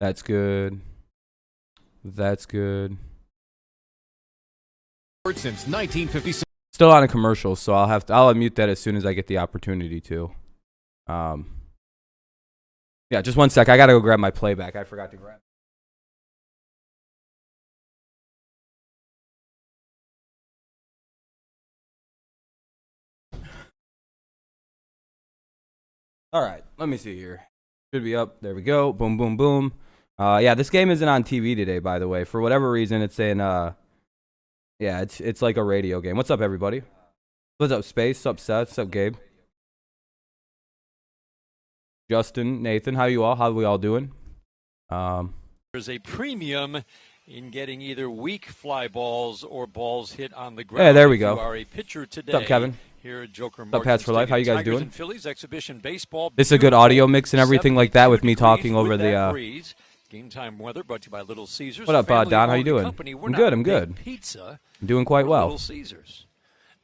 That's good. That's good. Since 1956. Still on a commercial, so I'll unmute that as soon as I get the opportunity to. Yeah, just one sec. I gotta go grab my playback. I forgot to grab. All right, let me see here. Should be up. There we go. Boom, boom, boom. Yeah, this game isn't on TV today, by the way. For whatever reason, it's saying, yeah, it's like a radio game. What's up, everybody? What's up, Space? What's up, Seth? What's up, Gabe? Justin, Nathan, how you all? How are we all doing? There's a premium in getting either weak fly balls or balls hit on the ground. Yeah, there we go. You are a pitcher today. What's up, Kevin? Here at Joker What's up, Pats for Life? How you guys Tigers doing? and Phillies exhibition baseball. This is a good audio mix and everything like that with me talking over the. Game time weather brought to you by Little Caesars. What up, Don? How you doing? I'm good. I'm good. Pizza. I'm doing quite well. Little Caesars.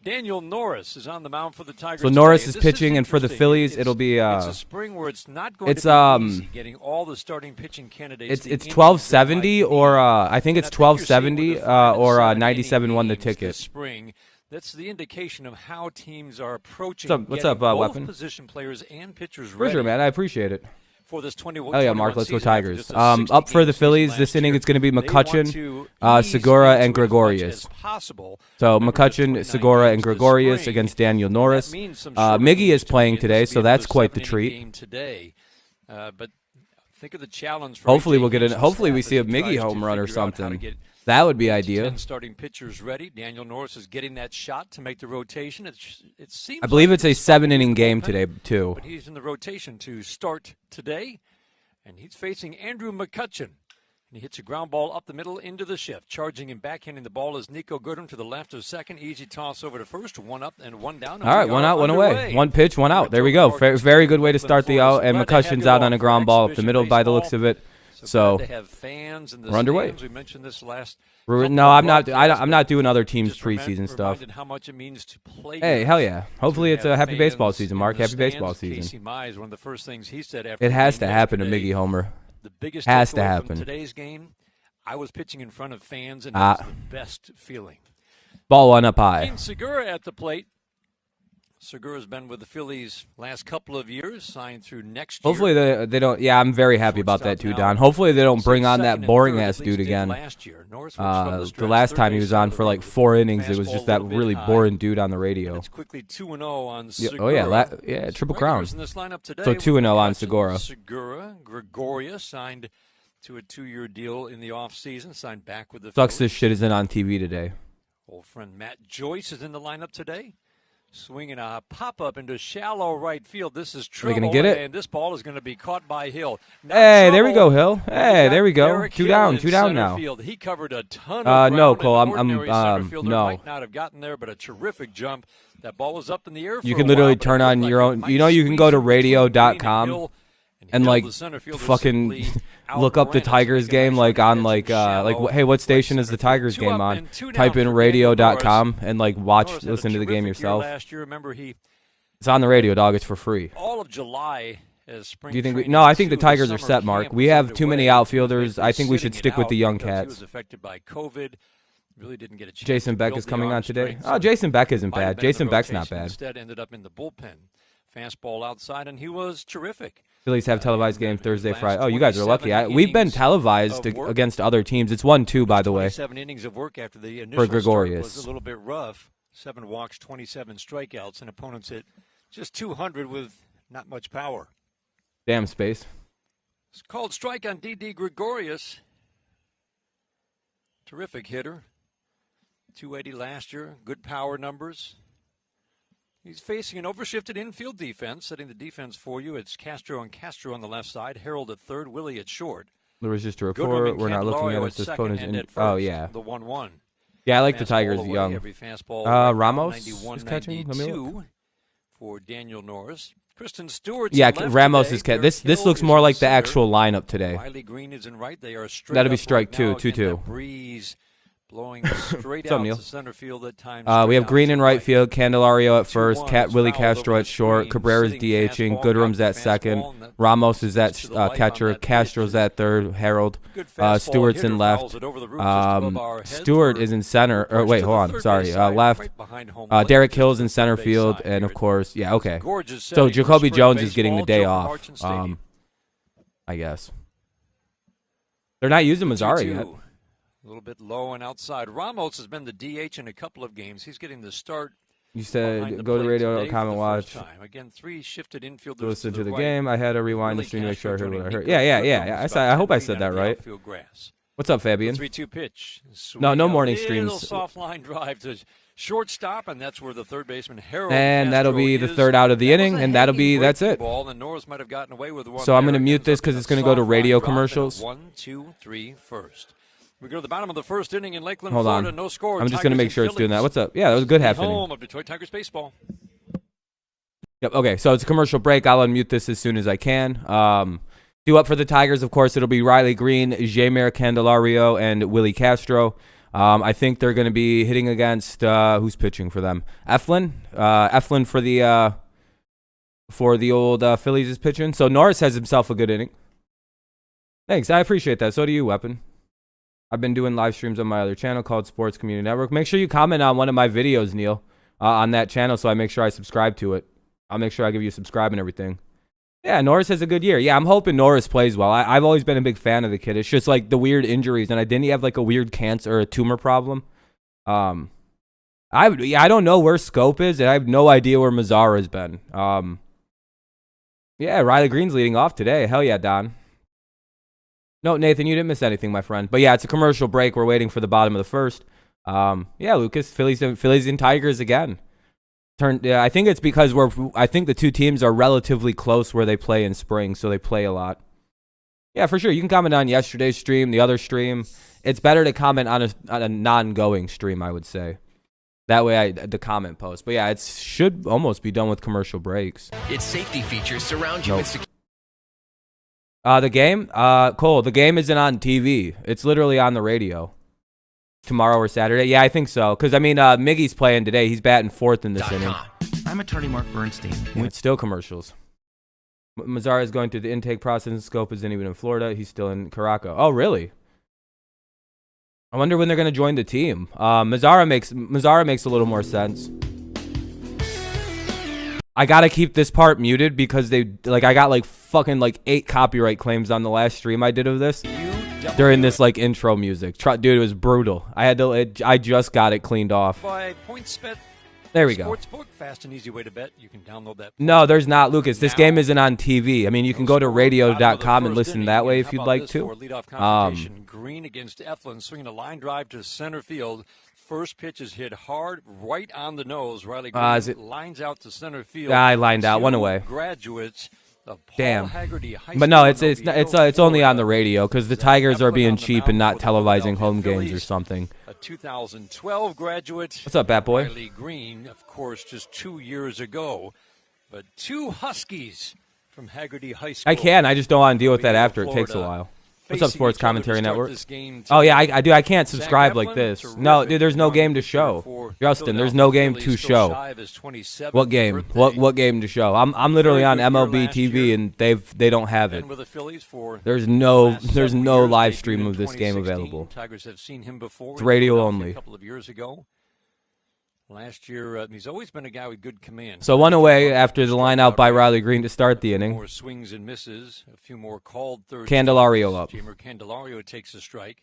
Daniel Norris is on the mound for the Tigers. So Norris is pitching, and for the Phillies, it'll be. It's a spring where it's not going to be easy getting all the starting pitching candidates. It's 1270 or I think it's 1270 or 97 won the ticket. Spring. That's the indication of how teams are approaching. What's up, both Weapon? Position players and pitchers For sure, man. I appreciate it. For this 21. Oh yeah, Mark. Let's go Tigers. Up for the Phillies this inning, it's going to be McCutchen, Segura, and Gregorius. So McCutchen, Segura, and Gregorius against Daniel Norris. Miggy is playing today, so that's quite the treat. But think of the challenge. Hopefully we'll get in. Hopefully we see a Miggy home run or something. That would be ideal. 10 starting pitchers ready. Daniel Norris is getting that shot to make the rotation. It seems. I believe it's a 7-inning game today too. But he's in the rotation to start today, and he's facing Andrew McCutchen. And he hits a ground ball up the middle into the shift. Charging and backhanding the ball is Nico Goodham to the left of second. Easy toss over to first. One up and one down. All right, one out, one away. One pitch, one out. There we go. Very good way to start the out. And McCutchen's out on a ground ball up the middle by the looks of it. So we're underway. We mentioned this last. No, I'm not. I'm not doing other teams' preseason stuff. How much it means to play. Hey, hell yeah! Hopefully it's a happy baseball season, Mark. Happy baseball season. Casey Mize, one of the first things he said after it has to happen to Miggy Homer. The biggest has to takeaway happen. From today's game, I was pitching in front of fans, and it was the best feeling. Ball one up high. Ian Segura at the plate. Segura's been with the Phillies last couple of years, signed through next year. Hopefully they don't. Yeah, I'm very happy about that too, Don. Hopefully they don't bring on that boring ass dude again. The last time he was on for like 4 innings, it was just that really boring dude on the radio. It's quickly 2-0 on Segura. Oh yeah, Triple Crown. So 2-0 on Segura. Segura, Gregoria signed to a 2-year deal in the offseason, signed back with the Sucks Phillies. this shit isn't on TV today. Old friend Matt Joyce is in the lineup today. Swinging a pop-up into shallow right field. This is trouble. Are they going to get it? And this ball is going to be caught by Hill. Hey, there we go, Hill. Hey, there we go. Two down now. Field. He covered a ton of ground. No, Cole, I'm no. Might not have gotten there, but a terrific jump. That ball was up in the air for You can literally turn on your own. You know, you can go to radio.com and like fucking look up the Tigers game like on like hey, what station is the Tigers game on? Type in radio.com and like listen to the game yourself. Last year, remember it's on the radio, dog. It's for free. All of July as spring. Do you think no, I think the Tigers are set, Mark. We have too many outfielders. I think we should stick with the young cats. He was affected by COVID. Really didn't get a chance. Jason Beck is coming on today. Oh, Jason Beck isn't bad. Jason Beck's not bad. Instead ended up in the bullpen. Fastball outside, and he was terrific. Phillies have televised game Thursday, Friday. Oh, you guys are lucky. We've been televised against other teams. It's 1-2, by the way. 7 innings of work after the initial start was a little bit rough. 7 walks, 27 strikeouts, and opponents hit just 200 with not much power. Damn, Space. It's called strike on D.D. Gregorius. Terrific hitter. 280 last year. Good power numbers. He's facing an overshifted infield defense, setting the defense for you. It's Castro and Castro on the left side, Harold at third, Willie at short. There was just a report. We're not looking at this opponent's. Oh, yeah. The 1-1. Yeah, I like the Tigers young. Ramos is catching. Let me look. For Daniel Norris. Kristen Stewart. Yeah, Ramos is catching. This looks more like the actual lineup today. Riley Green is in right. They are straight. That'll be strike 2, 2-2. Breeze blowing straight What's up, out Neil? to center field at times. We have Green in right field, Candelario at first, 2-1 Willie fouled Castro over at the short, screen, Cabrera's sitting DHing, fastball, Goodrum's got at the second, fastball, and that Ramos is puts to the at light on catcher, that pitch. Castro's at third, Harold, Good fastball Stewart's hitter in fouls left, it over the roof just above our heads Stewart for is in center, or push wait, to hold the on, third sorry, base side, left, right behind home plate, Derek just Hill's to in the center third base field, side and here. of course, yeah, okay. Gorgeous So setting for Jacoby spring Jones is getting the baseball, day Joker off, Marchant Stadium. I guess. They're not using Mazzara 2-2. yet. A little bit low and outside. Ramos has been the DH in a couple of games. He's getting the start. You behind said the go to plate radio.com today for and the watch. first time. Again, 3 shifted infielders Listen to the right. game. I had to rewind the Willie stream to make sure I Castro heard what I joining heard. Nico Yeah. Goodrum, I about said. I hope 10 I feet said that onto the right. outfield grass. What's up, Fabian? 3-2 pitch. No Swinging morning a little streams. soft line drive to shortstop, and that's where the third baseman Harold And that'll Castro be the is. third out of the That was inning, a and that'll hanging be that's breaking it. Ball, and Norris might have gotten away with one So I'm there. going to mute Ends this up because in it's a going to go to soft radio line drive and a commercials. 1-2-3 first. We go to the bottom of the first inning in Lakeland, Hold Florida. on. No score. I'm just going to Tigers make and sure it's doing that. Phillies. What's up? Yeah, that was a good half inning. Home of Detroit Tigers baseball. Yep. Okay. So it's a commercial break. I'll unmute this as soon as I can. Due up for the Tigers, of course, it'll be Riley Green, Jeimer Candelario, and Willie Castro. I think they're going to be hitting against who's pitching for them? Eflin. Eflin for the old Phillies is pitching. So Norris has himself a good inning. Thanks. I appreciate that. So do you, Weapon. I've been doing live streams on my other channel called Sports Community Network. Make sure you comment on one of my videos, Neil, on that channel, so I make sure I subscribe to it. I'll make sure I give you a subscribe and everything. Yeah, Norris has a good year. Yeah, I'm hoping Norris plays well. I've always been a big fan of the kid. It's just like the weird injuries, and didn't he have like a weird cancer or a tumor problem? I don't know where Scope is, and I have no idea where Mazzara's been. Yeah, Riley Green's leading off today. Hell yeah, Don. No, Nathan, you didn't miss anything, my friend. But yeah, it's a commercial break. We're waiting for the bottom of the first. Yeah, Lucas, Phillies and Tigers again. I think it's because I think the two teams are relatively close where they play in spring, so they play a lot. Yeah, for sure. You can comment on yesterday's stream, the other stream. It's better to comment on a non-going stream, I would say. That way, the comment post. But yeah, it should almost be done with commercial breaks. Its safety features surround you with the game, Cole. The game isn't on TV. It's literally on the radio. Tomorrow or Saturday? Yeah, I think so. Because, Miggy's playing today. He's batting fourth in this inning. I'm attorney Mark Bernstein. And it's still commercials. Mazzara is going through the intake process. Scope isn't even in Florida. He's still in Caraco. Oh, really? I wonder when they're going to join the team. Mazzara makes a little more sense. I got to keep this part muted because I got fucking 8 copyright claims on the last stream I did of this. During this intro music. Dude, it was brutal. I just got it cleaned off. By PointsBet. There we go. Sportsbook, fast and easy way to bet. You can download that. No, there's not, Lucas. This game isn't on TV. You can go to radio.com and listen that way if you'd like to. Green against Eflin, swinging a line drive to center field. First pitch is hit hard, right on the nose. Riley Green lines out to center field. I lined out, one away. Graduates. Damn. But no, it's only on the radio because the Tigers are being cheap and not televising home games or something. A 2012 graduate. What's up, Bat Boy? Riley Green, of course, just 2 years ago. But 2 Huskies from Haggerty High School. I just don't want to deal with that after. It takes a while. What's up, Sports Commentary Network? Oh, yeah, I do. I can't subscribe like this. No, dude, there's no game to show. Justin, there's no game to show. What game? What game to show? I'm literally on MLB TV, and they don't have it. There's no live stream of this game available. Tigers have seen him before. It's radio only. A couple of years ago. Last year, he's always been a guy with good command. So one away after the line out by Riley Green to start the inning. More swings and misses, a few more called third. Candelario up. Jeimer Candelario takes a strike.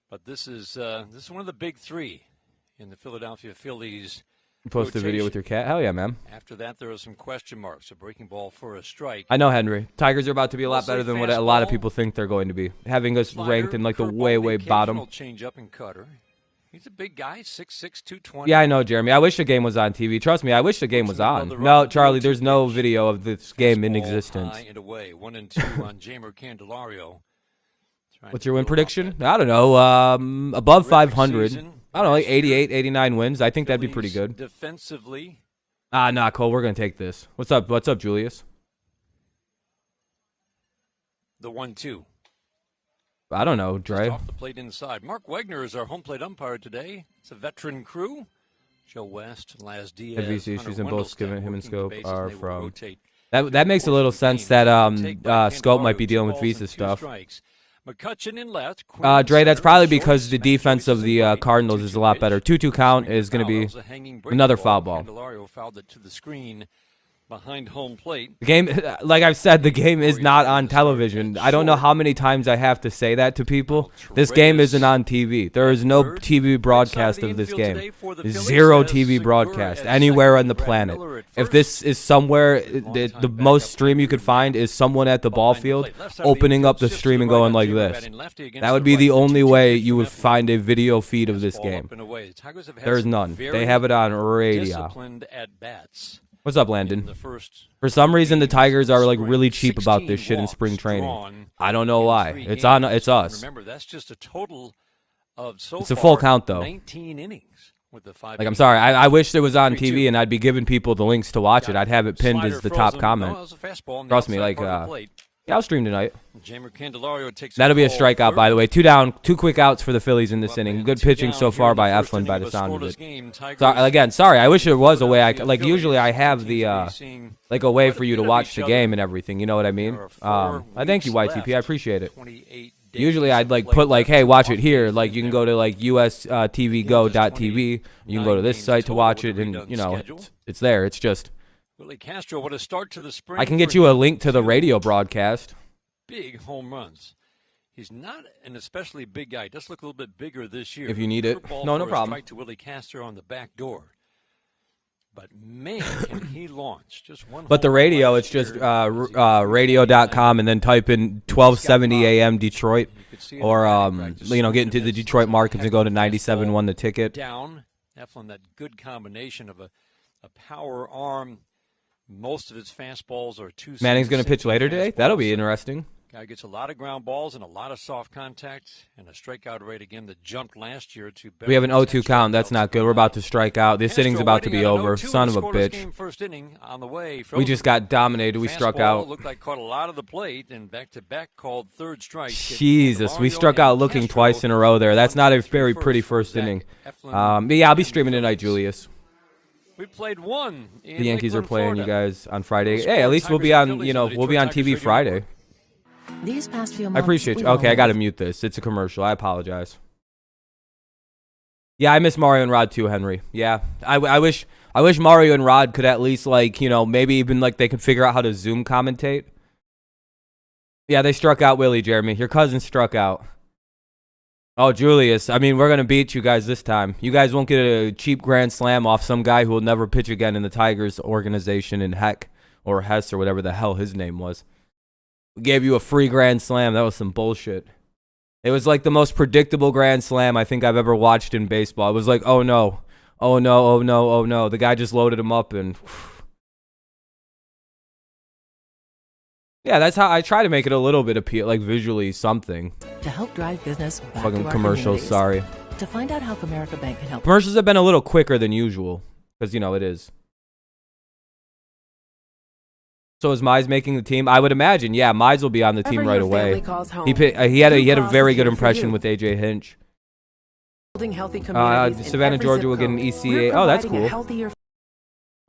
But this is one of the big 3 in the Philadelphia Phillies. You post a video with your cat? Hell yeah, man. After that, there are some question marks. A breaking ball for a strike. I know, Henry. Tigers are about to be a lot better than what a lot of people think they're going to be. Having us ranked in the way bottom. Change up and cutter. He's a big guy, 6'6", 220. Yeah, I know, Jeremy. I wish the game was on TV. Trust me, I wish the game was on. No, Charlie, there's no video of this game in existence. High and away, 1-2 on Jeimer Candelario. What's your win prediction? I don't know. Above 500. I don't know, 88, 89 wins. I think that'd be pretty good. Defensively. Nah, Cole, we're going to take this. What's up, Julius? The 1-2. I don't know, Just Dre. off the plate inside. Mark Wegner is our home plate umpire today. It's a veteran crew. Joe West, Laz Diaz, If you see issues in both Skip and him and Scope are from. rotate. That makes a little sense that Scope might be dealing with visa stuff. McCutchen in left. Dre, that's probably because the defense of the Cardinals is a lot better. 2-2 count is going to be another foul ball. Candelario fouled it to the screen behind home plate. The game, like I've said, the game is not on television. I don't know how many times I have to say that to people. This game isn't on TV. There is no TV broadcast of this game. Zero TV broadcast anywhere on the planet. If this is somewhere, the most stream you could find is someone at the ball field opening up the stream and going like this. That would be the only way you would find a video feed of this game. There's none. They have it on radio. What's up, Landon? For some reason, the Tigers are like really cheap about this shit in spring training. I don't know why. It's us. Remember, that's just a total of it's a full count though. 19 innings with the 5. Like I'm sorry, I wish it was on TV and I'd be giving people the links to watch it. I'd have it pinned as the top comment. Trust me, like yeah, I'll stream tonight. That'll be a strikeout, by the way. 2 down, 2 quick outs for the Phillies in this inning. Good pitching so far by Eflin, by the sound of it. Sorry, I wish there was a way like usually I have the like a way for you to watch the game and everything. You know what I mean? I thank you, YTP. I appreciate it. Usually I'd like put like, hey, watch it here. Like you can go to like ustvgo.tv. You can go to this site to watch it, and you know it's there. It's just. Willie Castro, what a start to the spring. I can get you a link to the radio broadcast. Big home runs. He's not an especially big guy. He does look a little bit bigger this year. If you need it. No problem. Strike to Willie Castro on the back door. But man, can he launch. Just one. But the radio, it's just radio.com and then type in 1270 AM Detroit or, get into the Detroit markets and go to 97.1 the ticket. Down. Eflin, that good combination of a power arm. Most of his fastballs are too. Manning's going to pitch later today? That'll be interesting. Guy gets a lot of ground balls and a lot of soft contact and a strikeout rate again that jumped last year to. We have an 0-2 count. That's not good. We're about to strike out. This inning's about to be over. Son of a bitch. First inning on the way. We just got dominated. We struck out. Looked like caught a lot of the plate and back-to-back called third strike. Jesus, we struck out looking twice in a row there. That's not a very pretty first inning. Yeah, I'll be streaming tonight, Julius. We played one. The Yankees are playing you guys on Friday. Hey, at least we'll be on. We'll be on TV Friday. These past few months, I appreciate you. Okay, I gotta mute this. It's a commercial. I apologize. Yeah, I miss Mario and Rod too, Henry. Yeah, I wish Mario and Rod could at least maybe even they could figure out how to Zoom commentate. Yeah, they struck out Willie, Jeremy. Your cousin struck out. Oh, Julius, I mean, we're going to beat you guys this time. You guys won't get a cheap grand slam off some guy who will never pitch again in the Tigers organization in Heck or Hess or whatever the hell his name was. We gave you a free grand slam. That was some bullshit. It was like the most predictable grand slam I think I've ever watched in baseball. It was like, oh, no. Oh, no, oh, no, oh, no. The guy just loaded him up and... Yeah, that's how I try to make it a little bit appeal, like visually something. To help drive business back fucking to our commercials, sorry. To find out how Comerica Bank can help. Commercials have been a little quicker than usual, because, it is. So is Mize making the team? I would imagine, yeah, Mize will be on the team right away. He had a very good impression with AJ Hinch. Savannah, Georgia will get an ECA. Oh, that's cool.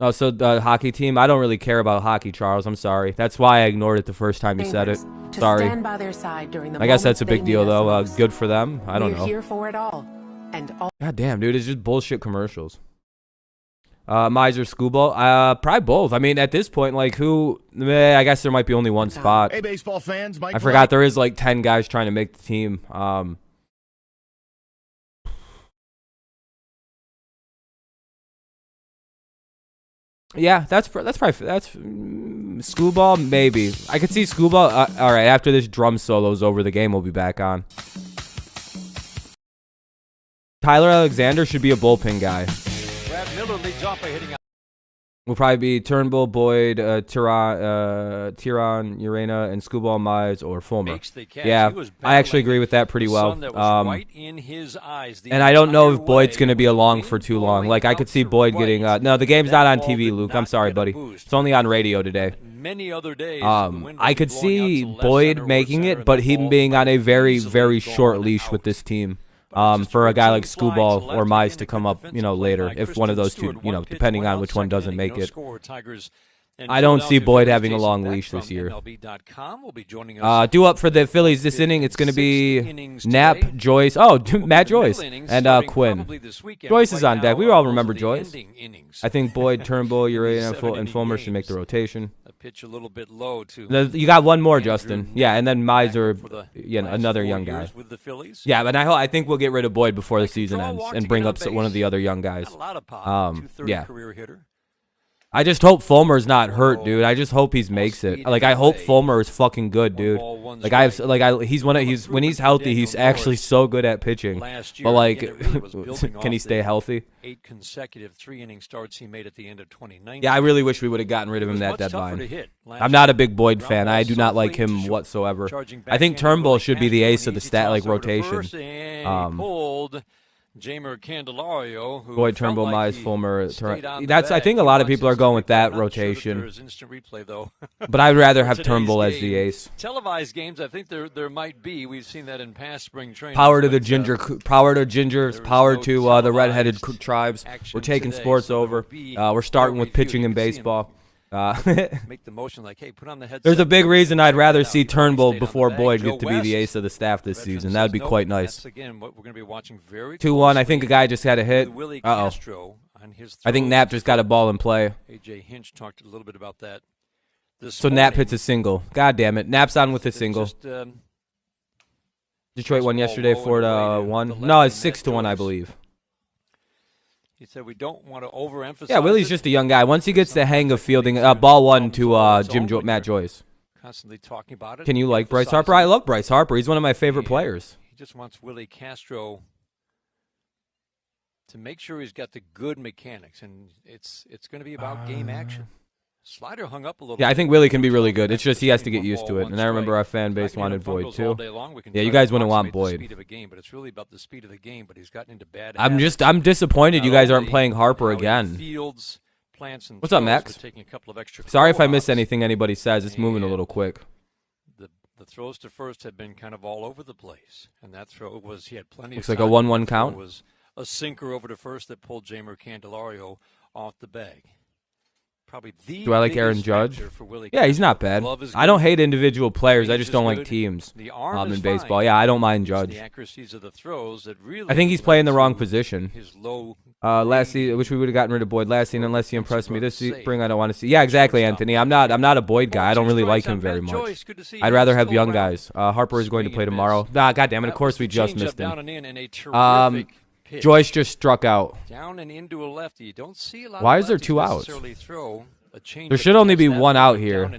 Oh, so the hockey team? I don't really care about hockey, Charles. I'm sorry. That's why I ignored it the first time you said it. Sorry. I guess that's a big deal, though. Good for them. I don't know. God damn, dude. It's just bullshit commercials. Miser, Scooball? Probably both. I mean, at this point, who... I guess there might be only one spot. Hey, baseball fans. Mike I forgot there is 10 guys trying to make the team. Yeah, that's Scooball, maybe. I could see Scooball. All right, after this drum solo's over, the game will be back on. Tyler Alexander should be a bullpen guy. Brad Miller leads off by hitting will probably be Turnbull, Boyd, Tiran, Urena, and Screwball Mize or Fulmer. Yeah, I actually agree with that pretty well. And I don't know if Boyd's going to be along for too long. Like, I could see Boyd getting no, the game's not on TV, Luke. I'm sorry, buddy. It's only on radio today. I could see Boyd making it, but him being on a very, very short leash with this team. For a guy like Screwball or Mize to come up, later, if one of those two, depending on which one doesn't make it. I don't see Boyd having a long leash this year. Due up for the Phillies this inning, it's going to be Knapp, Joyce. Oh, Matt Joyce and Quinn. Joyce is on deck. We all remember Joyce. I think Boyd, Turnbull, Urena, and Fulmer should make the rotation. Pitch a little bit low too. You got one more, Justin. Yeah, and then Mizer, another young guy. Yeah, but I think we'll get rid of Boyd before the season ends and bring up one of the other young guys. Yeah. I just hope Fulmer's not hurt, dude. I just hope he makes it. Like, I hope Fulmer is fucking good, dude. He's when he's healthy, he's actually so good at pitching. But like, can he stay healthy? 8 consecutive 3-inning starts he made at the end of 2019. Yeah, I really wish we would have gotten rid of him that deadline. I'm not a big Boyd fan. I do not like him whatsoever. I think Turnbull should be the ace of the rotation. Jamer Candelario, Boyd, Turnbull, Mize, Fulmer. I think a lot of people are going with that rotation. But I'd rather have Turnbull as the ace. Televised games, I think there might be. We've seen that in past spring training. Power to the Gingers, power to the redheaded tribes. We're taking sports over. We're starting with pitching in baseball. Make the motion like, hey, put on the headset. There's a big reason I'd rather see Turnbull before Boyd get to be the ace of the staff this season. That would be quite nice. 2-1. I think a guy just had a hit. Uh-oh. I think Knapp just got a ball in play. A.J. Hinch talked a little bit about that. So Knapp hits a single. God damn it. Knapp's on with a single. Detroit won yesterday 4-1. No, it's 6-1, I believe. He said we don't want to overemphasize. Yeah, Willie's just a young guy. Once he gets the hang of fielding, ball one to Matt Joyce. Constantly talking about it. Can you like Bryce Harper? I love Bryce Harper. He's one of my favorite players. He just wants Willie Castro to make sure he's got the good mechanics, and it's going to be about game action. Slider hung up a little. Yeah, I think Willie can be really good. It's just he has to get used to it. And I remember our fan base wanted Boyd too. Yeah, you guys wouldn't want Boyd. But it's really about the speed of the game. But he's gotten into bad. I'm disappointed you guys aren't playing Harper again. What's up, Max? Sorry if I missed anything anybody says. It's moving a little quick. The throws to first have been kind of all over the place, and that throw he had plenty. Looks like a 1-1 count. Was a sinker over to first that pulled Jamer Candelario off the bag. Do I like Aaron Judge? Yeah, he's not bad. I don't hate individual players. I just don't like teams in baseball. Yeah, I don't mind Judge. I think he's playing the wrong position. Last season, I wish we would have gotten rid of Boyd last season unless he impressed me this spring. I don't want to see. Yeah, exactly, Anthony. I'm not a Boyd guy. I don't really like him very much. I'd rather have young guys. Harper is going to play tomorrow. God damn it. Of course we just missed him. Joyce just struck out. Down and into a lefty. You don't see a lot. Why is there 2 outs? There should only be 1 out here.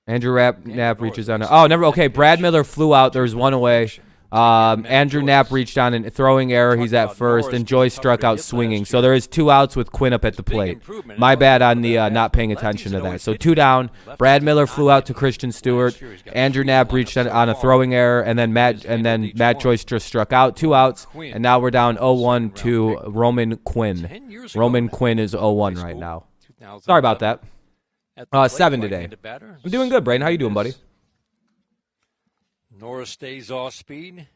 Andrew Knapp reaches on. Oh, never. Okay, Brad Miller flew out. There's 1 away. Andrew Knapp reached on and throwing error. He's at first, and Joyce struck out swinging. So there is 2 outs with Quinn up at the plate. My bad on the not paying attention to that. So 2 down. Brad Miller flew out to Christian Stewart. Andrew Knapp reached on a throwing error, and then Matt Joyce just struck out. 2 outs, and now we're down 0-1 to Roman Quinn. Roman Quinn is 0-1 right now. Sorry about that. 7 today. I'm doing good, Brayden. How you doing, buddy? Norris stays off speed.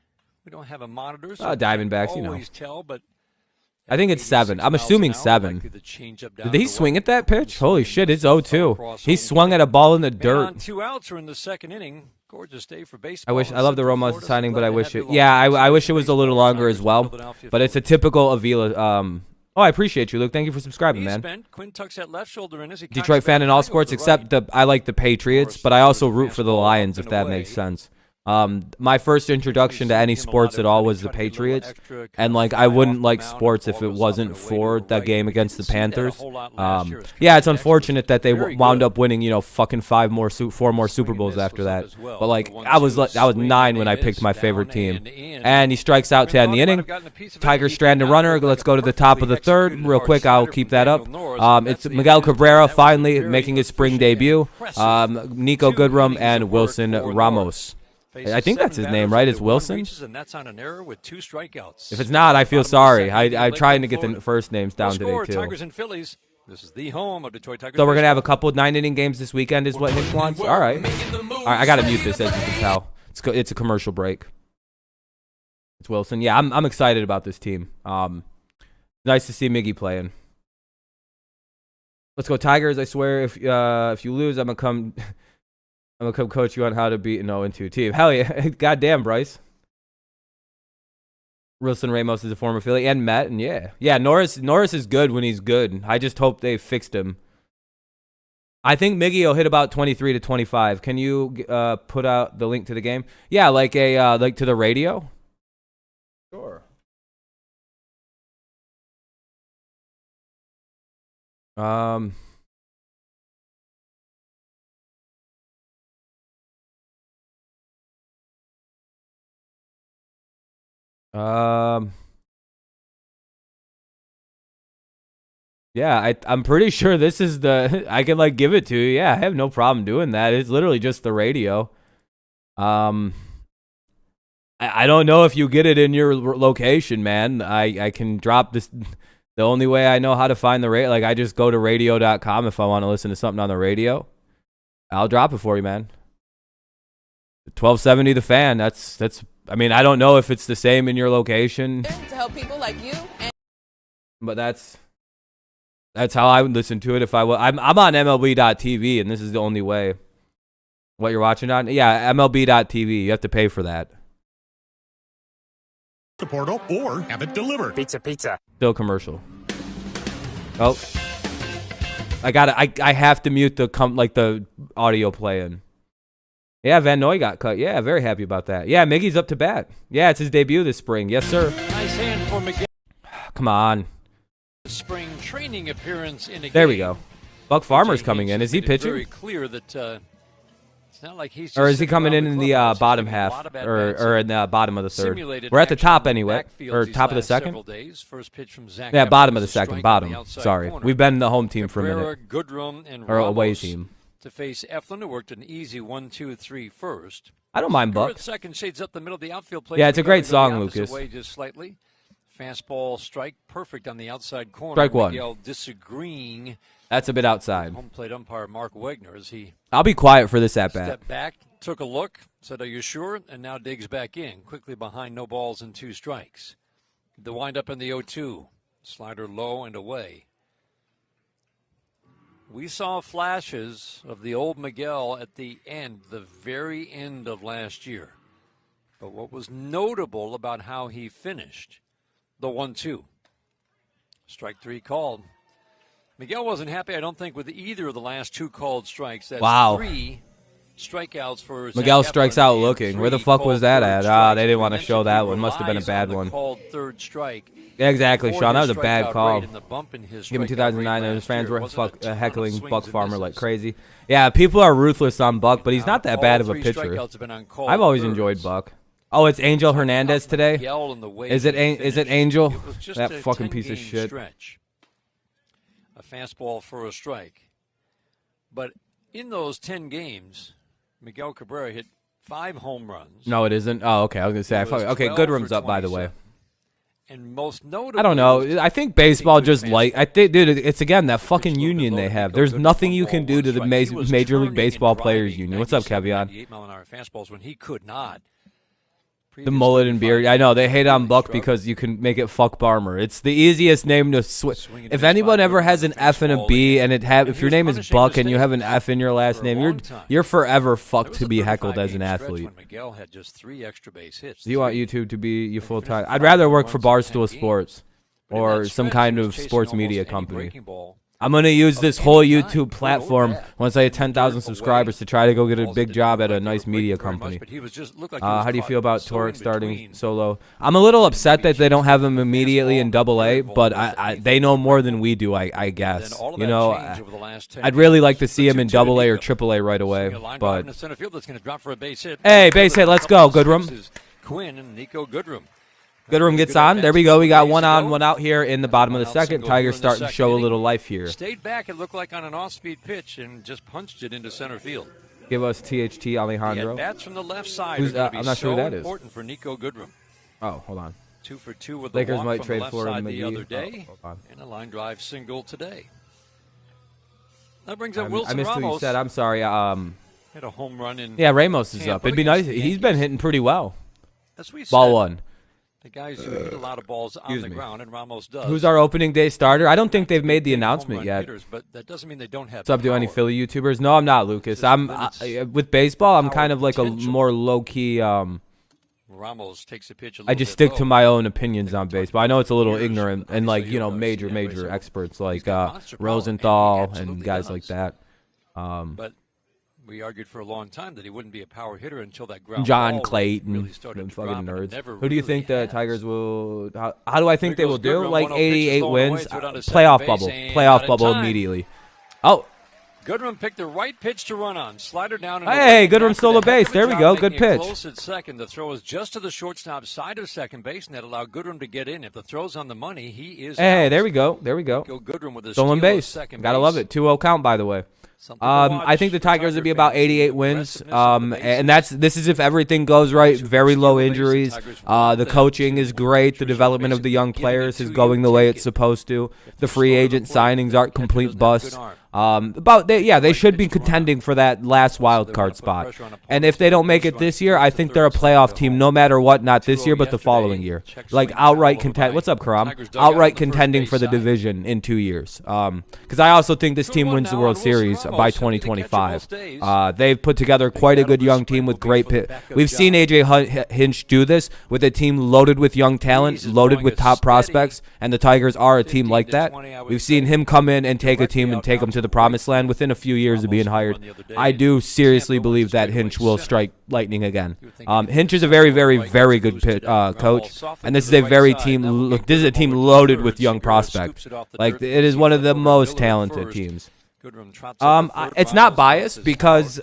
We don't have a monitor. So Diamondbacks, you know. Tell, but I think it's 7. I'm assuming 7. Did he swing at that pitch? Holy shit, it's 0-2. He swung at a ball in the dirt. 2 outs are in the 2nd inning. Gorgeous day for baseball. I love the Roma signing, but I wish it. Yeah, I wish it was a little longer as well. But it's a typical Avila. Oh, I appreciate you, Luke. Thank you for subscribing, man. Quinn tucks that left shoulder in as he Detroit fan in all sports, except I like the Patriots, but I also root for the Lions, if that makes sense. My first introduction to any sports at all was the Patriots, and like I wouldn't like sports if it wasn't for that game against the Panthers. Yeah, it's unfortunate that they wound up winning, you know, fucking four more Super Bowls after that. But like I was 9 when I picked my favorite team, and he strikes out to end the inning. Tigers strand a runner. Let's go to the top of the third real quick. I'll keep that up. It's Miguel Cabrera finally making his spring debut. Nico Goodrum and Wilson Ramos. I think that's his name, right? It's Wilson? If it's not, I feel sorry. I'm trying to get the first names down today, too. Tigers and Phillies. This is the home of Detroit Tigers. So we're going to have a couple 9-inning games this weekend is what Hinch wants? All right. All right, I got to mute this, as you can tell. It's a commercial break. It's Wilson. Yeah, I'm excited about this team. Nice to see Miggy playing. Let's go Tigers. I swear if you lose, I'm going to come coach you on how to beat an 0-2 team. Hell yeah. Goddamn, Bryce. Wilson Ramos is a former Philly. And Matt. And yeah, Norris is good when he's good. I just hope they fixed him. I think Miggy will hit about 23 to 25. Can you put out the link to the game? Yeah, like a like to the radio? Sure. Yeah, I'm pretty sure this is the I can like give it to you. Yeah, I have no problem doing that. It's literally just the radio. I don't know if you get it in your location, man. I can drop this. The only way I know how to find the radio, like I just go to radio.com if I want to listen to something on the radio. I'll drop it for you, man. 1270 The Fan. That's. I mean, I don't know if it's the same in your location. To help people like you. But that's how I would listen to it if I was. I'm on MLB.TV, and this is the only way. What you're watching on? Yeah, MLB.TV. You have to pay for that. The portal or have it delivered. Pizza. Still commercial. Oh, I have to mute the audio playing. Yeah, Van Noy got cut. Yeah, very happy about that. Yeah, Miggy's up to bat. Yeah, it's his debut this spring. Yes, sir. Nice hand for Miguel. Come on. Spring training appearance in a There game. we go. Buck Farmer's coming in. Is he pitching? Very clear that it's not like he's. Or is he coming in the bottom half or in the bottom of the third? We're at the top anyway, or top of the second. Yeah, bottom of the second. Bottom. Sorry, we've been the home team for a minute. Goodrum and or away team. To face Eflin, who worked an easy 1-2-3 first. I don't mind Buck. Second shades up the middle of the outfield plate. Yeah, it's a great song, Lucas. Away just slightly. Fastball strike, perfect on the outside corner. Strike one. Miguel disagreeing. That's a bit outside. Home plate umpire Mark Wegner as he. I'll be quiet for this at bat. Stepped back, took a look, said, "Are you sure?" And now digs back in, quickly behind, no balls and 2 strikes. The windup in the 0-2, slider low and away. We saw flashes of the old Miguel at the very end of last year. But what was notable about how he finished, the 1-2. Strike 3 called. Miguel wasn't happy, I don't think, with either of the last 2 called strikes. That's wow. 3 strikeouts for Miguel strikes out looking. Where the fuck was that at? They didn't want to show that one. Must have been a bad one. Called third strike. Yeah, exactly, Sean. That was a bad call. Give him 2009, and his fans were heckling Buck Farmer like crazy. Yeah, people are ruthless on Buck, but he's not that bad of a pitcher. I've always enjoyed Buck. Oh, it's Angel Hernandez today? Is it Angel? That fucking piece of shit. A fastball for a strike. But in those 10 games, Miguel Cabrera hit 5 home runs. No, it isn't. Oh, okay. I was going to say. Okay, Goodrum's up, by the way. And most notably, I don't know. I think baseball just I think, dude, it's again that fucking union they have. There's nothing you can do to the Major League Baseball Players Union. What's up, Kevion? 98-mile-an-hour fastballs when he could not. The mullet and beard. I know they hate on Buck because you can make it fuck Farmer. It's the easiest name to switch. If anyone ever has an F and a B, and if your name is Buck and you have an F in your last name, you're forever fucked to be heckled as an athlete. Miguel had just 3 extra base hits. Do you want YouTube to be you full time? I'd rather work for Barstool Sports or some kind of sports media company. I'm going to use this whole YouTube platform once I hit 10,000 subscribers to try to go get a big job at a nice media company. How do you feel about Torek starting solo? I'm a little upset that they don't have him immediately in Double-A, but they know more than we do, I guess. You know, I'd really like to see him in Double-A or Triple-A right away. But hey, base hit, let's go, Goodrum. Quinn and Nico Goodrum. Goodrum gets on. There we go. We got one on, one out here in the bottom of the second. Tigers starting to show a little life here. Stayed back, it looked like on an off-speed pitch, and just punched it into center field. Give us THT Alejandro. Bats from the left side. I'm not sure who that is. Important for Nico Goodrum. Oh, hold on. 2 for 2 with Lakers the walk might from trade the left Florida side the McGee. other day, and a line drive single today. That brings up I Wilson missed Ramos. what you said. I'm sorry. Hit a home run in. Yeah, Ramos is up. It'd be nice. He's been hitting pretty well. Ball one. The guys who hit a lot of balls on the ground, and Ramos does. Who's our opening day starter? I don't think they've made the announcement yet. Hitters, but that doesn't mean they don't have. What's up to any Philly YouTubers? No, I'm not, Lucas. With baseball, I'm kind of like a more low-key. Ramos takes a pitch. I just stick to my own opinions on baseball. I know it's a little ignorant, and like major experts like Rosenthal and guys like that. But we argued for a long time that he wouldn't be a power hitter until that ground John ball Clayton, really started to fucking drop, nerds. Who do you think the Tigers will? How do I think they will do? Goodrum, Like 88 wins, playoff bubble immediately. Oh. Goodrum picked the right pitch to run on. Slider down. Hey, Goodrum stole a base. There we go. Good pitch. Close at second. The throw is just to the shortstop side of second base, and that allowed Goodrum to get in. If the throw's on the money, he is. Hey, there we go. Goodrum with a stolen base. Gotta love it. 2-0 count, by the way. I think the Tigers would be about 88 wins, and this is if everything goes right. Very low injuries. The coaching is great. The development of the young players is going the way it's supposed to. The free agent signings aren't complete busts. They should be contending for that last wild card spot. And if they don't make it this year, I think they're a playoff team no matter what. Not this year, but the following year. Like outright contend. What's up, Karam? Outright contending for the division in 2 years. Because I also think this team wins the World Series by 2025. They've put together quite a good young team with great pit. We've seen AJ Hinch do this with a team loaded with young talent, loaded with top prospects, and the Tigers are a team like that. We've seen him come in and take a team and take them to the promised land within a few years of being hired. I do seriously believe that Hinch will strike lightning again. Hinch is a very, very, very good coach, and this is a team loaded with young prospects. Like it is one of the most talented teams. It's not biased because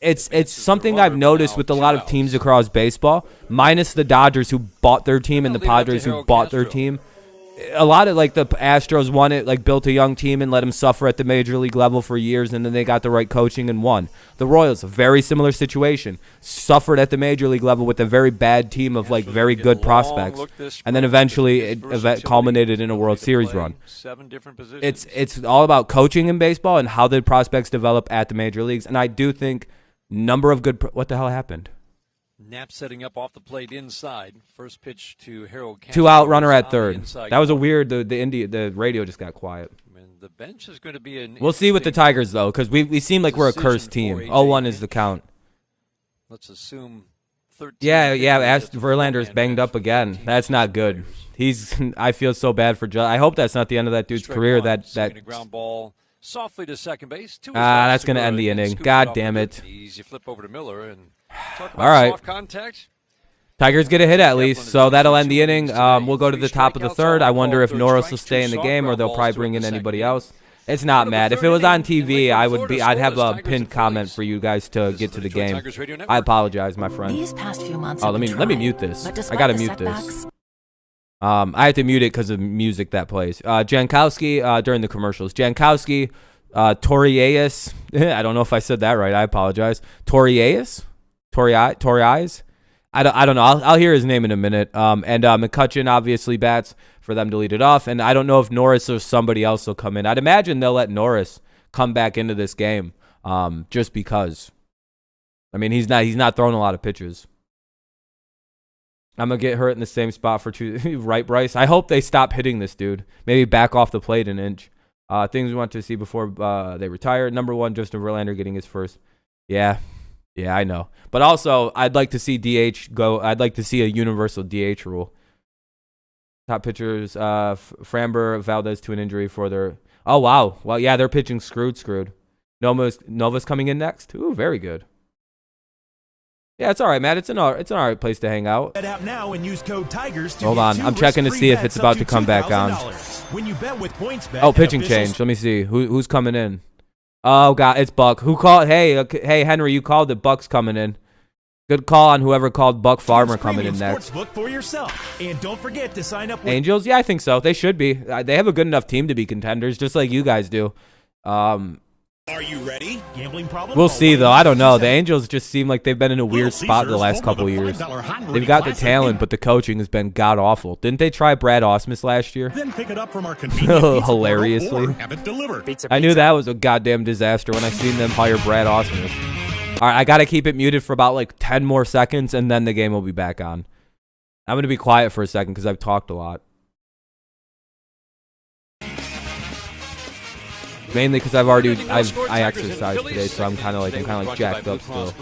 it's something I've noticed with a lot of teams across baseball, minus the Dodgers who bought their team and the Padres who bought their team. A lot of like the Astros won it, like built a young team and let them suffer at the major league level for years, and then they got the right coaching and won. The Royals, a very similar situation, suffered at the major league level with a very bad team of like very good prospects, and then eventually it culminated in a World Series run. It's all about coaching in baseball and how the prospects develop at the major leagues, and I do think number of good. What the hell happened? Knapp setting up off the plate inside. First pitch to Harold Castro. 2 out, runner at third. That was a weird. The radio just got quiet. The bench is going to be an. We'll see with the Tigers though, because we seem like we're a cursed team. 0-1 is the count. Let's assume 13. Yeah. Verlander's banged up again. That's not good. I feel so bad for. I hope that's not the end of that dude's career. That ground ball softly to second base. That's going to end the inning. God damn it. You flip over to Miller and. All right. Soft contact. Tigers get a hit at least, so that'll end the inning. We'll go to the top of the third. I wonder if Norris will stay in the game or they'll probably bring in anybody else. It's not mad. If it was on TV, I'd have a pinned comment for you guys to get to the game. I apologize, my friend. These past few months let me mute this. I gotta mute this. I have to mute it because of music that plays. Jankowski during the commercials. Jankowski, Torias. I don't know if I said that right. I apologize. Torias. Torias? I don't know. I'll hear his name in a minute. And McCutchen obviously bats for them to lead it off. And I don't know if Norris or somebody else will come in. I'd imagine they'll let Norris come back into this game just because. I mean, he's not throwing a lot of pitches. I'm going to get hurt in the same spot for right, Bryce? I hope they stop hitting this dude. Maybe back off the plate an inch. Things we want to see before they retire. Number 1, Justin Verlander getting his first. Yeah, I know. But also, I'd like to see DH go. I'd like to see a universal DH rule. Top pitchers, Framber, Valdez to an injury for their. Oh, wow. Well, yeah, they're pitching screwed. Nova's coming in next. Ooh, very good. Yeah, it's all right, Matt. It's an all right place to hang out. Head out now and use code Tigers to Hold on. I'm checking to see if it's about to come back on. When you bet with PointsBet, oh, pitching change. Let me see. Who's coming in? Oh, God. It's Buck. Who called? Hey, Henry, you called it. Buck's coming in. Good call on whoever called Buck Farmer coming in next. Sportsbook for yourself. And don't forget to sign up with Angels? Yeah, I think so. They should be. They have a good enough team to be contenders, just like you guys do. Are you ready? Gambling problem? We'll see, though. I don't know. The Angels just seem like they've been in a weird spot the last couple of years. They've got the talent, but the coaching has been god-awful. Didn't they try Brad Ausmus last year? Then pick it up from our convenient hilariously. or have it delivered. I knew that was a goddamn disaster when I seen them hire Brad Ausmus. All right, I got to keep it muted for about like 10 more seconds, and then the game will be back on. I'm going to be quiet for a second because I've talked a lot. Mainly because I exercised today, so I'm kind of like jacked up still.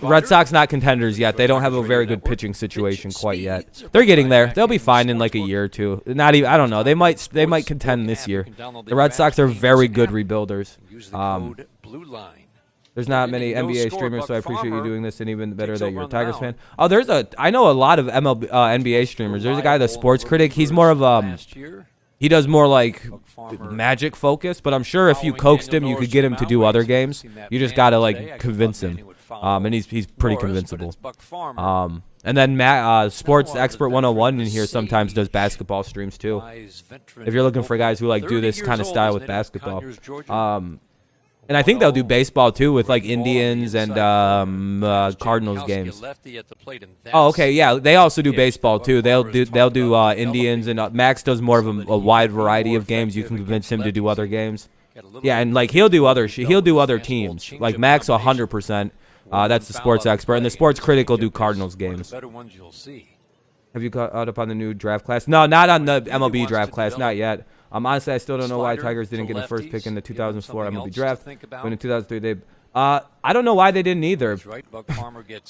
Red Sox not contenders yet. They don't have a very good pitching situation quite yet. They're getting there. They'll be fine in like a year or two. Not even. I don't know. They might contend this year. The Red Sox are very good rebuilders. There's not many NBA streamers, so I appreciate you doing this, and even better that you're a Tigers fan. Oh, I know a lot of NBA streamers. There's a guy, the Sports Critic. He's more of he does more like Magic focus, but I'm sure if you coaxed him, you could get him to do other games. You just gotta like convince him, and he's pretty convincible. And then Sports Expert 101 in here sometimes does basketball streams too. If you're looking for guys who like do this kind of style with basketball, and I think they'll do baseball too with like Indians and Cardinals games. Oh, okay, yeah. They also do baseball too. They'll do Indians, and Max does more of a wide variety of games. You can convince him to do other games. Yeah, and like he'll do other teams. Like Max 100%. That's the Sports Expert, and the Sports Critic will do Cardinals games. Have you caught up on the new draft class? No, not on the MLB draft class, not yet. Honestly, I still don't know why Tigers didn't get the first pick in the 2004 MLB draft. When in 2003 they, I don't know why they didn't either.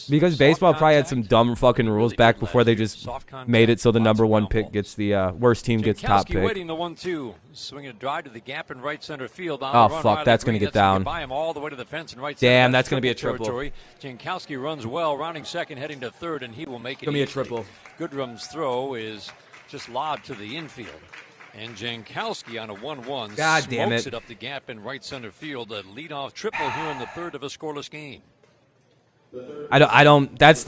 Because baseball probably had some dumb fucking rules back before they just made it so the #1 pick gets the worst team gets top pick. Oh fuck, that's gonna get down. Damn, that's gonna be a triple. Jankowski runs well, rounding second, heading to third, and he will make it. Gonna be a triple. Goodrum's throw is just lobbed to the infield. And Jankowski on a 1-1 smokes it up the gap in right center field. A leadoff triple here in the third of a scoreless game. I don't. That's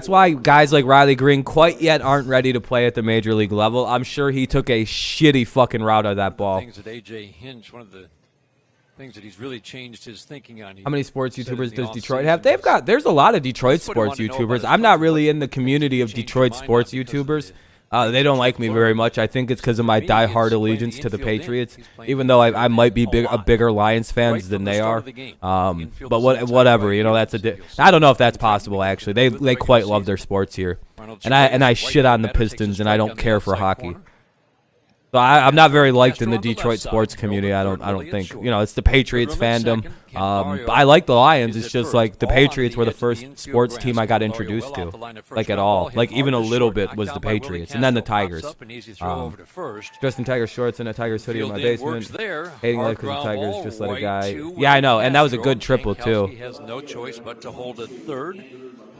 why guys like Riley Green quite yet aren't ready to play at the major league level. I'm sure he took a shitty fucking route of that ball. Things that AJ Hinch, one of the things that he's really changed his thinking on. How many sports YouTubers does Detroit have? There's a lot of Detroit sports YouTubers. I'm not really in the community of Detroit sports YouTubers. They don't like me very much. I think it's because of my die-hard allegiance to the Patriots, even though I might be a bigger Lions fans than they are. But whatever, you know, I don't know if that's possible, actually. They quite love their sports here. And I shit on the Pistons, and I don't care for hockey. So I'm not very liked in the Detroit sports community. I don't think, you know, it's the Patriots fandom. I like the Lions. It's just like the Patriots were the first sports team I got introduced to, like at all. Like even a little bit was the Patriots, and then the Tigers. Dressed in Tiger shorts and a Tigers hoodie in my basement. Hating life because the Tigers just let a guy. Yeah, I know, and that was a good triple too.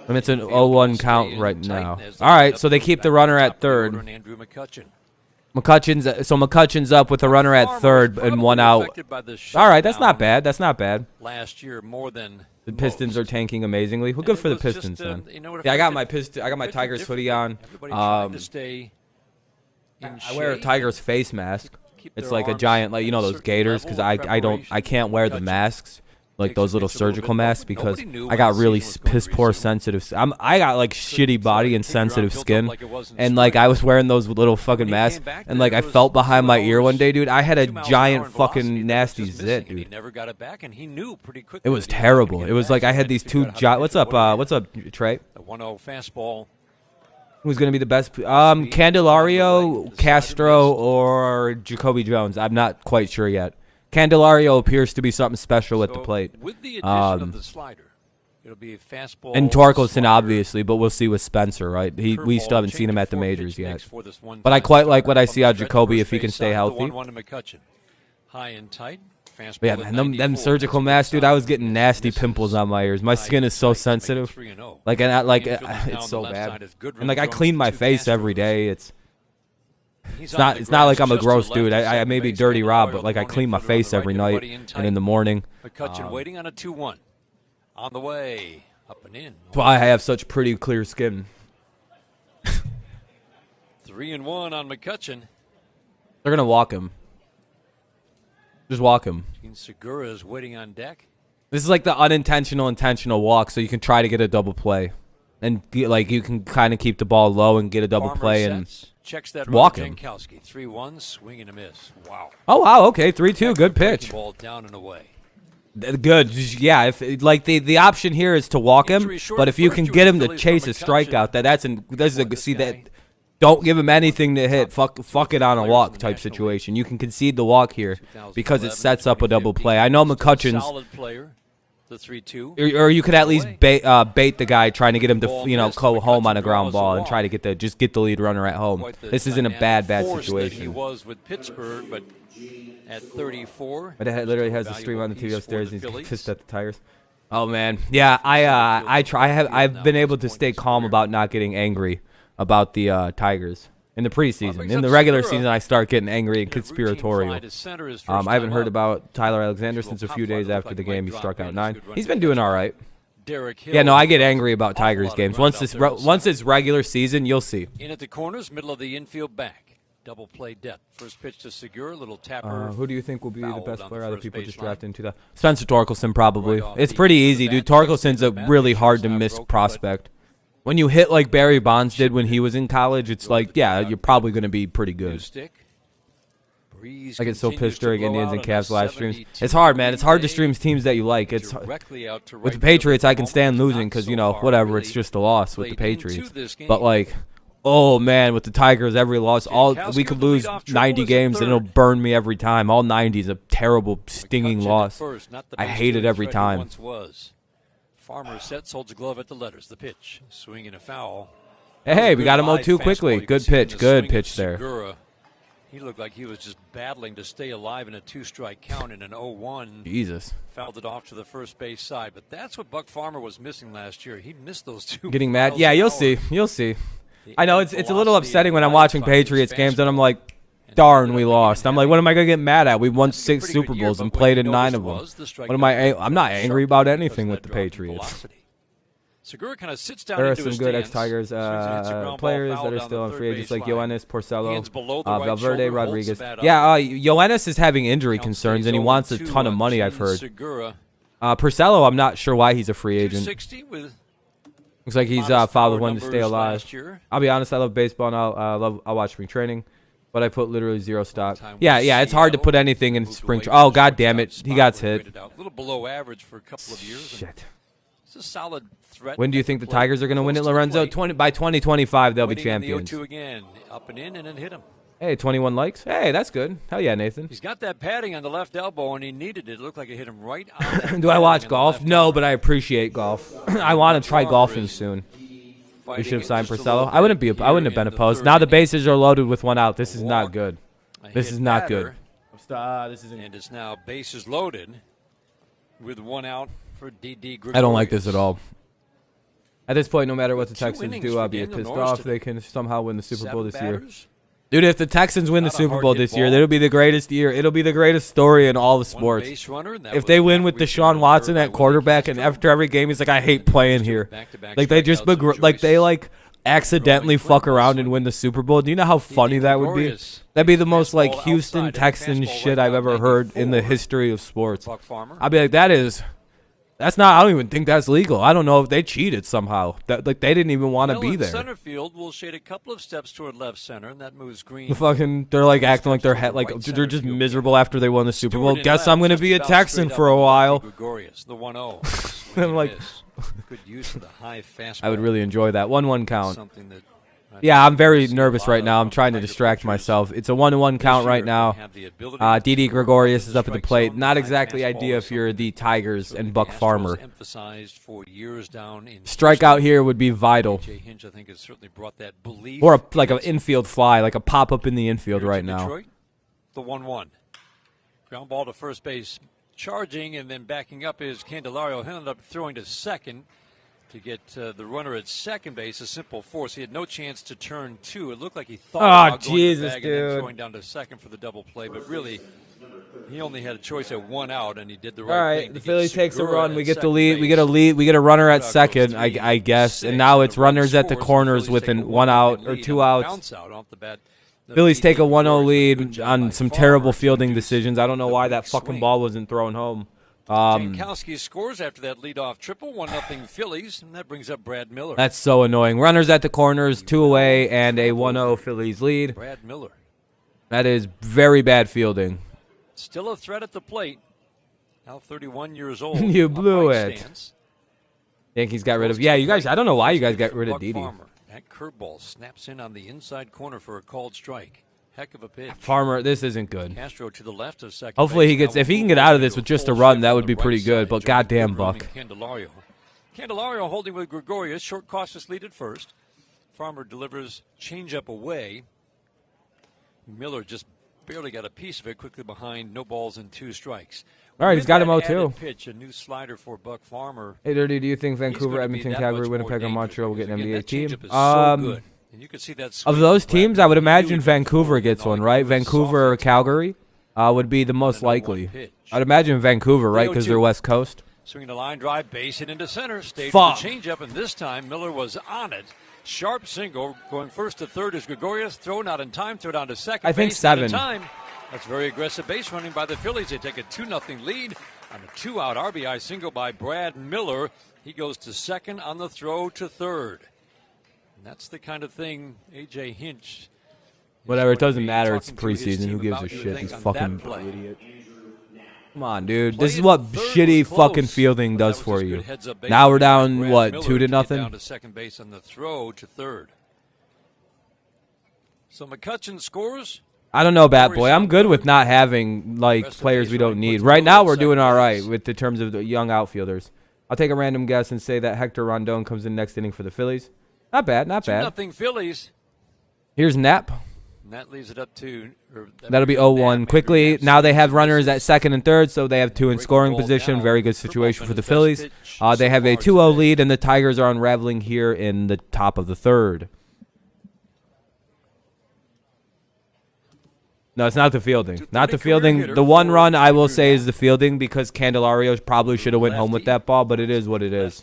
And it's an 0-1 count right now. All right, so they keep the runner at third. McCutcheon's up with a runner at third and one out. All right, that's not bad. That's not bad. Last year, more than the Pistons are tanking amazingly. Well, good for the Pistons then. Yeah, I got my Tigers hoodie on. I wear a Tigers face mask. It's like a giant, like, you know, those gaiters, because I can't wear the masks. Like those little surgical masks, because I got really piss poor sensitive. I got like shitty body and sensitive skin, and like I was wearing those little fucking masks, and like I felt behind my ear one day, dude. I had a giant fucking nasty zit, dude. It was terrible. It was like I had these two. What's up, Trey? The 1-0 fastball. Who's gonna be the best? Candelario, Castro, or Jacoby Jones? I'm not quite sure yet. Candelario appears to be something special at the plate. With the addition of the slider, It'll be a fastball. And Torkelson, obviously, but we'll see with Spencer, right? We still haven't seen him at the majors yet. But I quite like what I see out of Jacoby if he can stay healthy. High and tight. But yeah, man, them surgical masks, dude, I was getting nasty pimples on my ears. My skin is so sensitive. Like, it's so bad. And, like, I clean my face every day. It's not like I'm a gross dude. I may be Dirty Rob, but, like, I clean my face every night and in the morning. McCutchen waiting on a 2-1. On the way, up and in. That's why I have such pretty clear skin. 3-1 on McCutchen. They're gonna walk him. Just walk him. Segura is waiting on deck. This is like the unintentional, intentional walk, so you can try to get a double play, and like you can kind of keep the ball low and get a double play and checks that walk him. 3-1, swing and a miss. Wow. Oh wow, okay, 3-2, good pitch. Ball down and away. Good, yeah. If like the option here is to walk him, but if you can get him to chase a strikeout, don't give him anything to hit. Fuck it on a walk type situation. You can concede the walk here because it sets up a double play. I know McCutchen's solid player. The 3-2. Or you could at least bait the guy trying to get him to go home on a ground ball and try to get the lead runner at home. This isn't a bad situation. He was with Pittsburgh, but at 34. But it literally has the stream on the TV upstairs. And he's pissed at the tires. Oh man, yeah. I've been able to stay calm about not getting angry about the Tigers in the preseason. In the regular season, I start getting angry and conspiratorial. I haven't heard about Tyler Alexander since a few days after the game. He struck out 9. He's been doing all right. Yeah, no, I get angry about Tigers games. Once it's regular season, you'll see. In at the corners, middle of the infield back. Double play depth. First pitch to Segura, little tapper. Who do you think will be the best player out of the people just drafted into that? Spencer Torkelson, probably. It's pretty easy, dude. Torkelson's a really hard to miss prospect. When you hit like Barry Bonds did when he was in college, it's like, yeah, you're probably going to be pretty good. I get so pissed during Indians and Cavs live streams. It's hard, man. It's hard to stream teams that you like. With the Patriots, I can stand losing because, whatever. It's just a loss with the Patriots. But, like, oh, man, with the Tigers, every loss, we could lose 90 games and it'll burn me every time. All 90 is a terrible, stinging loss. I hate it every time. Farmer sets, holds a glove at the letters. The pitch, swing and a foul. Hey, we got him 0-2 quickly. Good pitch there. Segura. He looked like he was just battling to stay alive in a 2-strike count in an 0-1. Jesus. Fouled it off to the first base side. But that's what Buck Farmer was missing last year. He missed those 2. Getting mad? Yeah, you'll see. You'll see. I know it's a little upsetting when I'm watching Patriots games and I'm like, darn, we lost. I'm like, what am I going to get mad at? We won 6 Super Bowls and played in 9 of them. What am I'm not angry about anything with the Patriots. Segura kind of sits down. There are some good ex-Tigers players that are still on free agents like Yoenis, Porcello, Valverde, Rodriguez. Yeah, Yoenis is having injury concerns and he wants a ton of money, I've heard. Porcello, I'm not sure why he's a free agent. Looks like he's fouled with one to stay alive. I'll be honest, I love baseball and I'll watch spring training. But I put literally 0 stock. Yeah, it's hard to put anything in spring training. Oh, God damn it. He got hit. A little below average for a couple of years. Shit. It's a solid threat. When do you think the Tigers are going to win it, Lorenzo? By 2025, they'll be champions. The 0-2 again. Up and in and then hit him. Hey, 21 likes. Hey, that's good. Hell yeah, Nathan. He's got that padding on the left elbow, and he needed it. It looked like it hit him right on. Do I watch golf? No, but I appreciate golf. I want to try golfing soon. We should have signed Porcello. I wouldn't have been opposed. Now the bases are loaded with 1 out. This is not good. This is not good. And it's now bases loaded with 1 out for D.D. I don't like this at all. At this point, no matter what the Texans do, I'll be pissed off. They can somehow win the Super Bowl this year. Dude, if the Texans win the Super Bowl this year, it'll be the greatest year. It'll be the greatest story in all the sports. If they win with Deshaun Watson at quarterback, and after every game he's like, I hate playing here. Like they accidentally fuck around and win the Super Bowl. Do you know how funny that would be? That'd be the most like Houston Texans shit I've ever heard in the history of sports. I'd be like, that's not. I don't even think that's legal. I don't know if they cheated somehow. They didn't even want to be there. Center field will shade a couple of steps toward left center, and that moves Green. They're like acting like they're just miserable after they won the Super Bowl. Guess I'm gonna be a Texan for a while. The 1-0. I'm like, good use of the high fastball. I would really enjoy that 1-1 count. Something that Yeah, I'm very nervous right now. I'm trying to distract myself. It's a 1-1 count right now. Didi Gregorius is up at the plate. Not exactly ideal if you're the Tigers and Buck Farmer. Strikeout here would be vital. Or like an infield fly, like a pop-up in the infield right now. The 1-1. Ground ball to first base. Charging and then backing up is Candelario. He ended up throwing to second to get the runner at second base. A simple force. He had no chance to turn two. It looked like he thought about going to the bag and then throwing down to second for the double play, but really he only had a choice at 1 out, and he did the right thing. All right, the Phillies takes a run. We get the lead. We get a lead. We get a runner at second, I guess, and now it's runners at the corners within 1 out or 2 outs. Phillies take a 1-0 lead on some terrible fielding decisions. I don't know why that fucking ball wasn't thrown home. Jankowski scores after that leadoff triple, 1-0 Phillies, and that brings up Brad Miller. That's so annoying. Runners at the corners, 2 away, and a 1-0 Phillies lead. Brad Miller. That is very bad fielding. Still a threat at the plate. Now 31 years old. You blew it. Yankees got rid of. Yeah, you guys. I don't know why you guys got rid of Didi. That curveball snaps in on the inside corner for a called strike. Heck of a pitch. Farmer, this isn't good. Castro to the left of second. Hopefully he gets. If he can get out of this with just a run, that would be pretty good. But goddamn, Buck. Candelario holding with Gregorius. Short cautious lead at first. Farmer delivers changeup away. Miller just barely got a piece of it. Quickly behind. No balls and 2 strikes. All right, he's got him 0-2. Pitch, a new slider for Buck Farmer. Hey, Dirty, do you think Vancouver, Edmonton, Calgary, Winnipeg, and Montreal will get an NBA team? You can see that of those teams, I would imagine Vancouver gets one, right? Vancouver or Calgary would be the most likely. I'd imagine Vancouver, right, because they're West Coast. Swinging a line drive, base it into center. Stayed for the changeup, and this time Miller was on it. Sharp single, going first to third is Gregorius. Throw not in time, throw down to second. I think base, 7. That's very aggressive base running by the Phillies. They take a 2-0 lead on a 2-out RBI single by Brad Miller. He goes to second on the throw to third. And that's the kind of thing A.J. Hinch. Whatever, it doesn't matter. It's preseason. Who gives a shit? He's fucking idiot. Come on, dude. This is what shitty fucking fielding does for you. Now we're down, what, 2-0? Down to second base on the throw to third. So McCutchen scores. I don't know, Bat Boy. I'm good with not having like players we don't need. Right now, we're doing all right with the terms of the young outfielders. I'll take a random guess and say that Hector Rondon comes in next inning for the Phillies. Not bad, not bad. 2-0 Phillies. Here's Knapp. And that leaves it up to. That'll be 0-1. Quickly, now they have runners at second and third, so they have 2 in scoring position. Very good situation for the Phillies. They have a 2-0 lead, and the Tigers are unraveling here in the top of the third. No, it's not the fielding. Not the fielding. The one run I will say is the fielding because Candelario probably should have went home with that ball, but it is what it is.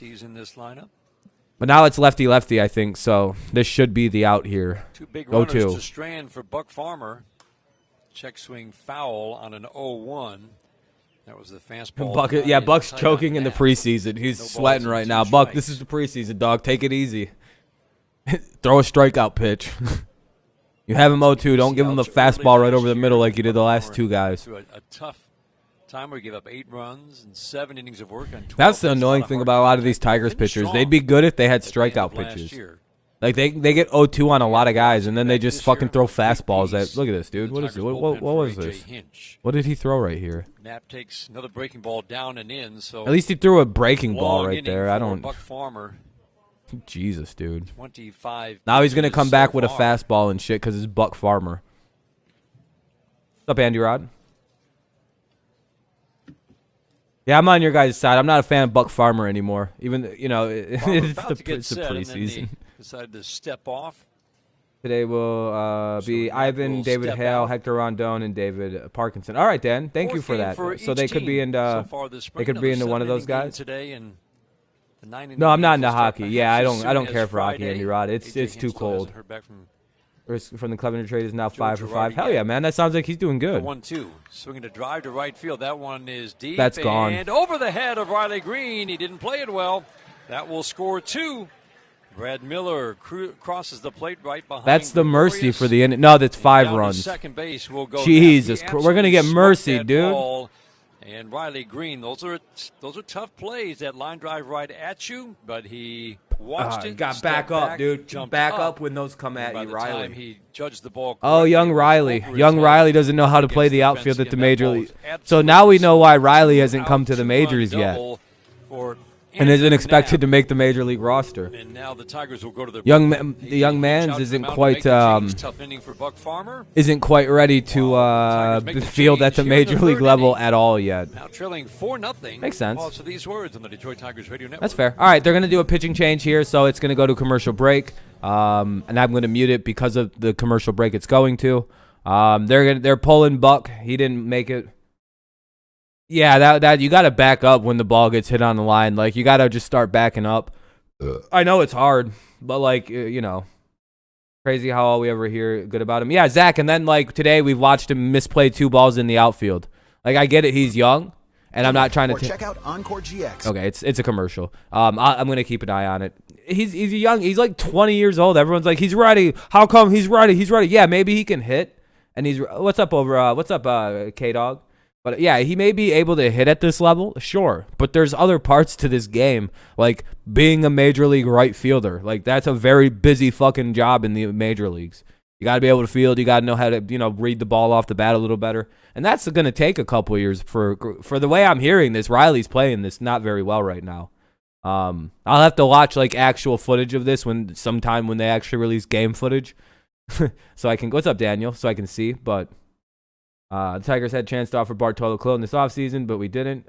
But now it's lefty-lefty, I think, so this should be the out here. 2 big runners to Strand for Buck Farmer. Check swing foul on an 0-1. That was the fastball. Yeah, Buck's choking in the preseason. He's sweating right now. Buck, this is the preseason, dog. Take it easy. Throw a strikeout pitch. You have him 0-2. Don't give him the fastball right over the middle like you did the last 2 guys. A tough time where he gave up 8 runs and 7 innings of work on 12. That's the annoying thing about a lot of these Tigers pitchers. They'd be good if they had strikeout pitches. Like they get 0-2 on a lot of guys, and then they just fucking throw fastballs at. Look at this, dude. What is it? What was this? What did he throw right here? Knapp takes another breaking ball down and in. So at least he threw a breaking ball right there. I don't. Buck Farmer. Jesus, dude. 25. Now he's gonna come back with a fastball and shit because it's Buck Farmer. What's up, Andy Rod? Yeah, I'm on your guys' side. I'm not a fan of Buck Farmer anymore. Even it's the preseason. Decided to step off. Today will be Ivan, David Hale, Hector Rondon, and David Parkinson. All right, Dan. Thank you for that. So they could be into one of those guys. Today and no, I'm not into hockey. Yeah, I don't care for hockey, Andy Rod. It's too cold. From the Cleveland trade is now 5 for 5. Hell yeah, man! That sounds like he's doing good. 1-2, swinging a drive to right field. That one is deep. That's gone. And over the head of Riley Green. He didn't play it well. That will score 2. Brad Miller crosses the plate right behind. That's the mercy for the inning. No, that's 5 runs. Second base will go. Jesus, we're gonna get mercy, dude. And Riley Green, those are tough plays. That line drive right at you, but he watched it, got back up, dude. jumped Back up when those come at By you, the Riley. time he judged the ball Oh, young correctly, Riley. over his Young head Riley doesn't know how to play against the fence outfield at the again. major That ball league. was So now we know why Riley hasn't out, come to the 2-run majors yet double for and isn't Andrew expected Knapp. to make the major league roster. And now the Tigers will go to their The young man's isn't quite tough inning for Buck Farmer. isn't quite ready to Tigers make the field at change the here in the major league third level inning. at all yet. Now trailing 4-0. Makes sense. Also these words on the Detroit Tigers radio network. That's fair. All right, they're going to do a pitching change here, so it's going to go to commercial break. And I'm going to mute it because of the commercial break it's going to. They're pulling Buck. He didn't make it. Yeah, that you got to back up when the ball gets hit on the line. Like, you got to just start backing up. I know it's hard, but, like, you know, crazy how all we ever hear good about him. Yeah, Zach, and then, like, today we've watched him misplay 2 balls in the outfield. Like, I get it, he's young, and I'm not trying to check out Encore GX. Okay, it's a commercial. I'm gonna keep an eye on it. He's young. He's like 20 years old. Everyone's like, he's ready. How come he's ready? He's ready. Yeah, maybe he can hit. And he's what's up K Dog? But yeah, he may be able to hit at this level, sure. But there's other parts to this game, like being a major league right fielder. Like, that's a very busy fucking job in the major leagues. You got to be able to field. You got to know how to, read the ball off the bat a little better. And that's going to take a couple of years for the way I'm hearing this. Riley's playing this not very well right now. I'll have to watch like actual footage of this sometime when they actually release game footage, so I can. What's up, Daniel? So I can see. But the Tigers had a chance to offer Bartolo Colon this offseason, but we didn't.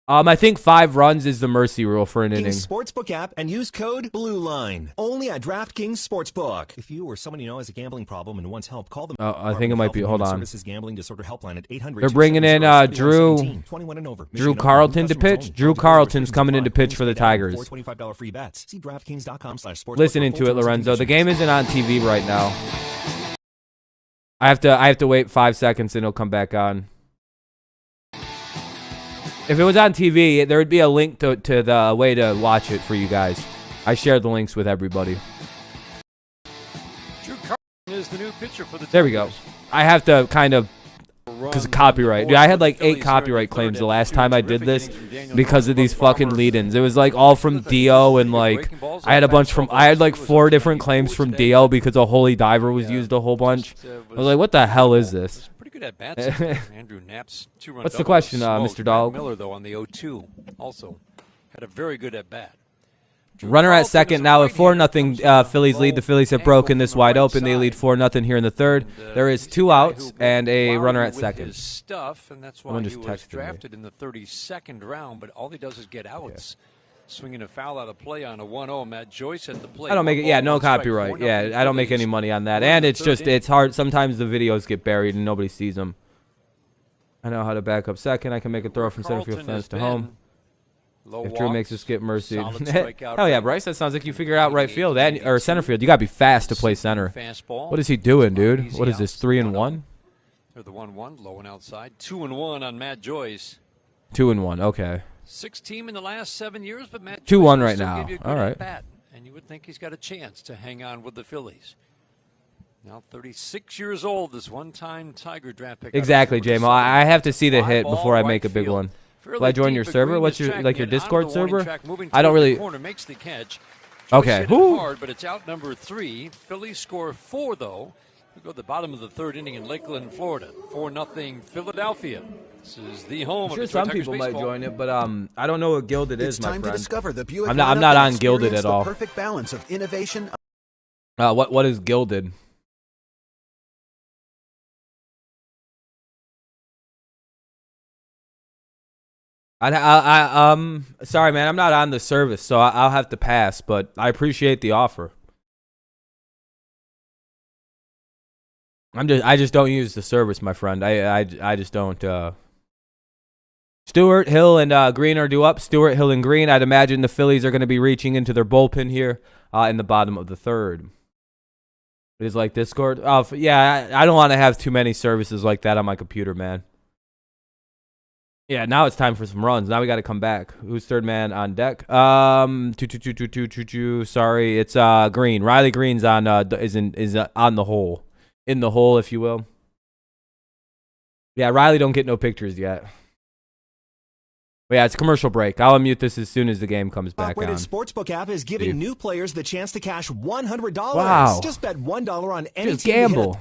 I think 5 runs is the mercy rule for an inning. Sportsbook app and use code BLUELINE. Only at DraftKings Sportsbook. If you or someone you know has a gambling problem and wants help, call them. I think it might be. Hold on. Services Gambling Disorder Helpline at 800. They're bringing in Drew Carlton to pitch. Drew Carlton's coming in to pitch for the Tigers. $25 free bets. See DraftKings.com/sportsbook. Listening to it, Lorenzo. The game isn't on TV right now. I have to wait 5 seconds and it'll come back on. If it was on TV, there would be a link to the way to watch it for you guys. I shared the links with everybody. Drew Carlton is the new pitcher for the Tigers. There we go. I have to kind of, because of copyright. Dude, I had like 8 copyright claims the last time I did this because of these fucking lead-ins. It was like all from Dio, and like I had like 4 different claims from Dio because a Holy Diver was used a whole bunch. I was like, what the hell is this? Good at bats. Andrew Knapp's 2-run What's the double question, smoked. Mr. Dog? Matt Miller, though, on the 0-2 also had a very good at bat. Runner at second now at 4-0. Phillies lead. The Phillies have broken this wide open. They lead 4-0 here in the third. There is 2 outs and a runner at second. His stuff, and that's why he was drafted in the 32nd round. But all he does is get outs. Swinging a foul out of play on a 1-0. Matt Joyce at the plate. I don't make it. Yeah, no copyright. Yeah, I don't make any money on that. And it's hard. Sometimes the videos get buried and nobody sees them. I know how to back up second. I can make a throw from center field fence to home. If Drew makes us get mercy. Hell yeah, Bryce. That sounds like you figured out right field or center field. You got to be fast to play center. What is he doing, dude? What is this, 3-1? They're the 1-1, low and outside. 2-1 on Matt Joyce. 2-1, okay. 6th team in the last 7 years, but Matt 2-1 right now. All right. And you would think he's got a chance to hang on with the Phillies. Now 36 years old, this one-time Tiger draft pick. Exactly, J-Mo. I have to see the hit before I make a big one. Will I join your server? What's your your Discord server? I don't really. Makes the catch. Okay. Hard, but it's out number 3. Phillies score 4 though. We go to the bottom of the 3rd inning in Lakeland, Florida. 4-0 Philadelphia. This is the home. I'm sure some people might join it, but I don't know what Gilded is, my friend. It's time to discover the Buick. I'm not on Gilded at all. Perfect balance of innovation. What is Gilded? Sorry, man, I'm not on the service, so I'll have to pass. But I appreciate the offer. I just don't use the service, my friend. I just don't. Stewart, Hill, and Green are due up. Stewart, Hill, and Green. I'd imagine the Phillies are going to be reaching into their bullpen here in the bottom of the 3rd. It is like Discord. Yeah, I don't want to have too many services like that on my computer, man. Yeah, now it's time for some runs. Now we got to come back. Who's 3rd man on deck? Sorry, it's Green. Riley Green's on is on the hole, in the hole, if you will. Yeah, Riley don't get no pictures yet. But yeah, it's a commercial break. I'll unmute this as soon as the game comes back on. Sportsbook app is giving new players the chance to cash $100. Wow. Just bet $1 on any Just team. gamble.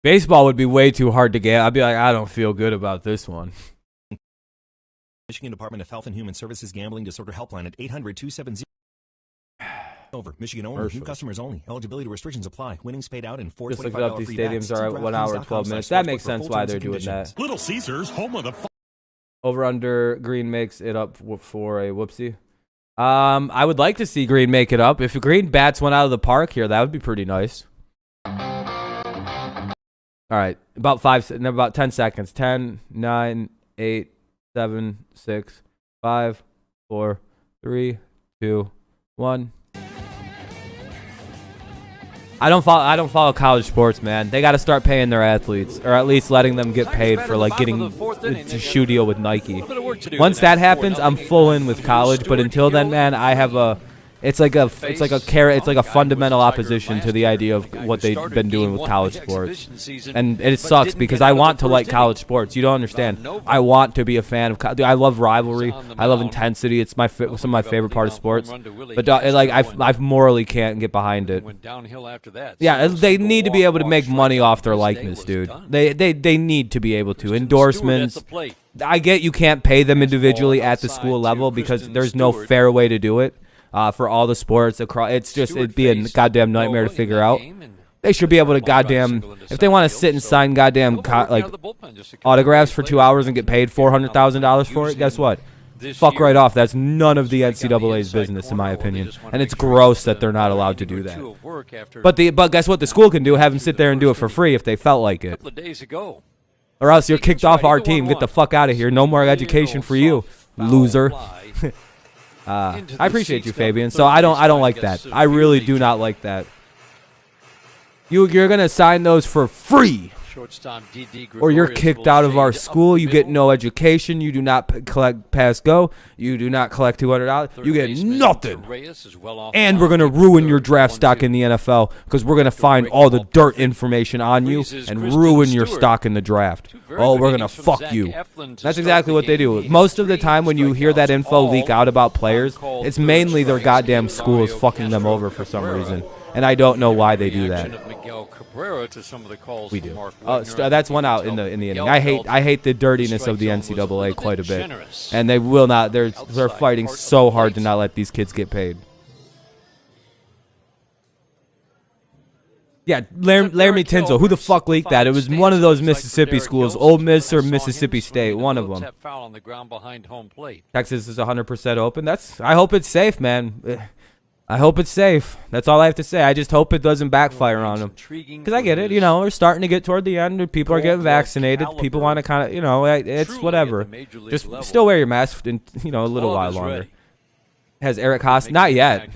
Baseball would be way too hard to get. I'd be like, I don't feel good about this one. Michigan Department of Health and Human Services Gambling Disorder Helpline at 800-270. Over. Michigan only. New customers only. Eligibility restrictions apply. Winnings paid out in $425 Just look it up. These free stadiums bets. are at 1 hour and 12 minutes. That makes sense why they're doing that. Little Caesars, home of the... Over under Green makes it up for a whoopsie. I would like to see Green make it up. If Green bats one out of the park here, that would be pretty nice. All right, about 10 seconds. 10, 9, 8, 7, 6, 5, 4, 3, 2, 1. I don't follow college sports, man. They got to start paying their athletes, or at least letting them get paid for like getting a shoe deal with Nike. Once that happens, I'm full in with college. But until then, man, I have a. It's like a fundamental opposition to the idea of what they've been doing with college sports, and it sucks because I want to like college sports. You don't understand. I want to be a fan of. I love rivalry. I love intensity. It's some of my favorite part of sports. But I morally can't get behind it. Yeah, they need to be able to make money off their likeness, dude. They need to be able to endorsements. I get you can't pay them individually at the school level because there's no fair way to do it. For all the sports across, it'd be a goddamn nightmare to figure out. They should be able to if they want to sit and sign goddamn autographs for 2 hours and get paid $400,000 for it. Guess what? Fuck right off. That's none of the NCAA's business, in my opinion, and it's gross that they're not allowed to do that. But guess what? The school can do? Have them sit there and do it for free if they felt like it. Or else you're kicked off our team. Get the fuck out of here. No more education for you, loser. I appreciate you, Fabian. So I don't like that. I really do not like that. You're gonna sign those for free, or you're kicked out of our school. You get no education. You do not collect pass go. You do not collect $200. You get nothing. And we're gonna ruin your draft stock in the NFL because we're gonna find all the dirt information on you and ruin your stock in the draft. Oh, we're gonna fuck you. That's exactly what they do. Most of the time when you hear that info leak out about players, it's mainly their goddamn schools fucking them over for some reason. And I don't know why they do that. We do. That's one out in the inning. I hate the dirtiness of the NCAA quite a bit, and they will not. They're fighting so hard to not let these kids get paid. Yeah, Laramie Tinsel. Who the fuck leaked that? It was one of those Mississippi schools, Ole Miss or Mississippi State, one of them. Texas is 100% open. I hope it's safe, man. I hope it's safe. That's all I have to say. I just hope it doesn't backfire on them. Because I get it. You know, we're starting to get toward the end. People are getting vaccinated. People want to kind of, you know, it's whatever. Just still wear your mask in, you know, a little while longer. Has Eric Haas? Not yet.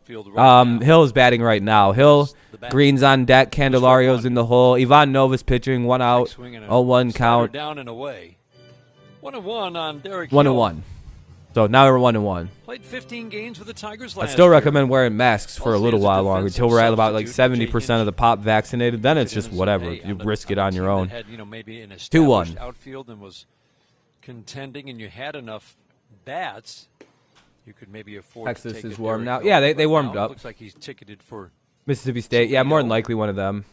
Hill is batting right now. Hill, Green's on deck. Candelario's in the hole. Ivan Nova's pitching. 1 out. 0-1 count. 1-1 on Derek 1-1. So now we're 1-1. Played 15 games with the Tigers I still recommend wearing masks for a little while longer until we're at about like 70% of the pop vaccinated. Then it's just whatever. You risk it on your own. 2-1. Outfield and was contending, and you had enough bats. You could maybe afford. Texas is warm now. Yeah, they warmed up. Looks like he's ticketed for Mississippi State. Yeah, more than likely one of them.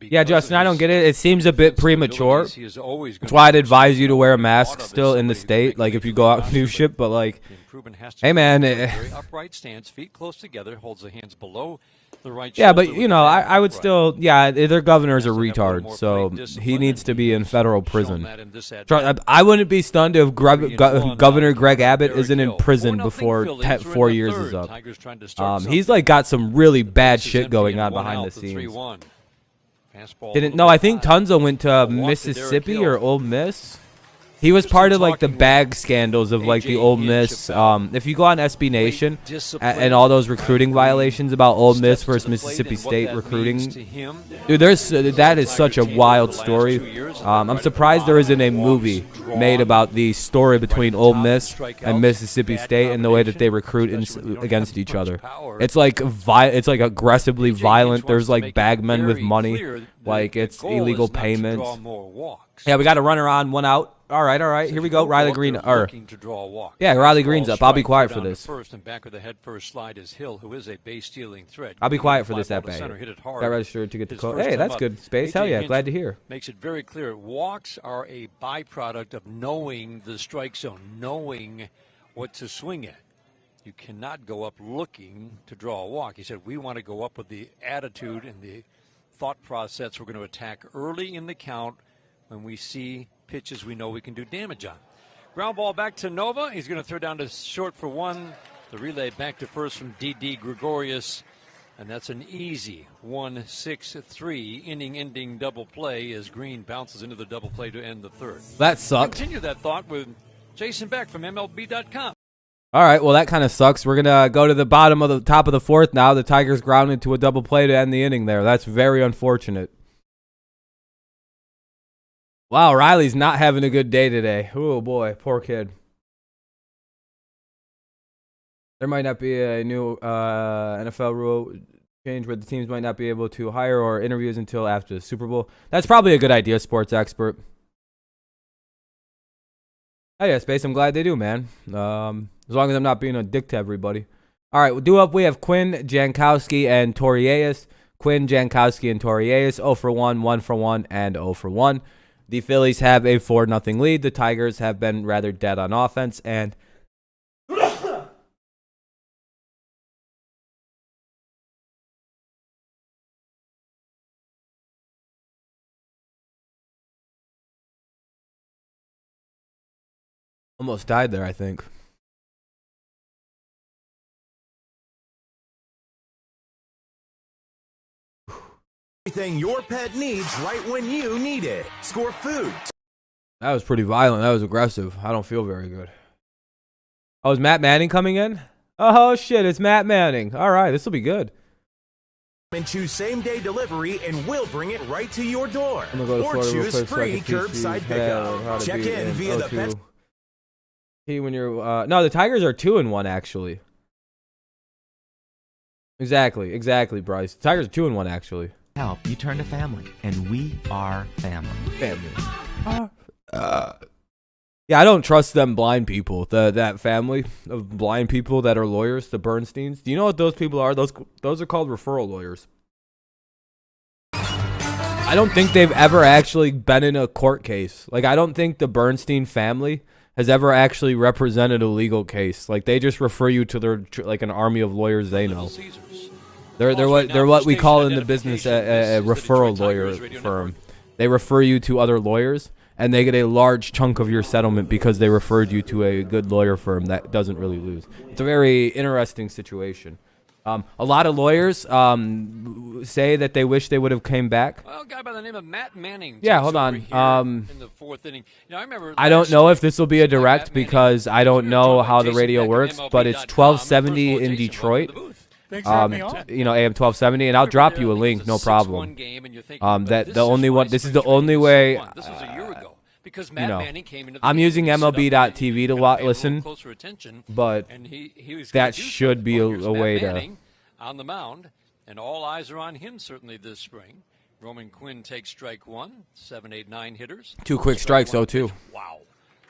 Yeah, Justin, I don't get it. It seems a bit premature. That's why I'd advise you to wear a mask still in the state, like if you go out and do shit. But like, hey man, upright stance, feet close together, holds the hands below the right. Yeah, but you know, I would still, yeah, their governor's a retard, so he needs to be in federal prison. I wouldn't be stunned if Governor Greg Abbott isn't in prison before 4 years is up. He's like got some really bad shit going on behind the scenes. I think Tunzel went to Mississippi or Ole Miss. He was part of like the bag scandals of like the Ole Miss. If you go on SB Nation and all those recruiting violations about Ole Miss versus Mississippi State recruiting, dude, that is such a wild story. I'm surprised there isn't a movie made about the story between Ole Miss and Mississippi State and the way that they recruit against each other. It's like aggressively violent. There's like bagmen with money, like it's illegal payments. Yeah, we got a runner on, one out. All right. Here we go. Riley Green. Yeah, Riley Green's up. I'll be quiet for this. I'll be quiet for this at bay. Got registered to get the code. Hey, that's good space. Hell yeah, glad to hear. Makes it very clear. Walks are a byproduct of knowing the strike zone, knowing what to swing at. You cannot go up looking to draw a walk. He said, we want to go up with the attitude and the thought process. We're going to attack early in the count when we see pitches we know we can do damage on. Ground ball back to Nova. He's going to throw down to short for one. The relay back to first from D.D. Gregorius. And that's an easy 1-6-3 inning-ending double play as Green bounces into the double play to end the third. That sucked. Continue that thought with Jason Beck from MLB.com. All right, well, that kind of sucks. We're going to go to the top of the fourth now. The Tigers grounded to a double play to end the inning there. That's very unfortunate. Wow, Riley's not having a good day today. Oh, boy, poor kid. There might not be a new NFL rule change where the teams might not be able to hire or interviews until after the Super Bowl. That's probably a good idea, sports expert. Oh, yeah, Space, I'm glad they do, man. As long as I'm not being a dick to everybody. All right, we have Quinn, Jankowski, and Torreyes. Quinn, Jankowski, and Torreyes, 0 for 1, 1 for 1, and 0 for 1. The Phillies have a 4-0 lead. The Tigers have been rather dead on offense, and almost died there, I think. Everything your pet needs right when you need it. Score food. That was pretty violent. That was aggressive. I don't feel very good. Oh, is Matt Manning coming in? Oh, shit, it's Matt Manning. All right, this will be good. And choose same-day delivery, and we'll bring it right to your door. I'm gonna go to or Florida choose free curbside pickup. Check in via the pet. When you're no, the Tigers are 2-1 actually. Exactly, Bryce. The Tigers are 2-1 actually. Help, you turn to family, and we are family. Yeah, I don't trust them blind people. That family of blind people that are lawyers, the Bernsteins. Do you know what those people are? Those are called referral lawyers. I don't think they've ever actually been in a court case. Like, I don't think the Bernstein family has ever actually represented a legal case. Like, they just refer you to their an army of lawyers they know. They're what we call in the business a referral lawyer firm. They refer you to other lawyers, and they get a large chunk of your settlement because they referred you to a good lawyer firm that doesn't really lose. It's a very interesting situation. A lot of lawyers say that they wish they would have came back. Well, a guy by the name of Matt Manning. Yeah, hold on. In the fourth inning. You know, I don't know if this will be a direct because I don't know how the radio works, but it's 1270 in Detroit. AM 1270, and I'll drop you a link, no problem. This is the only way. This was a year ago. Because Matt Manning came into the I'm using MLB.TV to listen, but that should be a way to. On the mound, and all eyes are on him certainly this spring. Roman Quinn takes strike one, 7, 8, 9 hitters. 2 quick strikes, though, too. Wow.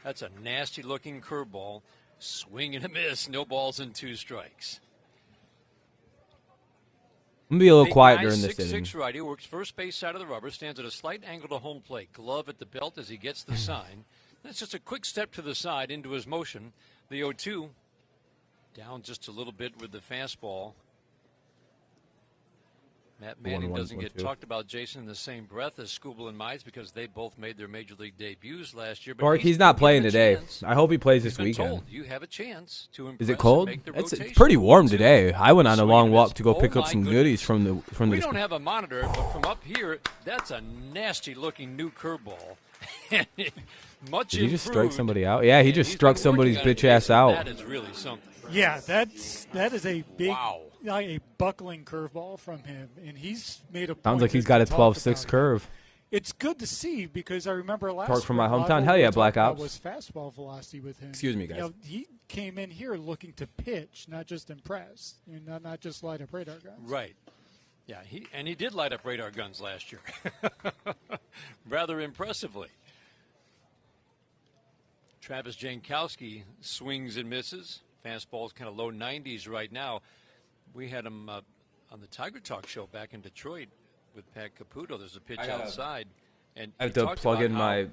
That's a nasty-looking curveball. Swing and a miss. No balls and 2 strikes. I'm going to be a little quiet during this inning. 6'6" righty works first base side of the rubber, stands at a slight angle to home plate. Glove at the belt as he gets the sign. That's just a quick step to the side into his motion. The 0-2 down just a little bit with the fastball. Matt Manning doesn't get talked about, Jason, in the same breath as Skubal and Mize because they both made their major league debuts last year. But he's not playing today. I hope he plays this weekend. You have a chance to impress. Is it cold? It's pretty warm today. I went on a long walk to go pick up some goodies from the. We don't have a monitor, but from up here, that's a nasty-looking new curveball. Much Did he just strike improved. somebody out? Yeah, he just struck somebody's bitch ass out. That is really something. Yeah, that is a big, Wow. like a buckling curveball from him, and he's made a point. Sounds like he's to got a talk 12-6 about it. curve. It's good to see because I remember last Torque from year, my a lot hometown. of Hell what yeah, we Black talked about Ops. was fastball velocity with him. Excuse me, guys. You know, he came in here looking to pitch, not just impress, and not just light up radar guns. Right. Yeah, he did light up radar guns last year. Rather impressively. Travis Jankowski swings and misses. Fastball's kind of low 90s right now. We had him on the Tiger Talk show back in Detroit with Pat Caputo. There's a pitch outside. And I have to plug in my...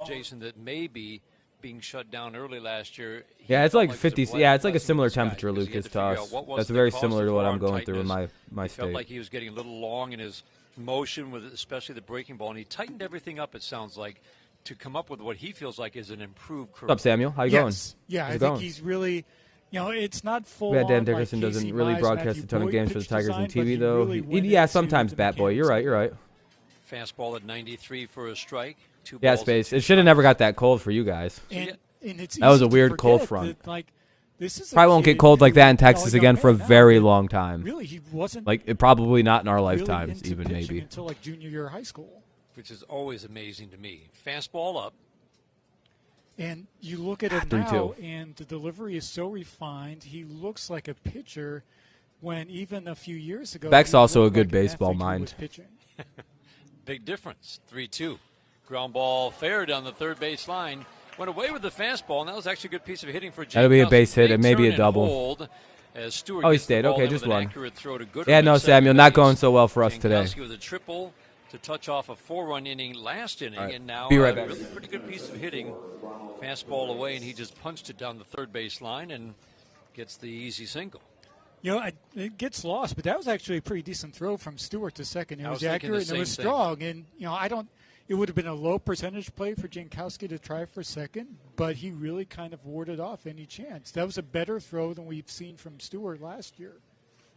Jason, that maybe being shut down early last year. Yeah, it's felt like 50. it was Yeah, it's like a blessing in similar disguise temperature, because he had Lucas, to to figure us. out what was That's the very cause similar of to what I'm forearm going through in tightness. my He felt state. like he was getting a little long in his motion with especially the breaking ball, and he tightened everything up, it sounds like, to come up with what he feels like is an improved curve. What's up, Samuel? How you Yes. Yeah, How's I it think going? he's really, it's not full Yeah, Dan on, Dickerson like doesn't Casey really Mize, broadcast Matthew a ton of Boyd games for the pitch Tigers design, on but TV, he though. really went Yeah, into sometimes, the Bat Boy. You're right. You're right. Fastball at 93 for a strike. Two Yeah, balls Space. and It two should have never strikes. got that cold for you guys. And it's That was easy a to weird cold forget front. that, like, this is a Probably won't get kid cold like who, that in you know, Texas young again for a man now, very but long time. Really, he wasn't Like, probably not in our really lifetimes, into even pitching maybe. until like junior year of high school. Which is always amazing to me. Fastball up. And you look at him 3-2. now, and the delivery is so refined. He looks like a pitcher when even a few years ago. Beck's he also a looked good like an baseball athlete who mind. was pitching. Big difference. 3-2. Ground ball fair down the third base line. Went away with the fastball, and that was actually a good piece of hitting for Jankowski. That'll be a base hit. Big It may be turn a and double. hold as Stewart Oh, he gets the stayed. ball Okay, in just with an one. accurate throw to Goodrum Yeah, at no, second Samuel, not base. going so well for us today. Jankowski with a triple to touch off a 4-run inning last inning, All right. and now Be right a back. really pretty good piece of hitting. Fastball away, and he just punched it down the third base line and gets the easy single. You know, it gets lost, but that was actually a pretty decent throw from Stewart to second. It I was was thinking the accurate and it was same strong. And, you know, it would have been a low percentage play for Jankowski to try for second, but he really kind of warded off any chance. That was a better throw than we've seen from Stewart last year.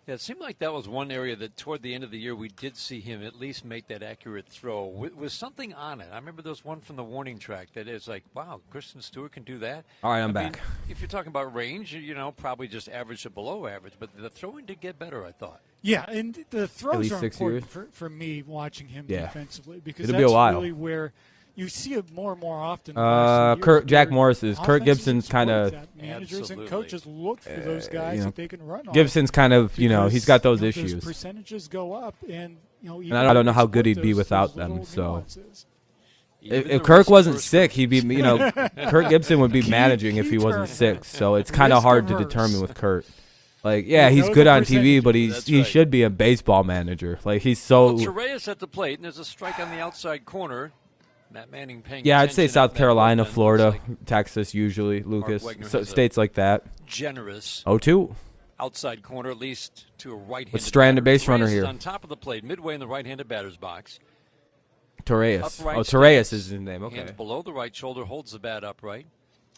Yeah, it seemed like that was one area that toward the end of the year we did see him at least make that accurate throw with something on it. I remember there was one from the warning track that is like, wow, Kristen Stewart can do that. All right, I'm I mean, back. if you're talking about range, you know, probably just average to below average, but the throwing did get better, I thought. Yeah, and the throws least are 6 important for me watching him Yeah. defensively because It'll be that's a while. really where you see it more and more often. the last few years Jack where Morris's. Kurt offenses Gibson's exploit kinda- that. Managers Absolutely. and coaches look for those guys you know, that they can run on. Gibson's kind of, you know, he's got those because, you know, issues. Those percentages go up, and you know, I don't know how good he'd be without them, so. If Kirk wasn't sick, he'd be, you know, Kurt Gibson would be managing if he wasn't sick. So it's kind of hard to determine with Kurt. Like, yeah, he's good on TV, but he That's right. should be a baseball manager. Like, he's so. Well, Torreyes at the plate, and there's a strike on the outside corner. Matt Manning paying Yeah, I'd say attention South at that Carolina, bullpen. Florida, Looks like Texas, usually, Lucas. Wegner So, has a- states like that. generous 0-2. outside corner, at least to a right-handed With stranded batter. base runner Torreyes is here. on top of the plate, midway in the right-handed batter's box. Torreyes. Upright Oh, Torreyes stance, is his name. Hands Okay. below the right shoulder, holds the bat upright.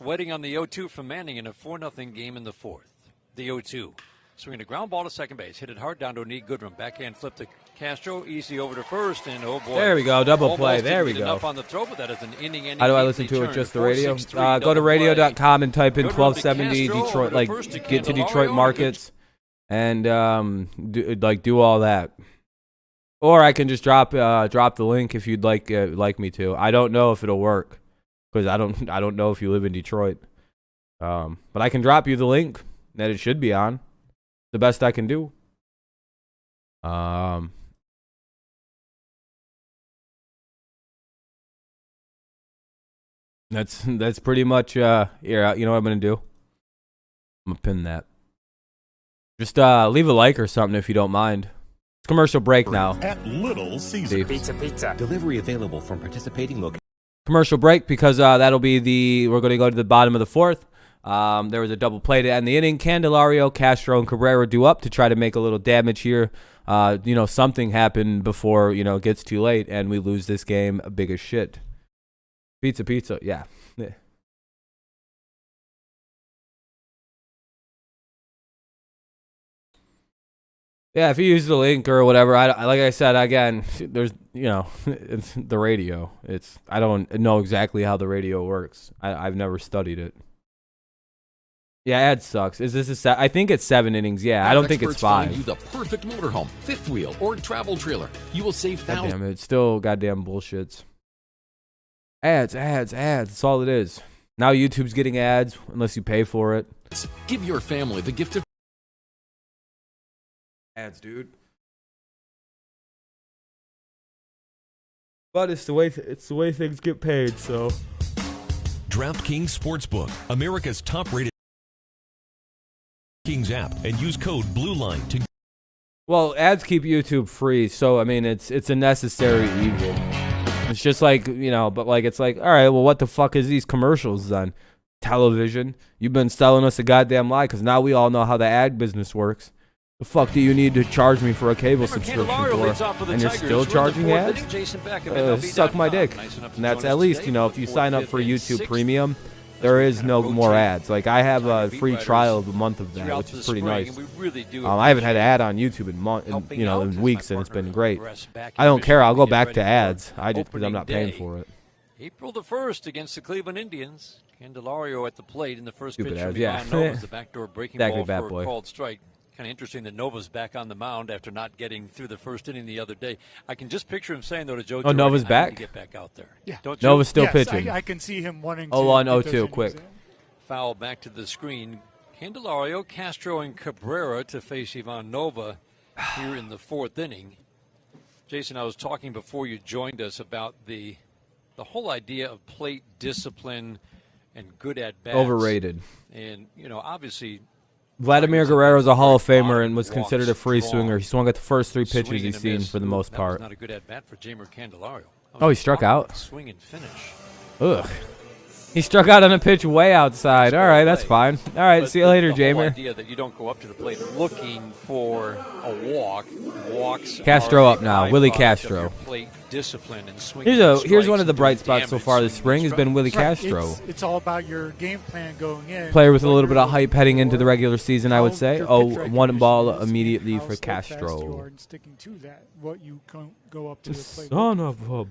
Waiting on the 0-2 from Manning in a 4-0 game in the fourth. The 0-2. Swinging a ground ball to second base. Hit it hard down to Neat Goodrum. Backhand flip to Castro. Easy over to first. And oh boy. There we go. Double play. Almost There we didn't get go. enough on the throw, but that is an inning-ending How do I lead listen to it? return. Just the radio? 4-6-3 Go to double play. radio.com and type in Goodrum to 1270 Castro, Detroit. over Like, to first to get to Candelario. Detroit markets and do all that. Or I can just drop the link if you'd like me to. I don't know if it'll work because I don't know if you live in Detroit. But I can drop you the link that it should be on. The best I can do. That's pretty much here. You know what I'm gonna do? I'm gonna pin that. Just leave a like or something if you don't mind. It's commercial break now. At Little Caesars. Steve. Pizza. Delivery available from participating locations. Commercial break because that'll be we're going to go to the bottom of the fourth. There was a double play to end the inning. Candelario, Castro, and Cabrera do up to try to make a little damage here. Something happened before, it gets too late, and we lose this game big as shit. Pizza, yeah. Yeah, if you use the link or whatever, I like I said again, there's it's the radio. I don't know exactly how the radio works. I've never studied it. Yeah, ad sucks. Is this I think it's 7 innings. Yeah, I don't think it's 5. Find you the perfect motorhome, fifth wheel, or travel trailer. You will save thousands. Damn it, it's still goddamn bullshits. Ads. That's all it is. Now YouTube's getting ads unless you pay for it. Give your family the gift of Ads, dude. But it's the way things get paid. So DraftKings Sportsbook, America's top-rated Kings app, and use code BLUELINE to. well, ads keep YouTube free, so I mean it's a necessary evil. It's just like but like it's like all right, well, what the fuck is these commercials then? Television, you've been selling us a goddamn lie because now we all know how the ad business works. The fuck do you need to charge me for a cable subscription for? And you're still charging ads? Suck my dick. And that's at least, if you sign up for YouTube Premium, there is no more ads. Like, I have a free trial of a month of that, which is pretty nice. I haven't had an ad on YouTube in weeks, and it's been great. I don't care. I'll go back to ads. Because I'm not paying for it. April the 1st against the Cleveland Indians. Candelario at the plate in the first pitch from yeah. Nova was the backdoor breaking Exactly, ball for boy. a called strike. Kind of interesting that Nova's back on the mound after not getting through the first inning the other day. I can just picture him saying, though, to Joe, Nova's I back? need to get back out there. Yeah. Don't you? Nova's still pitching. I can see him wanting to. 0-1, get 0-2, those quick. innings in. Foul back to the screen. Candelario, Castro, and Cabrera to face Ivan Nova here in the 4th inning. Jason, I was talking before you joined us about the whole idea of plate discipline and good at-bats. Overrated. And, obviously, Vladimir Guerrero's a Hall of Famer and was considered a free swinger. He swung at the first 3 pitches he's seen for the most part. That was not a good at-bat for Jeimer Candelario. Oh, he struck out? Swing and finish. Ugh. He struck out on a pitch way outside. All right, that's fine. All right, see you later, The whole Jeimer. idea that you don't go up to the plate looking for a walk. Walks Castro are up now, a Willie byproduct Castro. of your plate discipline and swinging Here's one strikes of the and bright doing spots so damage far this swinging spring has been strikes. Willie Right, Castro. It's all about your game plan going in. Player with a what little bit you're of hype looking heading into the for, regular season, I would say. your Oh, pitch one recognition ball is, immediately how for steadfast you Castro. are and sticking to that, what you go up to the plate. Son of a...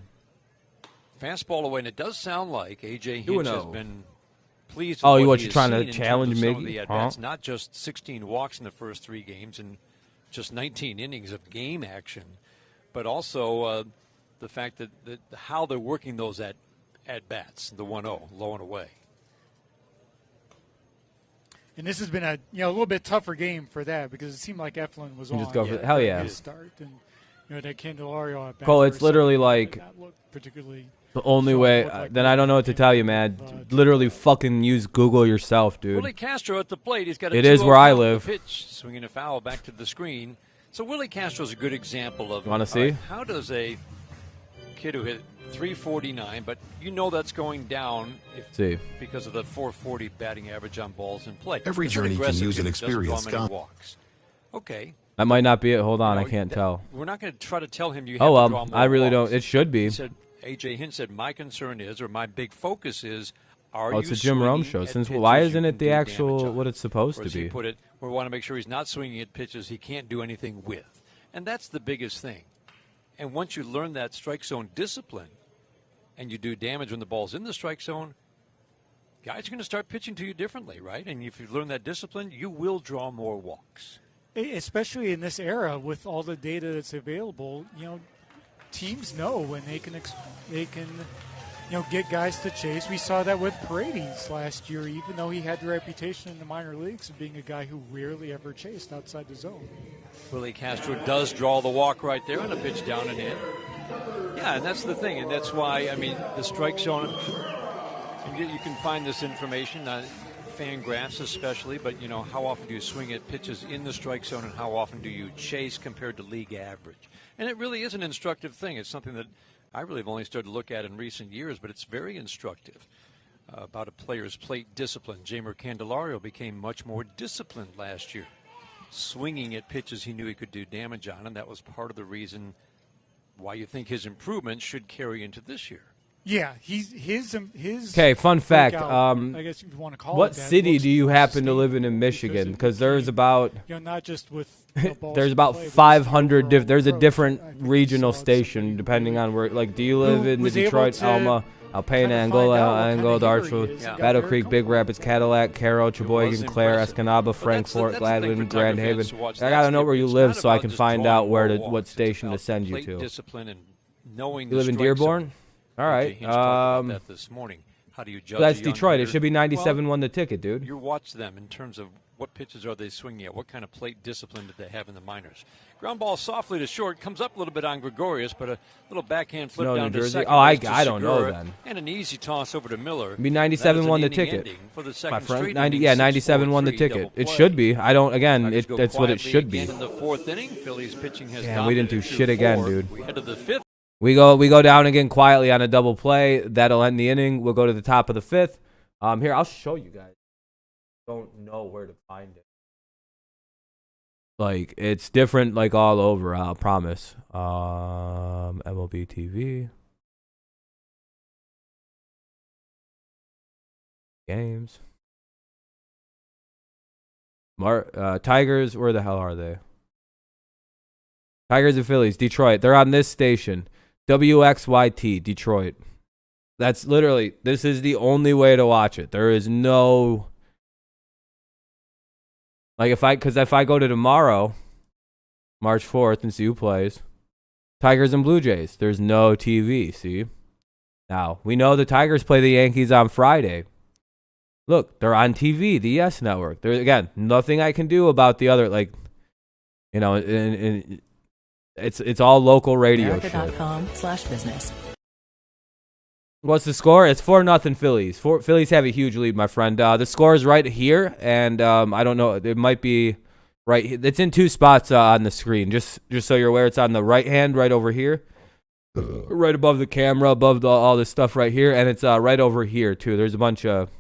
Fastball away, and it does sound like A.J. Do Hinch an has O. been pleased Oh, with what what you're he has trying to seen in terms challenge of some of Miggy? the at-bats. Not just 16 walks in the first 3 games and just 19 innings of game action, but also the fact that how they're working those at-bats, the 1-0, low and away. And this has been a little bit tougher game for that because it seemed like Eflin was on. just go for hell yeah. His start and that Candelario at bat. Cole, it's literally like that looked particularly. the only way. Then I don't know what to tell you, man. Literally fucking use Google yourself, dude. Willie Castro at the plate. He's got a It is 2-0 where I count. live. The pitch, swinging a foul back to the screen. So Willie Castro's a good example of. Wanna see? How does a kid who hit 349, but that's going down because of the 440 batting average on balls in play. Every It's journey can aggressive use an kid who doesn't draw experienced many guy. walks. Okay. That might not be it. Hold on, I can't tell. We're not going to try to tell him you have Oh, to draw more I really walks. don't. It should be. He said, A.J. Hinch said, my concern is, or my big focus is, are Oh, it's you a Jim Rome swinging show. at Since pitches why you isn't can it the do damage actual on? what it's supposed Or to as he be? put it, we want to make sure he's not swinging at pitches he can't do anything with. And that's the biggest thing. And once you learn that strike zone discipline and you do damage when the ball's in the strike zone, guys are going to start pitching to you differently, right? And if you learn that discipline, you will draw more walks. Especially in this era with all the data that's available, teams know when they can get guys to chase. We saw that with Paredes last year, even though he had the reputation in the minor leagues of being a guy who rarely ever chased outside the zone. Willie Castro does draw the walk right there on a pitch down and in. Yeah, and that's the thing, and that's why, the strike zone, you can find this information on Fangraphs especially, but, how often do you swing at pitches in the strike zone and how often do you chase compared to league average? And it really is an instructive thing. It's something that I really have only started to look at in recent years, but it's very instructive about a player's plate discipline. Jeimer Candelario became much more disciplined last year, swinging at pitches he knew he could do damage on, and that was part of the reason why you think his improvement should carry into this year. Yeah, his. Okay, fun fact. I guess if you want to call what it that, city do you happen to stable live in Michigan? Because there's became, about not just with there's about 500. There's a different regional station depending on where. Like, do you live in the Detroit, Alma, Alpena, Angola, Angola, Dartford, Battle Creek, Big Rapids, Cadillac, Carroll, Sheboygan, Clare, Escanaba, Frankfort, Gladwin, Grand Haven? I gotta know where you live so I can find out what station to send you to. You live in Dearborn? All right. This morning. How do you judge That's Detroit. It should be 97 won the ticket, dude. You watch them in terms of what pitches are they swinging at, what kind of plate discipline did they have in the minors. Ground ball softly to short, comes up a little bit on Gregorius, but a little backhand flip down to second. Oh, I don't know then. And an easy toss over to Miller. It'd be 97 won the ticket. My friend, 97 won the ticket. It should be. I don't. Again, that's what it should be. In the fourth inning, Phillies pitching has we didn't do shit again, dude. We head to the fifth. We go down again quietly on a double play. That'll end the inning. We'll go to the top of the fifth. Here, I'll show you guys. Don't know where to find it. Like, it's different, like, all over, I'll promise. MLB TV. Games. Tigers, where the hell are they? Tigers and Phillies, Detroit. They're on this station. WXYT, Detroit. That's literally, this is the only way to watch it. There is no... Like, if I go to tomorrow, March 4th, and see who plays, Tigers and Blue Jays, there's no TV, see? Now, we know the Tigers play the Yankees on Friday. Look, they're on TV, the YES Network. There's, again, nothing I can do about the other, like, you know, it's all local radio shit. America.com/business. What's the score? It's 4-0 Phillies. Phillies have a huge lead, my friend. The score is right here, and I don't know. It might be right. It's in two spots on the screen. Just so you're aware, it's on the right hand, right over here, right above the camera, above all this stuff right here, and it's right over here too. There's a bunch of.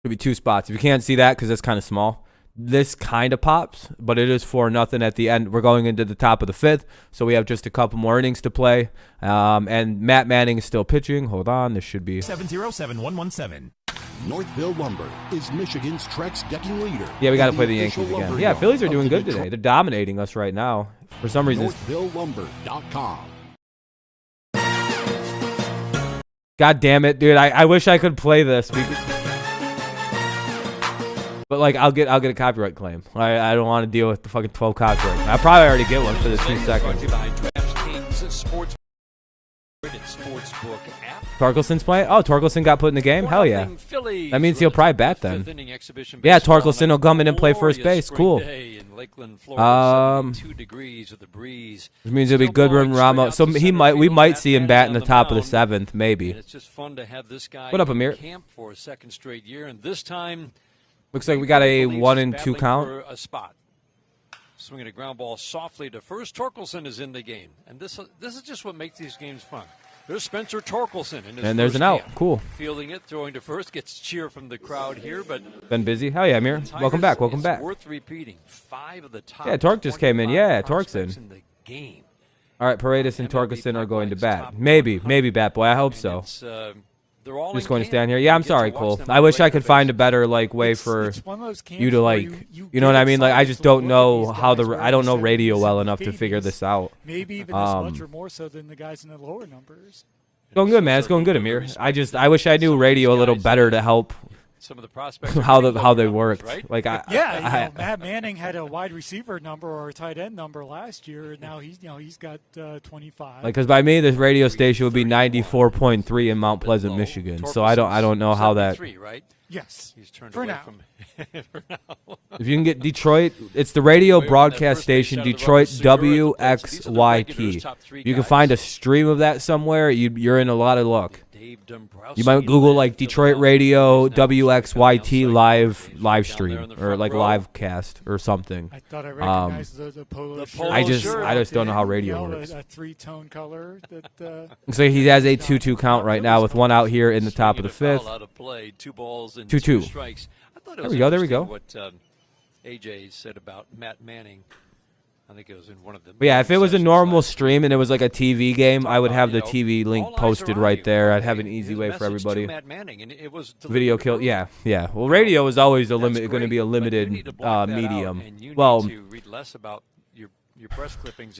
Could be two spots. If you can't see that because it's kind of small. This kind of pops, but it is 4-0 at the end. We're going into the top of the fifth, so we have just a couple more innings to play. And Matt Manning is still pitching. Hold on, this should be 707-117. Northville Lumber is Michigan's Trex decking leader. Yeah, we got to play the Yankees again. Yeah, Phillies are doing good today. They're dominating us right now. For some reason. NorthvilleLumber.com. God damn it, dude! I wish I could play this. But, like, I'll get a copyright claim. I don't want to deal with the fucking 12 copyrights. I'll probably already get one for the 2 seconds. Torkelson's playing? Oh, Torkelson got put in the game? Hell yeah. That means he'll probably bat then. Yeah, Torkelson will come in and play first base. Cool. This means it'll be Goodwin, Ramos. So we might see him bat in the top of the 7th, maybe. What up, Amir? Looks like we got a 1-2 count. Swinging a ground ball softly to first. Torkelson is in the game, and this is just what makes these games fun. There's Spencer Torkelson in his and there's an out. Game. Cool. Fielding it, throwing to first, gets cheer from the crowd here, but been busy. Hell yeah, Amir. Welcome back. Welcome back. Worth repeating. 5 of the top. Yeah, Torque just came in. Yeah, Torkelson. In the game. All right, Paredes and Torkelson are going to bat. Maybe, Bat Boy. I hope so. They're all just going to stand here. Yeah, I'm sorry, Cole. I wish I could find a better way for you to you know what I mean? Like, I just don't know how I don't know radio well enough to figure this out. Maybe even as much or more so than the guys in the lower numbers. It's going good, man. It's going good, Amir. I wish I knew radio a little better to help. Some of the prospects how they worked. Right? Like Matt Manning had a wide receiver number or a tight end number last year, and now he's got 25. Like, because by me, this radio station would be 94.3 in Mount Pleasant, Michigan. So I don't know how that. Right? Yes. He's turned for away now. For now. If you can get Detroit, it's the radio broadcast station Detroit WXYT. You can find a stream of that somewhere. You're in a lot of luck. You might Google like Detroit Radio WXYT live stream or like live cast or something. I thought I recognized the polo shirt. I just don't know how radio works. A 3-tone color. So he has a 2-2 count right now with one out here in the top of the 5th. 2-2. There we go. What AJ said about Matt Manning. I think it was in one of the. But yeah, if it was a normal stream and it was like a TV game, I would have the TV link posted right there. I'd have an easy way for everybody. Video kill, yeah. Well, radio is always going to be a limited medium. Well, it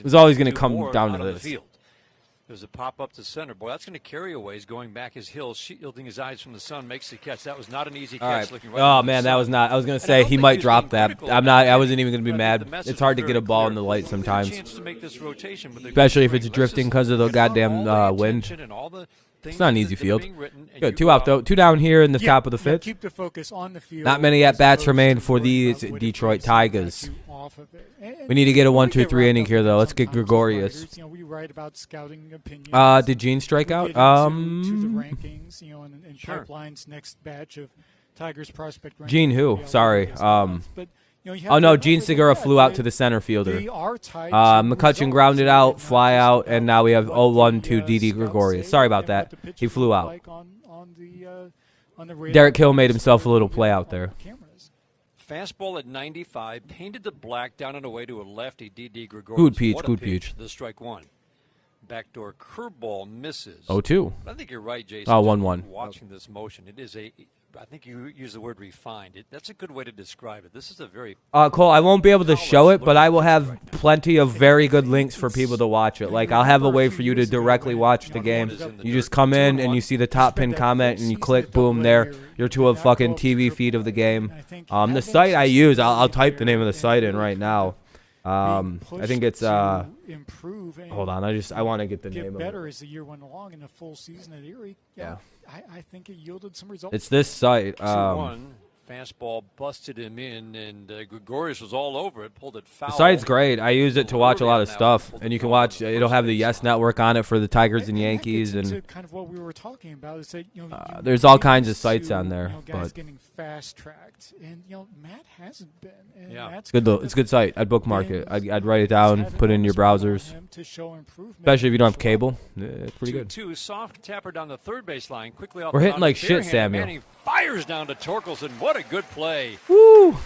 was always going to come down to this. There's a pop up to center. Boy, that's going to carry away. He's going back his heels, shielding his eyes from the sun, makes the catch. That was not an easy catch. Oh man, that was not. I was going to say he might drop that. I wasn't even going to be mad. It's hard to get a ball in the light sometimes, especially if it's drifting because of the goddamn wind. It's not an easy field. Good, 2 out though. 2 down here in the top of the fifth. Keep the focus on the field. Not many at bats remain for these Detroit Tigers. We need to get a 1-2-3 inning here though. Let's get Gregorius. We write about scouting opinions. Did Gene strike out? To the rankings, and Pipeline's next batch of Tigers prospect rankings. Gene who? Sorry. Oh no, Gene Segura flew out to the center fielder. McCutcheon grounded out, fly out, and now we have 0-1-2 Didi Gregorius. Sorry about that. He flew out. Derek Hill made himself a little play out there. Fastball at 95, painted the black down and away to a lefty. Didi Gregorius. Good peach. The strike one. Backdoor curveball misses. 0-2. I think you're right, Jason. 1-1. Watching this motion, it is I think you use the word refined. That's a good way to describe it. This is a very Cole, I won't be able to show it, but I will have plenty of very good links for people to watch it. Like, I'll have a way for you to directly watch the game. You just come in and you see the top pin comment and you click, boom, there. You're to a fucking TV feed of the game. The site I use, I'll type the name of the site in right now. I think it's hold on, I want to get the name of it. Better as the year went along in the full season at Erie. Yeah. I think it yielded some results. It's this site. 2-1. Fastball busted him in, and Gregorius was all over it, pulled it foul. The site's great. I use it to watch a lot of stuff, and you can watch. It'll have the Yes Network on it for the Tigers and Yankees, and kind of what we were talking about is that there's all kinds of sites on there. Guys getting fast tracked, and Matt hasn't been. And it's good though. It's a good site. I'd bookmark it. I'd write it down, put it in your browsers. Especially if you don't have cable, it's pretty good. 2-2, soft tapper down the third base line, quickly off. We're hitting like shit, Samuel. Manning fires down to Torkelson. What a good play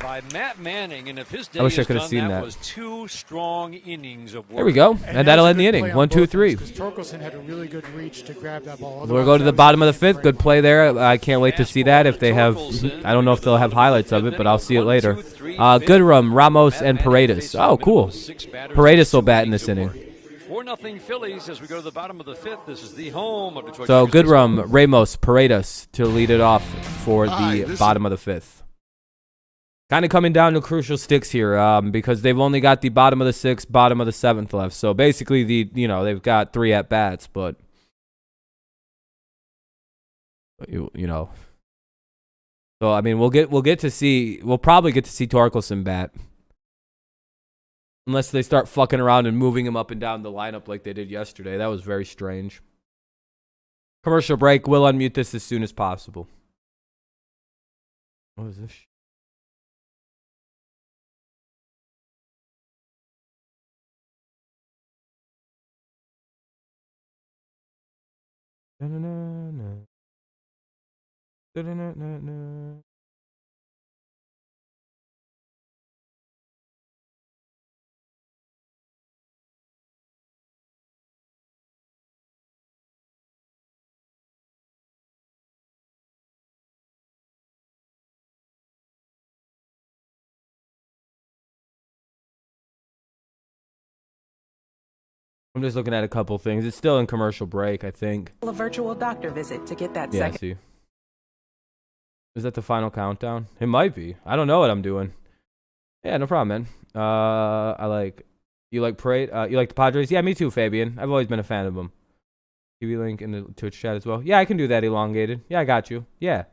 by Matt Manning, and if his day I wish I could have seen that. Was 2 strong innings of work. There we go, and that'll end the inning. 1-2-3. Torkelson had a really good reach to grab that ball. We'll go to the bottom of the fifth. Good play there. I can't wait to see that. If they have, I don't know if they'll have highlights of it, but I'll see it later. Goodrum, Ramos, and Paredes. Oh, cool. Paredes will bat in this inning. 4-0 Phillies as we go to the bottom of the fifth. This is the home of Detroit. So Goodrum, Ramos, Paredes to lead it off for the bottom of the fifth. Kind of coming down to crucial sticks here because they've only got the bottom of the sixth, bottom of the seventh left. So basically, they've got 3 at bats, but you know. So I mean, we'll probably get to see Torkelson bat. Unless they start fucking around and moving him up and down the lineup like they did yesterday. That was very strange. Commercial break. We'll unmute this as soon as possible. What is this? I'm just looking at a couple things. It's still in commercial break, I think. A virtual doctor visit to get that second. See. Is that the final countdown? It might be. I don't know what I'm doing. Yeah, no problem, man. You like Parade? You like the Padres? Yeah, me too, Fabian. I've always been a fan of them. TV link in the Twitch chat as well. Yeah, I can do that elongated. Yeah, I got you. Yeah.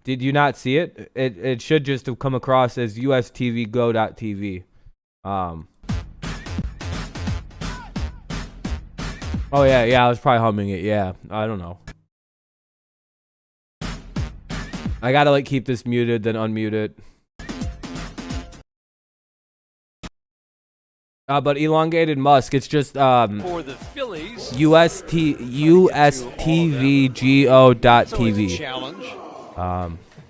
Did you not see it? It should just have come across as ustvgo.tv. Oh, yeah, I was probably humming it. Yeah, I don't know. I gotta, keep this muted, then unmute it. But elongated Musk, it's just, for the Phillies, ustvgo.tv.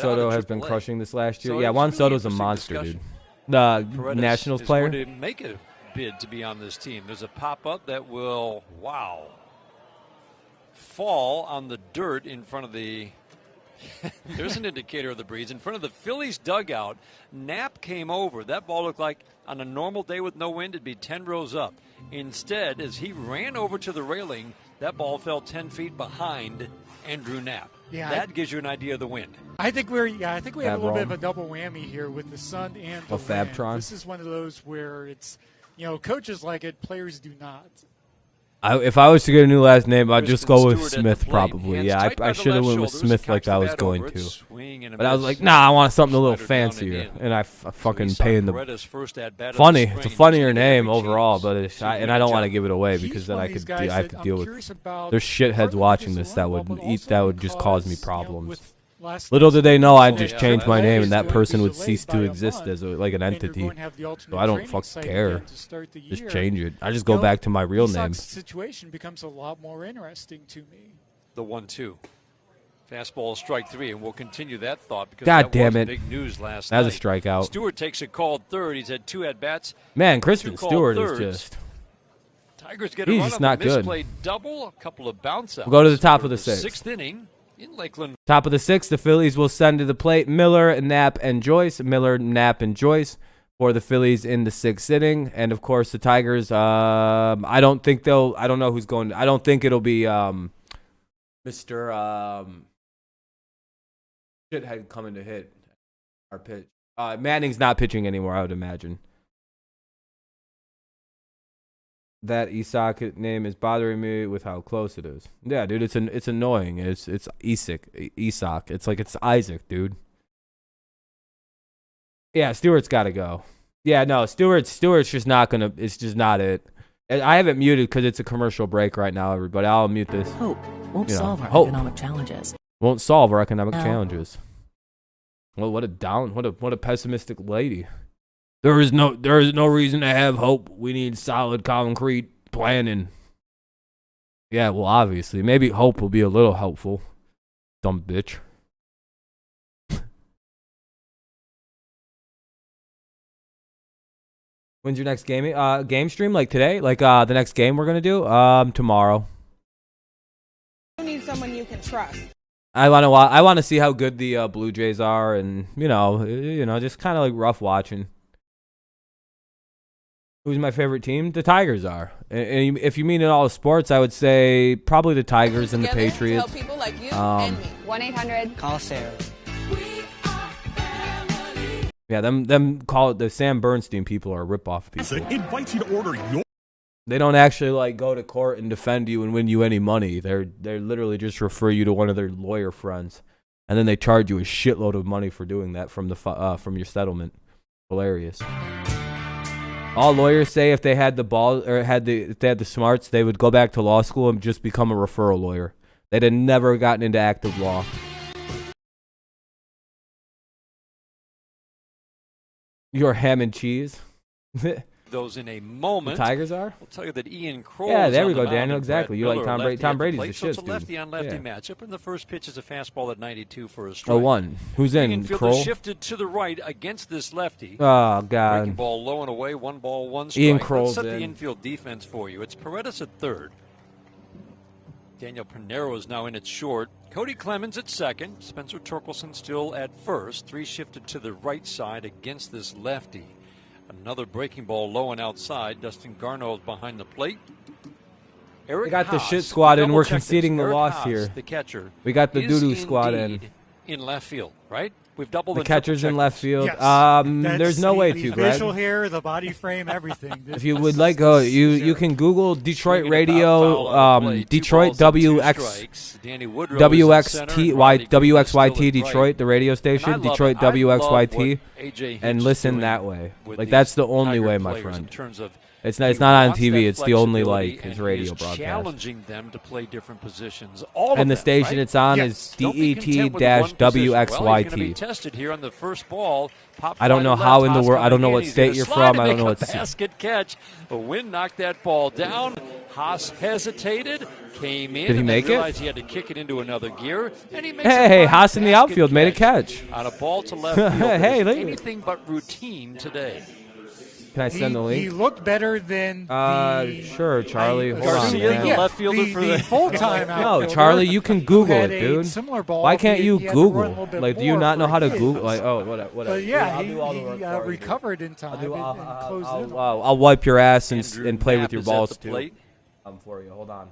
Soto has been crushing this last year. Yeah, Juan Soto's a monster, dude. The Nationals player. Going to make a bid to be on this team. There's a pop-up that will, wow. fall on the dirt in front of the there's an indicator of the breeze. In front of the Phillies dugout, Knapp came over. That ball looked like on a normal day with no wind, it'd be 10 rows up. Instead, as he ran over to the railing, that ball fell 10 feet behind Andrew Knapp. Yeah, that gives you an idea of the wind. I think we have a little bit of a double whammy here with the sun and the wind. Fabtron. This is one of those where it's, coaches like it, players do not. If I was to get a new last name, I'd just go with Smith probably. Yeah, I should have went with Smith like I was going to. But I was like, nah, I want something a little fancier. And I fucking paying the funny. It's a funnier name overall, but I don't want to give it away because then I have to deal with. There's shitheads watching this that would just cause me problems. Little did they know I'd just change my name and that person would cease to exist as like an entity. So I don't fucking care. Just change it. I just go back to my real name. The situation becomes a lot more interesting to me. The 1-2. Fastball, strike 3, and we'll continue that thought because God that damn was it. big news last night. That was a strikeout. Stewart takes a called third. He's had 2 at-bats. Man, Kristen Stewart is just... Tigers get a run just on not the good. misplayed double, a couple of bounce-outs. We'll go to the top of the 6th. 6th inning in Lakeland. Top of the 6th, the Phillies will send to the plate Miller, Knapp, and Joyce. Miller, Knapp, and Joyce for the Phillies in the 6th inning. And, of course, the Tigers, I don't know who's going. I don't think it'll be Mr. Shithead coming to hit our pitch. Manning's not pitching anymore, I would imagine. That Isak name is bothering me with how close it is. Yeah, dude, it's annoying. It's Isak. It's like it's Isaac, dude. Yeah, Stewart's got to go. Yeah, no, Stewart's just not gonna. It's just not it. I have it muted because it's a commercial break right now, everybody. I'll mute this. Hope won't solve our economic challenges. Won't solve our economic challenges. Well, what a pessimistic lady. There is no reason to have hope. We need solid concrete planning. Yeah, well, obviously. Maybe hope will be a little helpful. Dumb bitch. When's your next game stream? Like today? Like the next game we're gonna do? Tomorrow. You need someone you can trust. I want to see how good the Blue Jays are, and just kind of like rough watching. Who's my favorite team? The Tigers are. And if you mean in all the sports, I would say probably the Tigers and the Patriots. To help people like you and me. 1-800-CALL-SARAH. Yeah, them call it the Sam Bernstein people are rip-off people. Invites you to order your. They don't actually like go to court and defend you and win you any money. They're literally just refer you to one of their lawyer friends, and then they charge you a shitload of money for doing that from your settlement. Hilarious. All lawyers say if they had the ball or if they had the smarts, they would go back to law school and just become a referral lawyer. They'd have never gotten into active law. Your ham and cheese. Those in a moment. The Tigers are? I'll tell you that Ian Kroll. Yeah, there we go, Daniel. Exactly. You like Tom Brady. Tom Brady's the shit, dude. It's a lefty-on-lefty matchup, and the first pitch is a fastball at 92 for a strike. 0-1. Who's in? Kroll? Shifted to the right against this lefty. Oh, God. Breaking ball low and away. 1 ball, 1 strike. Ian Kroll's Let's set in. the infield defense for you. It's Paredes at third. Daniel Pinero is now in at short. Cody Clemens at second. Spencer Torkelson still at first. 3 shifted to the right side against this lefty. Another breaking ball low and outside. Dustin Garneau behind the plate. We got the shit squad in. We're conceding the loss here. The catcher. We got the doo-doo squad in left field, right? We've doubled the catchers in left field. Yes. There's no way to, Greg. Facial hair, the body frame, everything. If you would like, you can Google Detroit Radio, Detroit WXYT Detroit, the radio station, Detroit WXYT, and listen that way. Like that's the only way, my friend. It's not on TV. It's the only it's radio broadcast. Challenging them to play different positions. And the station it's on is DET-WXYT. Tested here on the first ball. I don't know how in the world. I don't know what state you're from. I don't know what basket catch. The wind knocked that ball down. Haas hesitated, came in. Did he make it? Realized he had to kick it into another gear, and he makes Hey, Haas in the outfield made a catch. On a ball to left field. Hey, look. Anything but routine today. Can I send the link? He looked better than sure, Charlie. Hold on, Garcia, man. the left fielder for the full-time outfielder. No, Charlie, you can Google it, dude. Similar ball, Why can't you he had to run a Google? little bit Like, do you more not know for how to kids. Google? Like, oh, whatever. But yeah, I'll do all the work he for you, recovered in time and closed in. I'll wipe your ass and play Knapp with your is at balls the too. plate. For you. Hold on.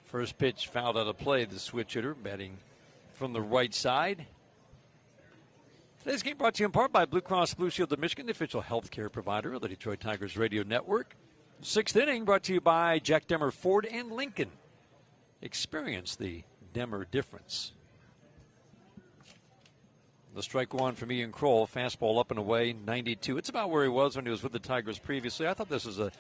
First pitch fouled out of play. The switch hitter batting from the right side. Today's game brought to you in part by Blue Cross Blue Shield of Michigan, the official health care provider of the Detroit Tigers radio network. Sixth inning brought to you by Jack Demmer Ford and Lincoln. Experience the Demmer difference. The strike one from Ian Kroll, fastball up and away, 92. It's about where he was when he was with the Tigers previously. I thought this was a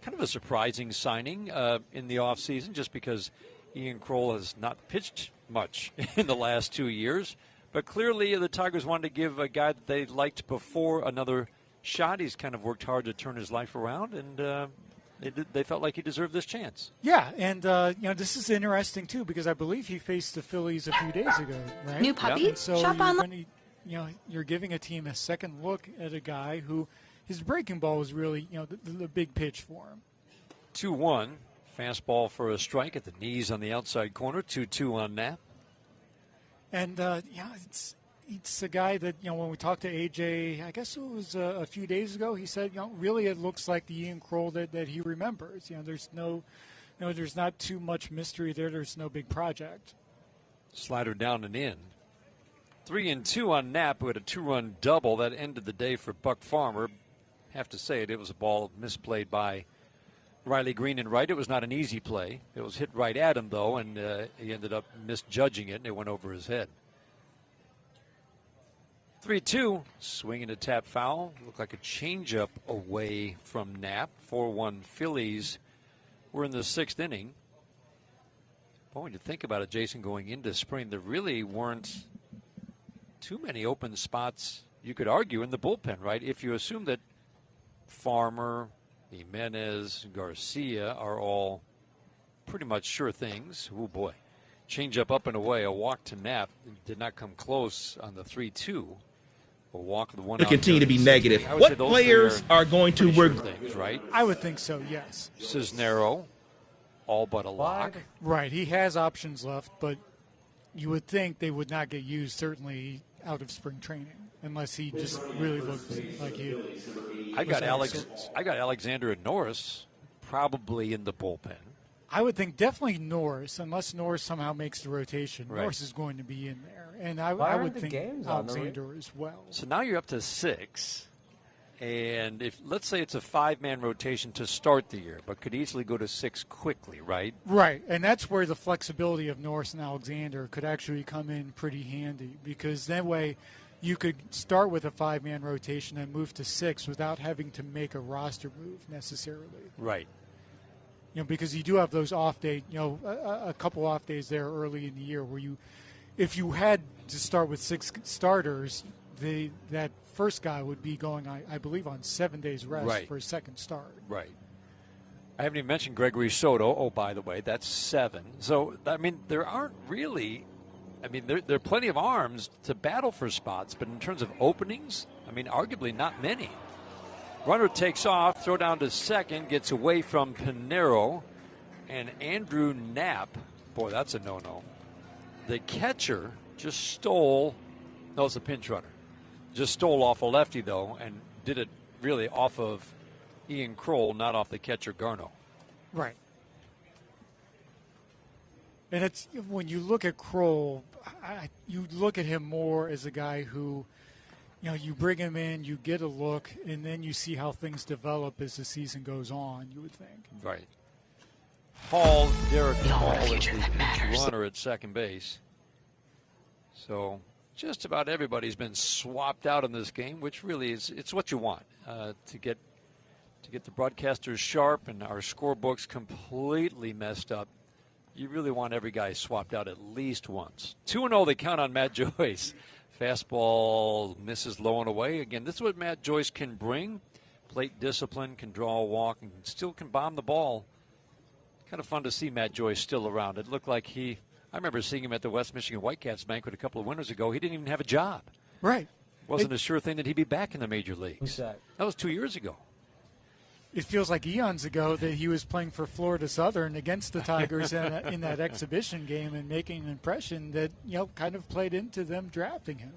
kind of a surprising signing in the offseason just because Ian Kroll has not pitched much in the last 2 years. But clearly the Tigers wanted to give a guy that they liked before another shot. He's kind of worked hard to turn his life around, and they felt like he deserved this chance. Yeah, and this is interesting too because I believe he faced the Phillies a few days ago, right? New puppy? And so Shop online. you're giving a team a second look at a guy who his breaking ball was really the big pitch for him. 2-1, fastball for a strike at the knees on the outside corner. 2-2 on Knapp. And it's a guy that when we talked to AJ, I guess it was a few days ago, he said really it looks like the Ian Kroll that he remembers. There's there's not too much mystery there. There's no big project. Slider down and in. 3-2 on Knapp, who had a 2-run double that ended the day for Buck Farmer. Have to say it was a ball misplayed by Riley Green in right. It was not an easy play. It was hit right at him, though, and he ended up misjudging it, and it went over his head. 3-2, swing and a tap foul. Looked like a changeup away from Knapp. 4-1 Phillies. We're in the sixth inning. Boy, when you think about it, Jason, going into spring, there really weren't too many open spots, you could argue, in the bullpen, right? If you assume that Farmer, Jimenez, Garcia are all pretty much sure things. Oh, boy. Change up and away. A walk to Knapp. Did not come close on the 3-2. A walk with one To out continue to be there. negative. What players are going to work? Sure things, right? I would think so, yes. Cisnero, all but a lock. Right. He has options left, but you would think they would not get used, certainly out of spring training, unless he just really looks like he. I got Alexander and Norris probably in the bullpen. I would think definitely Norris, unless Norris somehow makes the rotation. Right. Norris is going to be in there, and I would think Alexander as well. So now you're up to 6, and if let's say it's a 5-man rotation to start the year, but could easily go to 6 quickly, right? Right, and that's where the flexibility of Norris and Alexander could actually come in pretty handy, because that way you could start with a 5-man rotation and move to 6 without having to make a roster move necessarily. Right. Because you do have those off days, a couple off days there early in the year where if you had to start with 6 starters, that first guy would be going, I believe, on 7 days rest for a second start. Right. I haven't even mentioned Gregory Soto. Oh, by the way, that's 7. So, I mean, there aren't really, there are plenty of arms to battle for spots, but in terms of openings, arguably not many. Runner takes off, throw down to second, gets away from Pinero, and Andrew Knapp. Boy, that's a no-no. The catcher just stole. No, it's a pinch runner. Just stole off a lefty, though, and did it really off of Ian Kroll, not off the catcher Garno. Right. And it's when you look at Kroll, you look at him more as a guy who, you bring him in, you get a look, and then you see how things develop as the season goes on, you would think. Right. Derek Hall is the pinch runner at second base. So just about everybody's been swapped out in this game, which really it's what you want to get the broadcasters sharp and our scorebooks completely messed up. You really want every guy swapped out at least once. 2-0, they count on Matt Joyce. Fastball misses low and away. Again, this is what Matt Joyce can bring. Plate discipline, can draw a walk, and still can bomb the ball. Kind of fun to see Matt Joyce still around. It looked like I remember seeing him at the West Michigan Whitecaps banquet a couple of winters ago. He didn't even have a job. Right. Wasn't a sure thing that he'd be back in the major leagues. Who's that? That was 2 years ago. It feels like eons ago that he was playing for Florida Southern against the Tigers in that exhibition game and making an impression that, kind of played into them drafting him.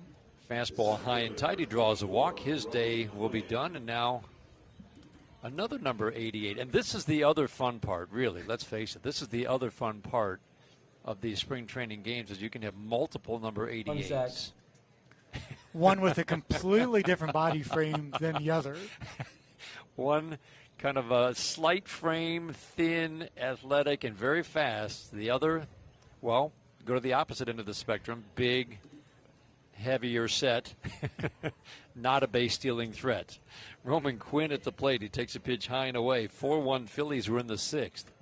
Fastball high and tight. He draws a walk. His day will be done. And now another number 88. And this is the other fun part, really. Let's face it. This is the other fun part of these spring training games is you can have multiple number 88s. One with a completely different body frame than the other. One kind of a slight frame, thin, athletic, and very fast. The other, well, go to the opposite end of the spectrum. Big, heavier set. Not a base-stealing threat. Roman Quinn at the plate. He takes a pitch high and away. 4-1 Phillies were in the sixth.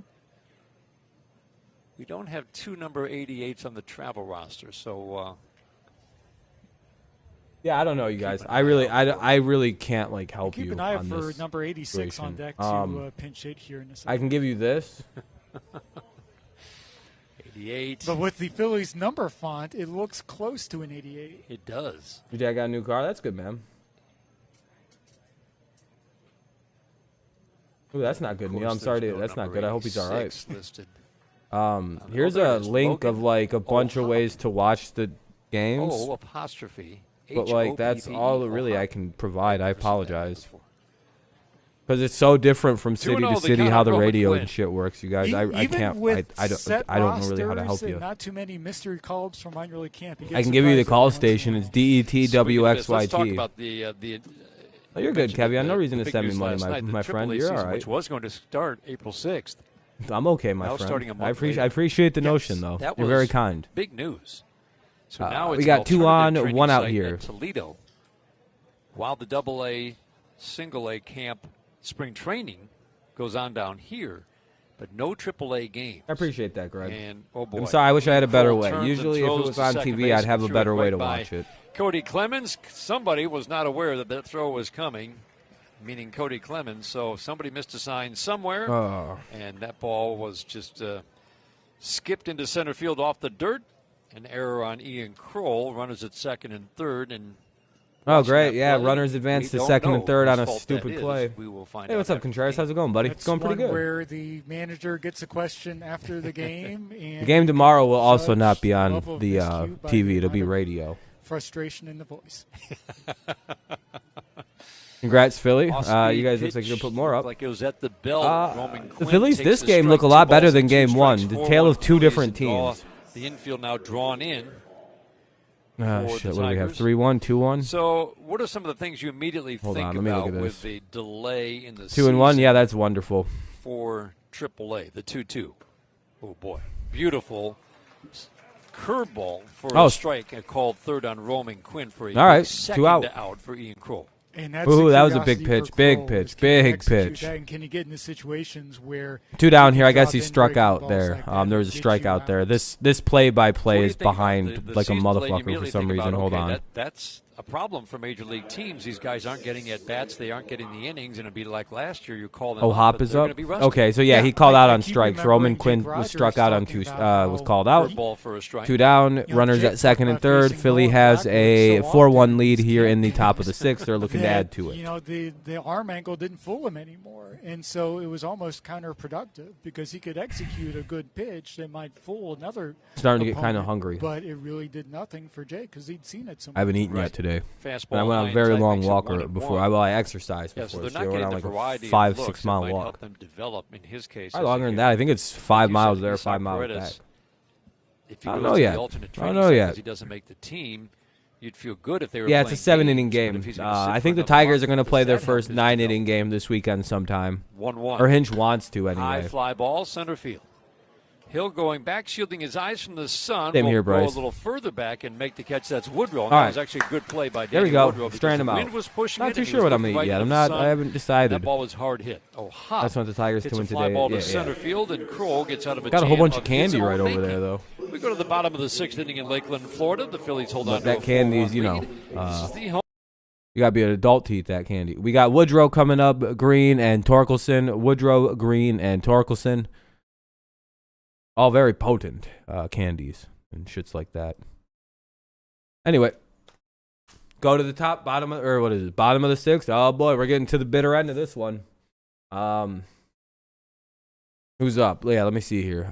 We don't have two number 88s on the travel roster, so... yeah, I don't know, you guys. I really can't help you. Keep an eye out on for this number 86 situation. on deck to pinch hit here in a second. I can give you this. 88. But with the Phillies number font, it looks close to an 88. It does. Your dad got a new car? That's good, man. Ooh, that's not good, Neil. I'm sorry, that's not good. I hope he's all right. Listed. Here's a link of a bunch of ways to watch the games. Oh, apostrophe. But that's all really I can provide. I apologize. Because it's so different from city to city how the radio and shit works, you guys. I can't. I don't know really how to help you. Not too many mystery call-ups from mine really can't. I can give you the call station. It's DETWXYT. Let's talk about the oh, you're good, Kevin. I have no reason to send me money, my friend. You're all right. Which was going to start April 6th. I'm okay, my friend. I appreciate the notion, though. You're very kind. Big news. So now we got 2 on, 1 out here. Toledo. While the AA, single A camp spring training goes on down here, but no AAA game. I appreciate that, Greg. And oh boy, I'm sorry. I wish I had a better way. Usually, if it was on TV, I'd have a better way to watch it. Cody Clemens. Somebody was not aware that throw was coming, meaning Cody Clemens. So somebody missed a sign somewhere, and that ball was just skipped into center field off the dirt. An error on Ian Kroll. Runners at second and third, and oh, great! Yeah, runners advance to second and third on a stupid play. We will find hey, what's up, Contreras? How's it going, buddy? It's going pretty good. Where the manager gets a question after the game. And the game tomorrow will also not be on the TV. It'll be radio. Frustration in the voice. Congrats, Philly. You guys look like you're gonna put more up. Like it was at the bell. The Phillies this game look a lot better than game one. The tale of two different teams. The infield now drawn in. Shit, what do we have? 3-1, 2-1? So what are some of the things you immediately think about with the delay in the 2-1? Yeah, that's wonderful. For AAA, the 2-2. Oh, boy. Beautiful curveball for a strike called third on Roman Quinn for a second 2 out for Ian Kroll. And that's ooh, that was a big pitch, big pitch. And can you get into situations where 2 down here? I guess he struck out there. There was a strikeout there. This play-by-play is behind like a motherfucker for some reason. Hold on. That's a problem for major league teams. These guys aren't getting at bats. They aren't getting the innings, and it'd be like last year. You call them. Oh, Hop is up. Okay, so yeah, he called out on strikes. Roman Quinn was struck out on 2. Was called out. 2 down. Runners at second and third. Philly has a 4-1 lead here in the top of the 6th. They're looking to add to it. You know, the arm angle didn't fool him anymore, and so it was almost counterproductive because he could execute a good pitch that might fool another. Starting to get kind of hungry. But it really did nothing for Jay because he'd seen it so much. I haven't eaten yet today. Fastball. I went on a very long walk before. I exercised before. So they're I not went on getting like the a variety 5-6 mile walk. Help them develop. In his case, longer than that. I think it's 5 miles there, 5 miles back. I don't know yet. He doesn't make the team. You'd feel good if they were. Yeah, it's a 7-inning game. I think the Tigers are going to play their first 9-inning game this weekend sometime. 1-1. Or Hinch wants to anyway. High fly ball, center field. Hill going back, shielding his eyes from the sun. Same here, Bryce. Go a little further back and make the catch. That's Woodrow. That was actually a good play by Danny There we go. Woodrow. Strand him out. Wind was pushing not too sure what I'm going to eat yet. I haven't decided. That ball was hard hit. Oh, Hop. That's what the Tigers doing today. Fly ball to center field, and Kroll gets out of a got a whole bunch of candy right over there, though. We go to the bottom of the 6th inning in Lakeland, Florida. The Phillies hold on to a 4-1 that candy's, you know. lead. You got to be an adult to eat that candy. We got Woodrow coming up, Green and Torkelson. Woodrow, Green, and Torkelson. All very potent candies and shits like that. Anyway, Go to the top, bottom of, or what is it? Bottom of the 6th. Oh boy, we're getting to the bitter end of this one. Who's up? Yeah, let me see here.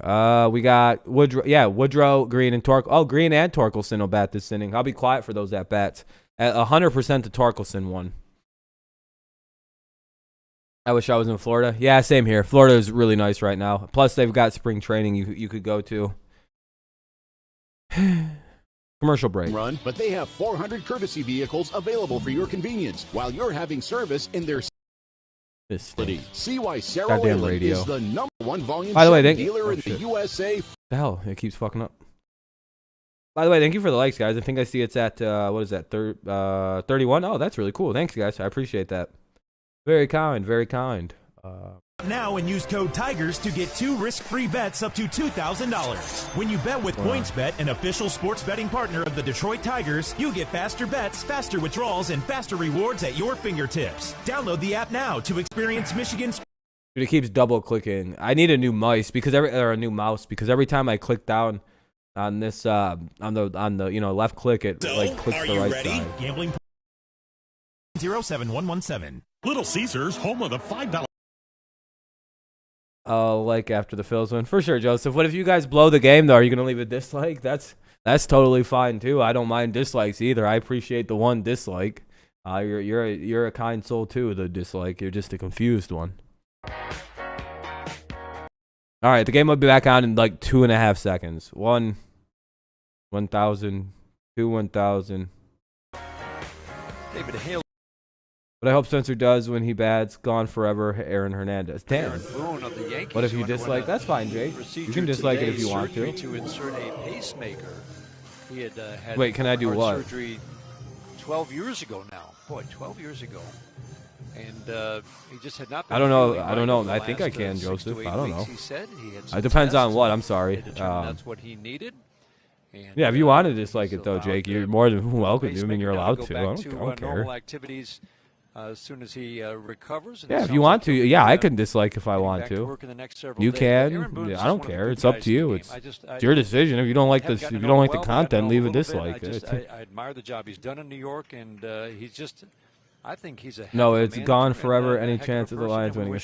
We got Woodrow. Yeah, Woodrow, Green, and Torkel. Oh, Green and Torkelson will bat this inning. I'll be quiet for those at bats. At 100% the Torkelson one. I wish I was in Florida. Yeah, same here. Florida is really nice right now. Plus, they've got spring training you could go to. Commercial break. Run, but they have 400 courtesy vehicles available for your convenience while you're having service in their city. See why Sarah Whalen is the #1 volume dealer in the USA. The hell, it keeps fucking up. By the way, thank you for the likes, guys. I think I see it's at what is that? 31. Oh, that's really cool. Thanks, guys. I appreciate that. Very kind. Very kind. Now and use code TIGERS to get 2 risk-free bets up to $2,000. When you bet with PointsBet, an official sports betting partner of the Detroit Tigers, you get faster bets, faster withdrawals, and faster rewards at your fingertips. Download the app now to experience Michigan's. Dude, it keeps double clicking. I need a new mouse because every time I click down on this on the left click, it like clicks the right side. Gambling 07117. Little Caesars, home of the $5. Like after the Phils win. For sure, Joseph. What if you guys blow the game, though? Are you going to leave a dislike? That's totally fine, too. I don't mind dislikes either. I appreciate the one dislike. You're a kind soul, too, the dislike. You're just a confused one. All right, the game will be back on in like 2.5 seconds. 1,000, 2, 1,000. David Hale. What I hope Spencer does when he bats, gone forever, Aaron Hernandez. Damn. What if you dislike? That's fine, Jake. You can dislike it if you want to. To insert a pacemaker. He had Wait, can I do what? Surgery 12 years ago now. Boy, 12 years ago. And he just had not been. I don't know. I think I can, Joseph. I don't know. He said he had it depends on what. I'm sorry. That's what he needed. And, yeah, if you want to dislike it, though, Jake, you're more than welcome to. I mean, you're allowed to. I don't care. Normal activities. As soon as he recovers. Yeah, if you want to. Yeah, I can dislike if I want to. You can. Yeah, I don't care. It's up to you. It's your decision. If you don't like this, if you don't like the content, leave a dislike. I admire the job he's done in New York, and he's just. I think he's a. No, it's gone forever. Any chance of the Lions winning?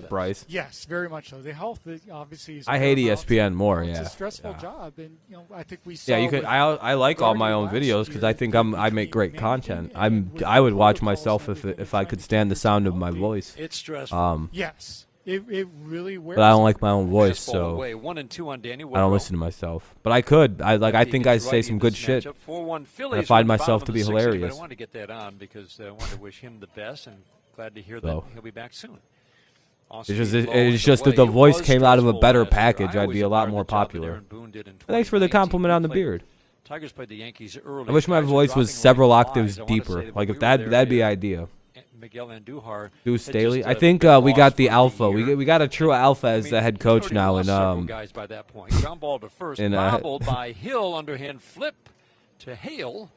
Bryce. Yes, very much so. The health, obviously, is. I hate ESPN more. Yeah, it's a stressful job, and I think we. Yeah, you could. I like all my own videos because I think I make great content. I would watch myself if I could stand the sound of my voice. It's stressful. Yes. It really wears. But I don't like my own voice, so 1 and 2 on Danny I don't listen to myself. But I could. I think I say some good shit. I find myself to be hilarious. I want to get that on because I want to wish him the best and glad to hear that he'll be back soon. It's just that the voice came out of a better package. I'd be a lot more popular. Thanks for the compliment on the beard. Tigers played the Yankees early. I wish my voice was several octaves deeper. Like if that'd be ideal. Miguel Andujar. Deuce Staley. I think we got the alpha. We got a true alpha as the head coach now. And guys by that point. Ground ball to first. Bobbled by Hill. Underhand flip to Hale.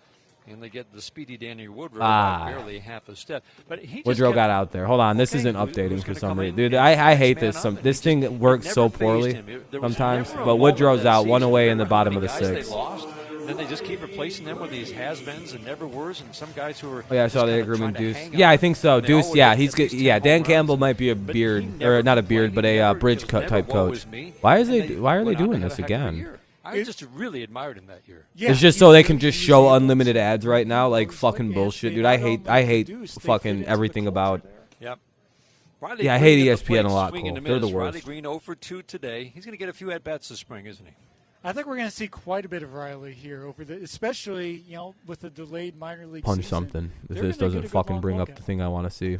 And they get the speedy Danny Woodrow by barely half a step. But he Woodrow got out there. Hold on. This isn't updating for some reason. Dude, I hate this. This thing works so poorly sometimes. But Woodrow's out. 1 away in the bottom of the 6th. Then they just keep replacing them with these has-beens and never-weres and some guys who are. Oh, yeah, I saw the agreement, Deuce. Yeah, I think so. Deuce, yeah, he's good. Yeah, Dan Campbell might be a beard, or not a beard, but a bridge cut type coach. Why are they doing this again? I just really admired him that year. It's just so they can just show unlimited ads right now, like fucking bullshit, dude. I hate fucking everything about. Yep. Yeah, I hate ESPN a lot. Cole. They're the worst. Riley Green 0 for 2 today. He's going to get a few at-bats this spring, isn't he? I think we're going to see quite a bit of Riley here especially with the delayed minor league punch season. Something if this doesn't fucking bring up the thing I want to see.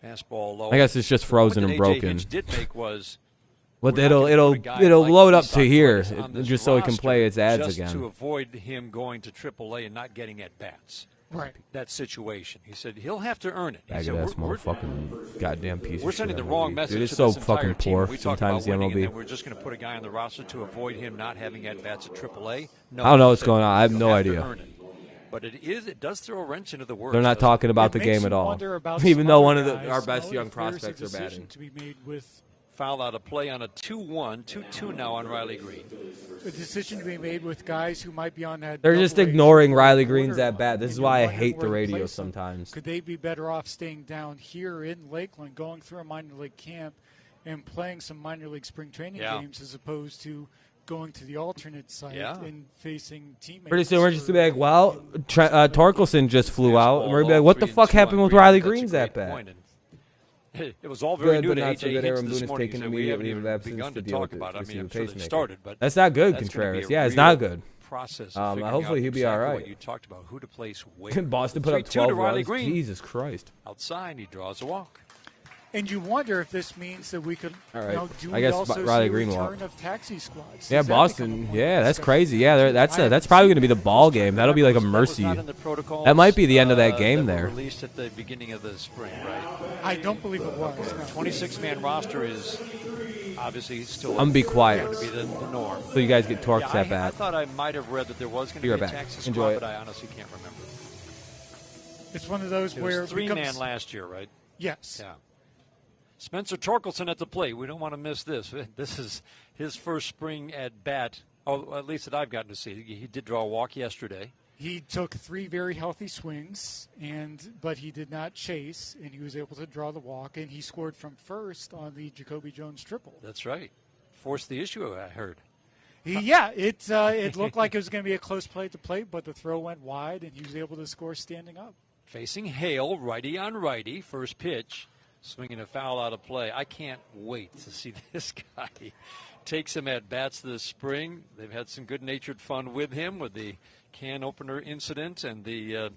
Fastball low. I guess it's just frozen and broken. Did make was but it'll load up to here just so he can play its ads just again. To avoid him going to AAA and not getting at bats. Right. That situation. He said he'll have to earn it. Bag of ass motherfucking goddamn piece of shit. We're sending the wrong message. Dude, it's to so this fucking poor team. sometimes the MLB. We're just going to put a guy on the roster to avoid him not having at bats at AAA. No, I don't know what's going on. I have no idea. But it does throw a wrench into the works. They're not talking about the game at all. Even though one of our best young prospects are batting. To be made with foul out of play on a 2-1, 2-2 now on Riley Green. A decision to be made with guys who might be on that. They're just ignoring Riley Green's at bat. This is why I hate the radio sometimes. Could they be better off staying down here in Lakeland, going through a minor league camp, and playing some minor league spring training games as opposed to going to the alternate site and facing teammates? Pretty soon we're just going to be like, well, Torkelson just flew out. And we're going to be like, what the fuck happened with Riley Green's at bat? It was all very new to AJ Aaron Hinch this Boone morning. taken We haven't immediately even begun to talk about it. I mean, I'm sure they started, but that's not good, that's Contreras. Yeah, it's not good. Process hopefully he'll be all right. What you talked about, who to place where. Boston put up 12 runs. Jesus Christ. Outside, he draws a walk. And you wonder if this means that we could, do I guess also Riley see Green a will. return of taxi squads. Yeah, Boston. Yeah, that's crazy. Yeah, that's probably going to be the ball game. That'll be like a mercy. That might be the end of that game there. Released at the beginning of the spring, right? I don't believe it was. 26-man roster is obviously still. I'm gonna be quiet. Going to be the norm. So you guys get Torques at bat. I thought I might have read that there was going to be a taxi squad, but I honestly can't remember. It's one of those where it was 3-man last year, right? Yes. Yeah. Spencer Torkelson at the plate. We don't want to miss this. This is his first spring at bat, at least that I've gotten to see. He did draw a walk yesterday. He took 3 very healthy swings, but he did not chase, and he was able to draw the walk, and he scored from first on the Jacoby Jones triple. That's right. Forced the issue, I heard. It looked like it was going to be a close play at the plate, but the throw went wide, and he was able to score standing up. Facing Hale, righty on righty, first pitch. Swinging a foul out of play. I can't wait to see this guy take some at-bats this spring. They've had some good-natured fun with him with the can opener incident and the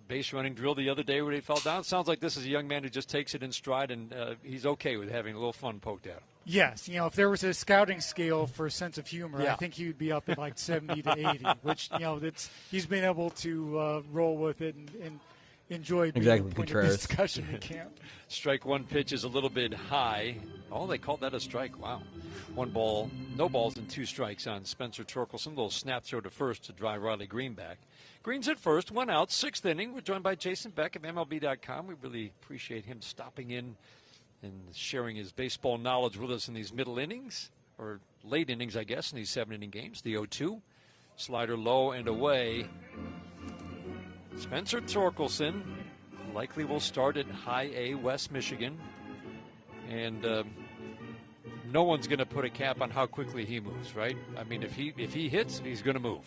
base running drill the other day where he fell down. Sounds like this is a young man who just takes it in stride, and he's okay with having a little fun poked at him. Yes, if there was a scouting scale for sense of humor, I think he would be up at like 70 to 80, which, he's been able to roll with it and enjoy being a point of discussion in camp. Strike one pitch is a little bit high. Oh, they called that a strike. Wow. 1 ball, no balls and 2 strikes on Spencer Torkelson. Little snap throw to first to drive Riley Green back. Green's at first, 1 out, 6th inning. We're joined by Jason Beck of MLB.com. We really appreciate him stopping in and sharing his baseball knowledge with us in these middle innings, or late innings, I guess, in these 7-inning games. The 0-2. Slider low and away. Spencer Torkelson likely will start at High A, West Michigan. And no one's going to put a cap on how quickly he moves, right? I mean, if he hits, he's going to move.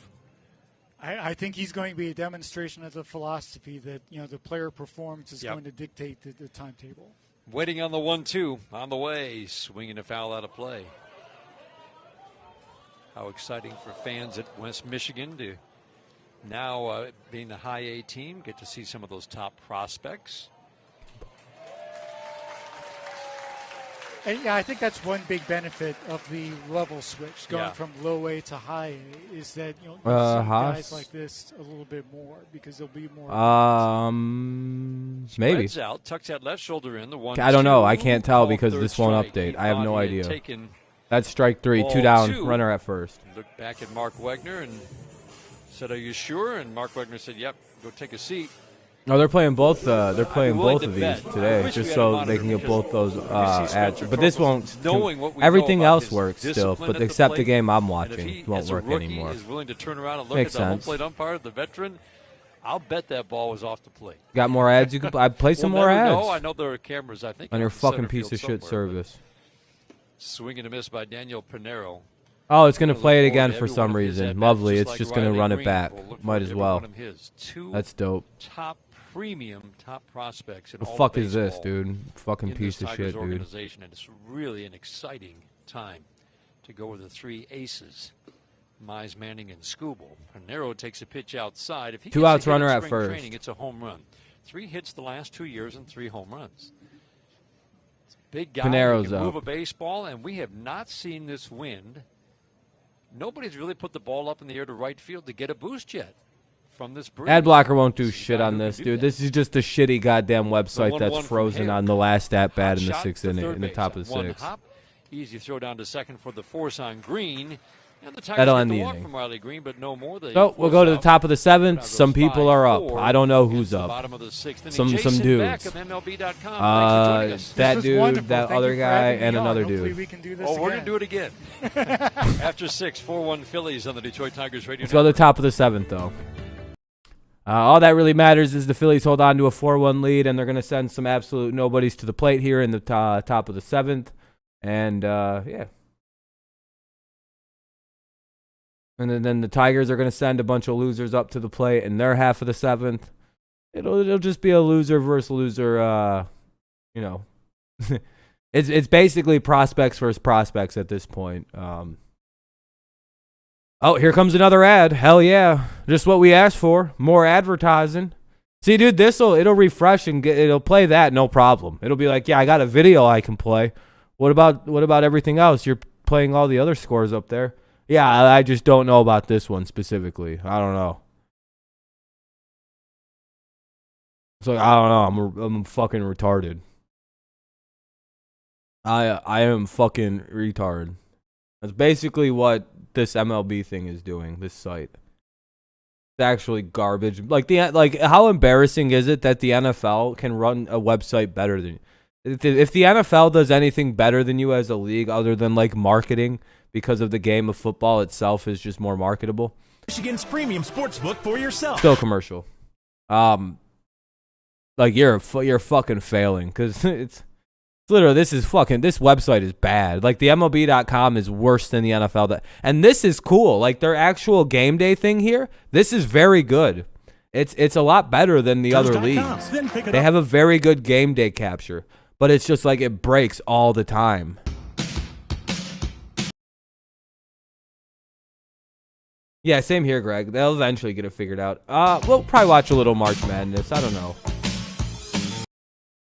I think he's going to be a demonstration of the philosophy that, the player performance is going to dictate the timetable. Waiting on the 1-2 on the way, swinging a foul out of play. How exciting for fans at West Michigan to now, being the High A team, get to see some of those top prospects. And, I think that's one big benefit of the level switch, going from low A to high A, is that see guys like this a little bit more because there'll be more. Maybe. Spreads out, tucks that left shoulder in. The 1-2. I don't know. I can't tell because this won't update. I have no idea. That's strike 3, 2 down, runner at first. Look back at Mark Wegner and said, "Are you sure?" And Mark Wegner said, "Yep, go take a seat." No, they're playing both. They're playing both of these today, just so they can get both those ads. But this won't. Everything else works still, but except the game I'm watching won't work anymore. Is willing to turn around and look Makes at the home sense. plate umpire, the veteran. I'll bet that ball was off the plate. Got more ads? You can play some more ads. No, I know there are cameras. I think on your the fucking center piece field of shit somewhere, service. Swing and a miss by Daniel Pinero. Oh, it's gonna play it again for some reason. Lovely. It's just gonna run it back. Might as well. That's dope. Top premium, top prospects in The all fuck of is this, baseball dude? Fucking in piece this of Tigers shit, dude. organization, and it's really an exciting time to go with the 3 aces. Mize, Manning, and Skubal. Pinero takes a pitch outside. If he 2 gets outs, a hit in runner at spring first. training, it's a home run. 3 hits the last 2 years and 3 home runs. Big guy, Pinero's can move up. a baseball, and we have not seen this wind. Nobody's really put the ball up in the air to right field to get a boost yet from this breeze. Ad blocker won't do shit on this, dude. This is just a shitty goddamn website that's frozen on the last at bat in the 6th inning, in the top of the 6th. Hop. Easy throw down to second for the force on Green. That'll end the inning. From Riley Green, but no more. So we'll go to the top of the 7th. Some people are up. I don't know who's up. Some dudes. That dude, that other guy, and another dude. We can do this we're going to do it again. After 6, 4-1 Phillies on the Detroit Tigers radio. Let's go to the top of the 7th, though. All that really matters is the Phillies hold on to a 4-1 lead, and they're going to send some absolute nobodies to the plate here in the top of the 7th. And, yeah. And then the Tigers are going to send a bunch of losers up to the plate in their half of the 7th. It'll just be a loser versus loser, you know. It's basically prospects versus prospects at this point. Oh, here comes another ad. Hell yeah. Just what we asked for. More advertising. See, dude, it'll refresh and it'll play that, no problem. It'll be like, yeah, I got a video I can play. What about everything else? You're playing all the other scores up there. Yeah, I just don't know about this one specifically. I don't know. So I don't know. I'm fucking retarded. I am fucking retarded. That's basically what this MLB thing is doing. This site. It's actually garbage. Like how embarrassing is it that the NFL can run a website better than? If the NFL does anything better than you as a league, other than like marketing, because of the game of football itself is just more marketable. Michigan's premium sportsbook for yourself. Still commercial. Like you're fucking failing because it's literally this website is bad. Like the MLB.com is worse than the NFL. And this is cool. Like their actual game day thing here, this is very good. It's a lot better than the other leagues. They have a very good game day capture, but it's just like it breaks all the time. Yeah, same here, Greg. They'll eventually get it figured out. We'll probably watch a little March Madness. I don't know.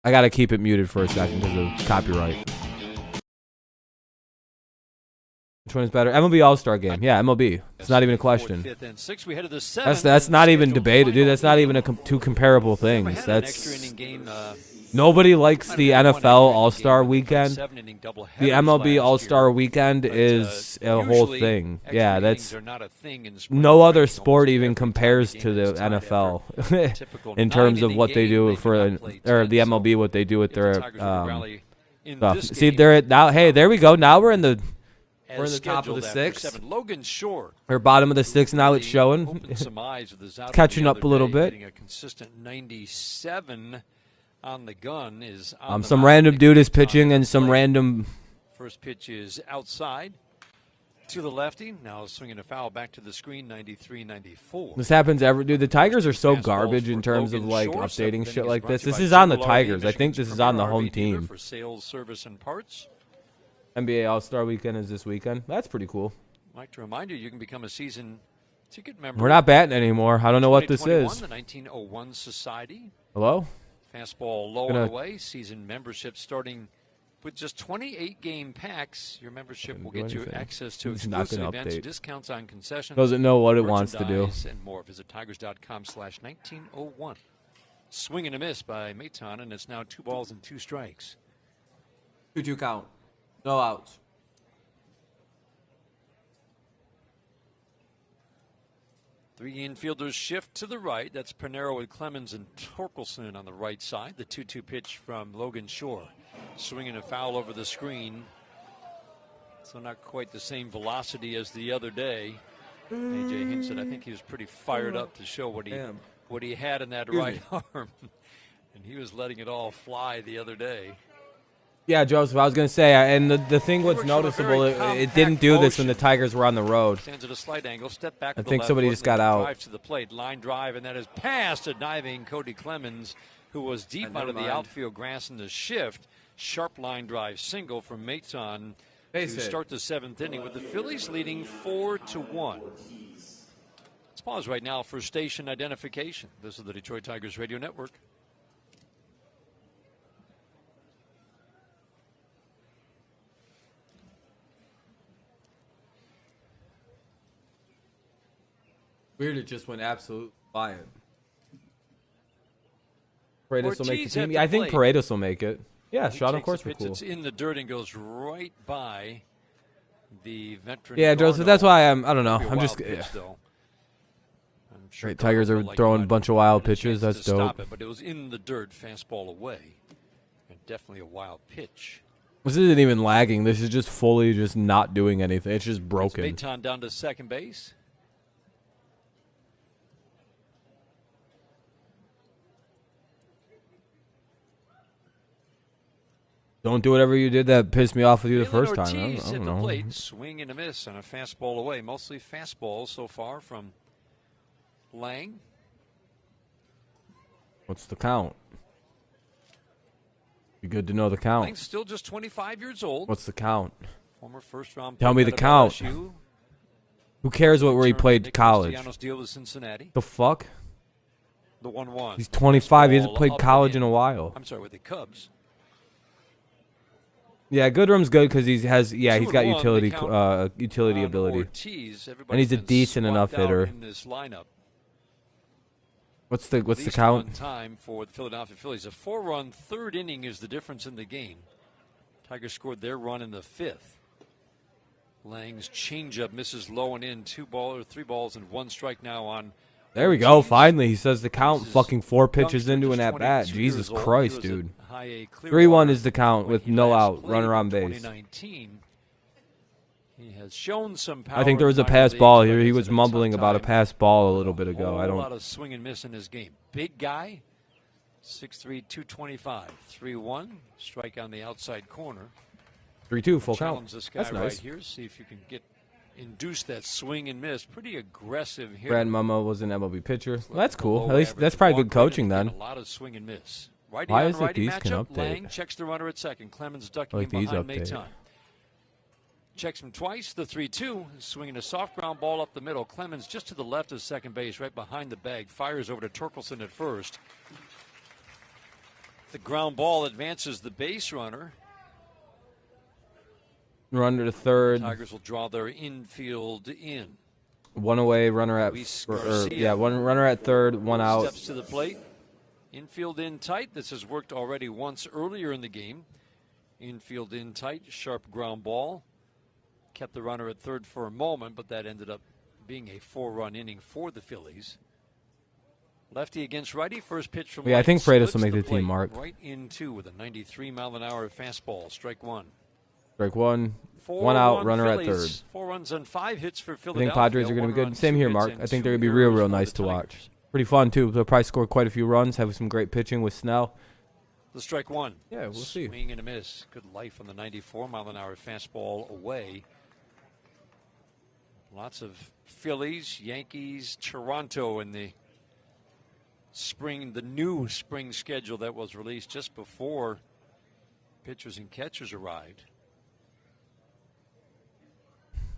I gotta keep it muted for a second because of copyright. Which one is better? MLB All-Star Game. Yeah, MLB. It's not even a question. That's not even debated, dude. That's not even two comparable things. That's nobody likes the NFL All-Star Weekend. The MLB All-Star Weekend is a whole thing. Yeah, that's no other sport even compares to the NFL in terms of what they do or the MLB, what they do with their stuff. See, now. Hey, there we go. Now we're in the top of the 6th. Or bottom of the 6th now. It's showing. Catching up a little bit. A consistent 97. On the gun is some random dude is pitching and some random. First pitch is outside to the lefty. Now swinging a foul back to the screen. 93-94. This happens dude. The Tigers are so garbage in terms of like updating shit like this. This is on the Tigers. I think this is on the home team. For sales, service, and parts. NBA All-Star Weekend is this weekend. That's pretty cool. I'd like to remind you can become a season ticket member. We're not batting anymore. I don't know what this is. The 1901 Society. Hello? Fastball low and away. Season membership starting with just 28 game packs. Your membership will get you access to exclusive events, discounts on concessions. Doesn't know what it wants to do. And more. Visit Tigers.com/1901. Swing and a miss by Maton, and it's now 2 balls and 2 strikes. 2-2 count. No outs. Three infielders shift to the right. That's Pinero with Clemens and Torkelson on the right side. The 2-2 pitch from Logan Shore. Swinging a foul over the screen. So not quite the same velocity as the other day. A.J. Hinson, I think he was pretty fired up to show what he had in that right arm. And he was letting it all fly the other day. Yeah, Joseph, I was going to say, and the thing what's noticeable, it didn't do this when the Tigers were on the road. Stands at a slight angle, step back. I think somebody just got out. Drive to the plate, line drive, and that is past a diving Cody Clemens, who was deep out of the outfield grass in the shift. Sharp line drive single from Maton to start the 7th inning with the Phillies leading 4-1. Let's pause right now for station identification. This is the Detroit Tigers Radio Network. Weird, it just went absolute quiet. Paredes will make the team. I think Paredes will make it. Yeah, Sean, of course we're cool. It's in the dirt and goes right by The veteran. Yeah, Joseph. That's why I don't know. I'm just. Pitch, I'm sure Great. Tigers are throwing a bunch of wild pitches. That's dope. Stop it, but it was in the dirt, fastball away, and definitely a wild pitch. This isn't even lagging. This is just fully just not doing anything. It's just broken. Baton down to second base. Don't do whatever you did that pissed me off with you the first time. I don't know. Plate, swing and a miss on a fastball away. Mostly fastballs so far from Lang. What's the count? Be good to know the count. Lang's still just 25 years old. What's the count? Former first-round. Tell me the count. LSU. Who cares where he played college? Deal with Cincinnati. The fuck? The 1-1. He's 25. He hasn't played college in a while. I'm sorry, with the Cubs. Yeah, Goodrum's good because he's got utility ability, Ortiz, and he's a decent enough hitter. In this lineup. What's the count? One time for the Philadelphia Phillies. A 4-run third inning is the difference in the game. Tigers scored their run in the 5th. Lang's changeup misses low and in. 3 balls and 1 strike now on. There we go. Finally, he says the count. Fucking 4 pitches into an at bat. Jesus Christ, dude. 3-1 is the count with no out, runner on base. 2019. He has shown some power. I think there was a pass ball here. He was mumbling about a pass ball a little bit ago. A lot of swing and miss in his game. Big guy, 6'3", 225, 3-1, strike on the outside corner. 3-2, full count. Challenge this guy That's nice. Right here. See if you can induce that swing and miss. Pretty aggressive here. Brad Mummo was an MLB pitcher. Well, that's cool. At least that's probably good coaching then. A lot of swing and miss. Righty Why on is it righty these can matchup. update? Lang checks the runner at second. Clemens ducking like in these behind update. Maton. Checks him twice. The 3-2. Swinging a soft ground ball up the middle. Clemens just to the left of second base, right behind the bag. Fires over to Torkelson at first. The ground ball advances the base runner. Runner to third. Tigers will draw their infield in. 1 away, runner at one runner at third, 1 out. Steps to the plate. Infield in tight. This has worked already once earlier in the game. Infield in tight, sharp ground ball. Kept the runner at third for a moment, but that ended up being a 4-run inning for the Phillies. Lefty against righty. First pitch from I think Freitas will make the plate, team, Mark. Right into with a 93-mile-an-hour fastball. Strike 1. Strike 1. 1 out, runner Phillies, at third. 4 runs and 5 hits for I Philadelphia. think Padres are going to be good. Same here, Mark. I think they're going to be real nice to watch. Pretty fun, too. They'll probably score quite a few runs, have some great pitching with Snell. The strike 1. Yeah, we'll see. Swing and a miss. Good life on the 94-mile-an-hour fastball away. Lots of Phillies, Yankees, Toronto in the new spring schedule that was released just before pitchers and catchers arrived.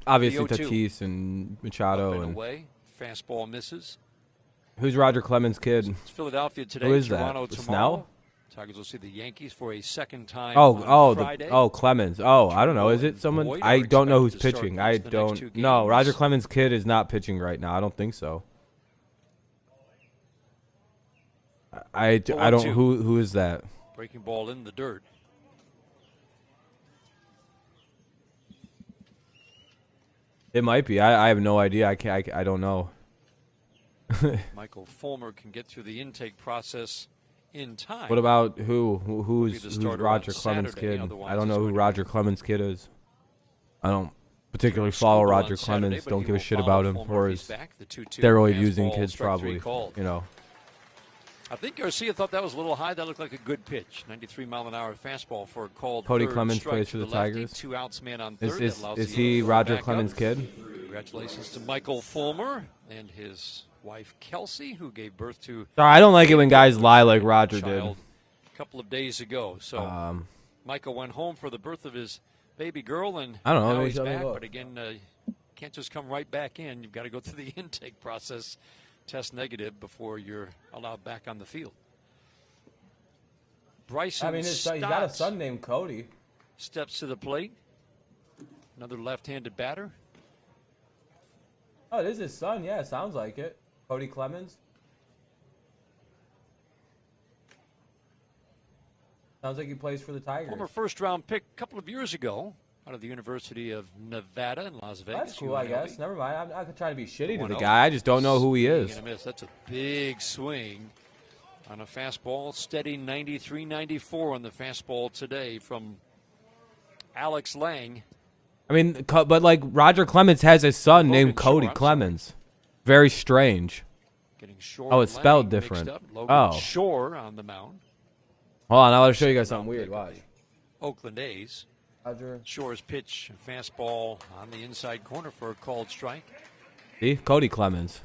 Obviously, Tatis and Machado. And away. Fastball misses. Who's Roger Clemens' kid? It's Philadelphia today. Who is Toronto that? tomorrow. Snell? Tigers will see the Yankees for a second time. Friday. Clemens. I don't know. Is it someone? I don't know who's pitching. I don't. No, Roger Clemens' kid is not pitching right now. I don't think so. I don't. Who is that? Breaking ball in the dirt. It might be. I have no idea. I don't know. Michael Fulmer can get through the intake process in time. What about who's Roger Clemens' kid? I don't know who Roger Clemens' kid is. I don't particularly follow Roger Clemens. Don't give a shit about him or his steroid using kids probably. You know. I think Garcia thought that was a little high. That looked like a good pitch. 93-mile-an-hour fastball for a called Cody third. Clemens Strike plays for the Tigers. 2 outs, man on third. Is he Roger Clemens' kid? Congratulations to Michael Fulmer and his wife Kelsey, who gave birth to. Sorry, I don't like it when guys lie like Roger did. A couple of days ago. So Michael went home for the birth of his baby girl, and I don't know. Now he's back. But again, can't just come right back in. You've got to go through the intake process. Test negative before you're allowed back on the field. Bryson he's got a son named Cody. Steps to the plate. Another left-handed batter. Oh, it is his son. Yeah, sounds like it. Cody Clemens. Sounds like he plays for the Tigers. Former first-round pick a couple of years ago. out of the University of Nevada in Las Vegas. That's cool, I guess. Never mind. I'm not trying to be shitty to the guy. I just don't know who he is. That's a big swing on a fastball. Steady 93-94 on the fastball today from Alex Lang. I mean, but like Roger Clemens has a son named Cody Clemens. Very strange. Oh, it's spelled different. Oh. Shore on the mound. Hold on, I'll show you guys something weird. Watch. Oakland A's. Shore's pitch, fastball on the inside corner for a called strike. See, Cody Clemens.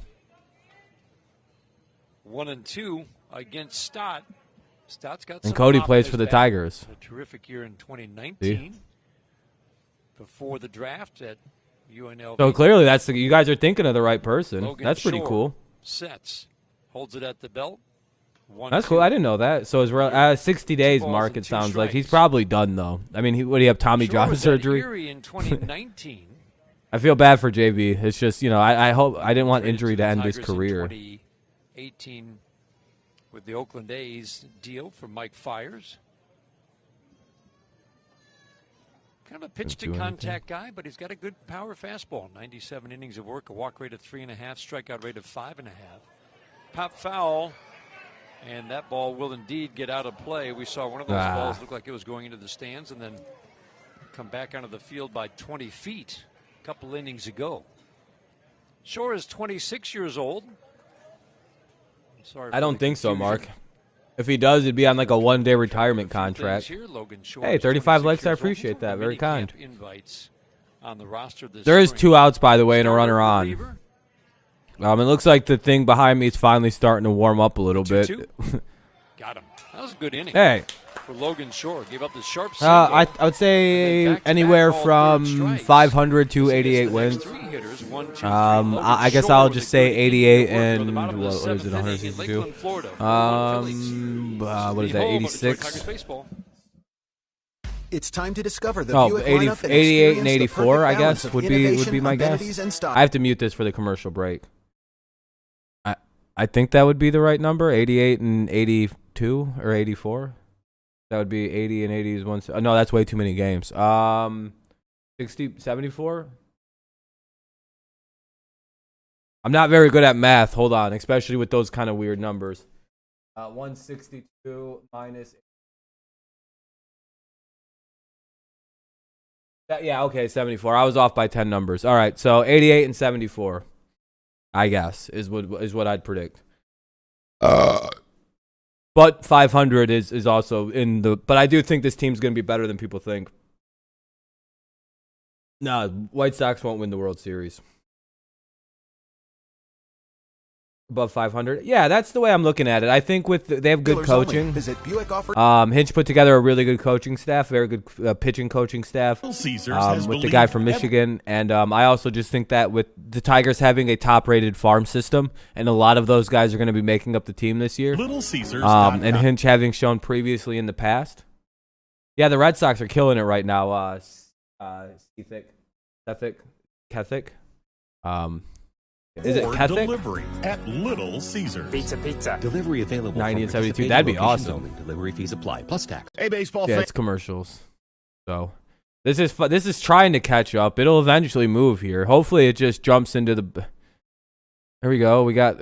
1-2 against Stott. Stott's got and Cody plays for the Tigers. A terrific year in 2019. See? Before the draft at UNLV. So clearly, you guys are thinking of the right person. Logan That's pretty Shore cool. Sets, holds it at the belt. That's cool. I didn't know that. So it's 60 days mark. It sounds like he's probably done though. I mean, would he have Tommy John surgery? In 2019. I feel bad for JB. It's just I hope I didn't want injury to end his career. 2018 with the Oakland A's deal for Mike Fiers. Kind of a pitch-to-contact guy, but he's got a good power fastball. 97 innings of work, a walk rate of 3.5, strikeout rate of 5.5. Pop foul, and that ball will indeed get out of play. We saw one of those balls look like it was going into the stands and then come back onto the field by 20 feet a couple innings ago. Shore is 26 years old. I don't think so, Mark. If he does, it'd be on like a one-day retirement contract. Hey, 35 likes. I appreciate that. Very kind. There is 2 outs, by the way, and a runner on. It looks like the thing behind me is finally starting to warm up a little bit. Got him. That was a good inning. Hey. For Logan Shore, gave up the sharp single. I would say anywhere from 500 to 88 wins. I guess I'll just say 88 and what is it, 162? What is that, 86? It's time to discover the Buick 88 and 84, I guess would be my guess. I have to mute this for the commercial break. I think that would be the right number, 88 and 82 or 84. That would be 80 and 80 is one. No, that's way too many games. 60, 74. I'm not very good at math. Hold on, especially with those kind of weird numbers. 162 minus. Yeah, okay, 74. I was off by 10 numbers. All right, so 88 and 74, I guess, is what I'd predict. But 500 is also in the. But I do think this team's going to be better than people think. No, White Sox won't win the World Series. Above 500, yeah, that's the way I'm looking at it. I think they have good coaching. Hinch put together a really good coaching staff, very good pitching coaching staff. With the guy from Michigan, and I also just think that with the Tigers having a top-rated farm system, and a lot of those guys are going to be making up the team this year. And Hinch having shown previously in the past. Yeah, the Red Sox are killing it right now. Kethick. Is it Kethick? Delivery at Little Caesars. Pizza. Delivery available. 90 and 72. That'd be awesome. Delivery fees apply plus tax. Hey, baseball fan. Yeah, it's commercials. So this is trying to catch up. It'll eventually move here. Hopefully, it just jumps into the. There we go. We got.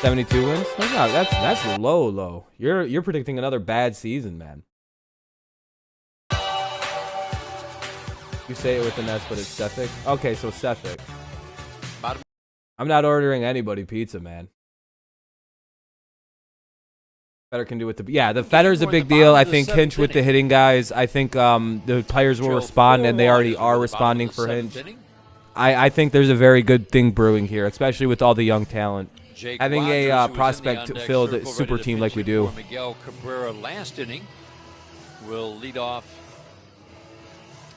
72 wins. That's low. You're predicting another bad season, man. You say it with an S, but it's Sethick. Okay, so Sethick. I'm not ordering anybody pizza, man. Fetter can do with the Fetter's a big deal. I think Hinch with the hitting guys. I think the players will respond, and they already are responding for Hinch. I think there's a very good thing brewing here, especially with all the young talent. Having a prospect-filled super team like we do. Miguel Cabrera last inning will lead off.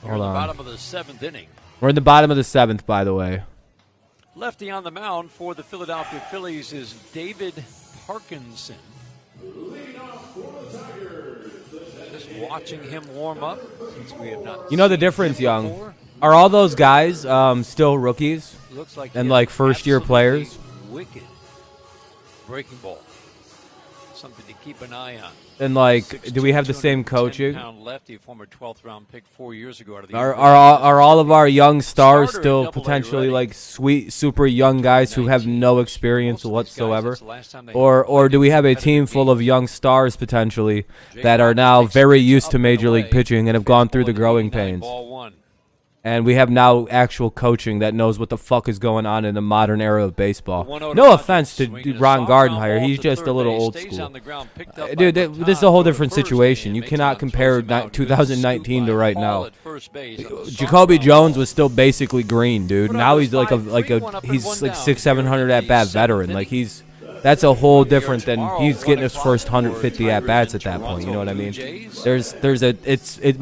Hold on. Bottom of the 7th inning. We're in the bottom of the 7th, by the way. Lefty on the mound for the Philadelphia Phillies is David Parkinson. Just watching him warm up, since we have not. You know the difference, Young. Are all those guys still rookies? Looks like and like first-year players? Wicked breaking ball. Something to keep an eye on. And like, do we have the same coaching? Lefty, former 12th round pick 4 years ago out of the are all of our young stars still potentially like sweet, super young guys who have no experience whatsoever, or do we have a team full of young stars potentially that are now very used to major league pitching and have gone through the growing pains? And we have now actual coaching that knows what the fuck is going on in the modern era of baseball. No offense to Ron Gardenhire, he's just a little old school. Dude, this is a whole different situation. You cannot compare 2019 to right now. Jacoby Jones was still basically green, dude. Now he's like he's like 600-700 at bat veteran. Like that's a whole different than he's getting his first 150 at bats at that point. You know what I mean? It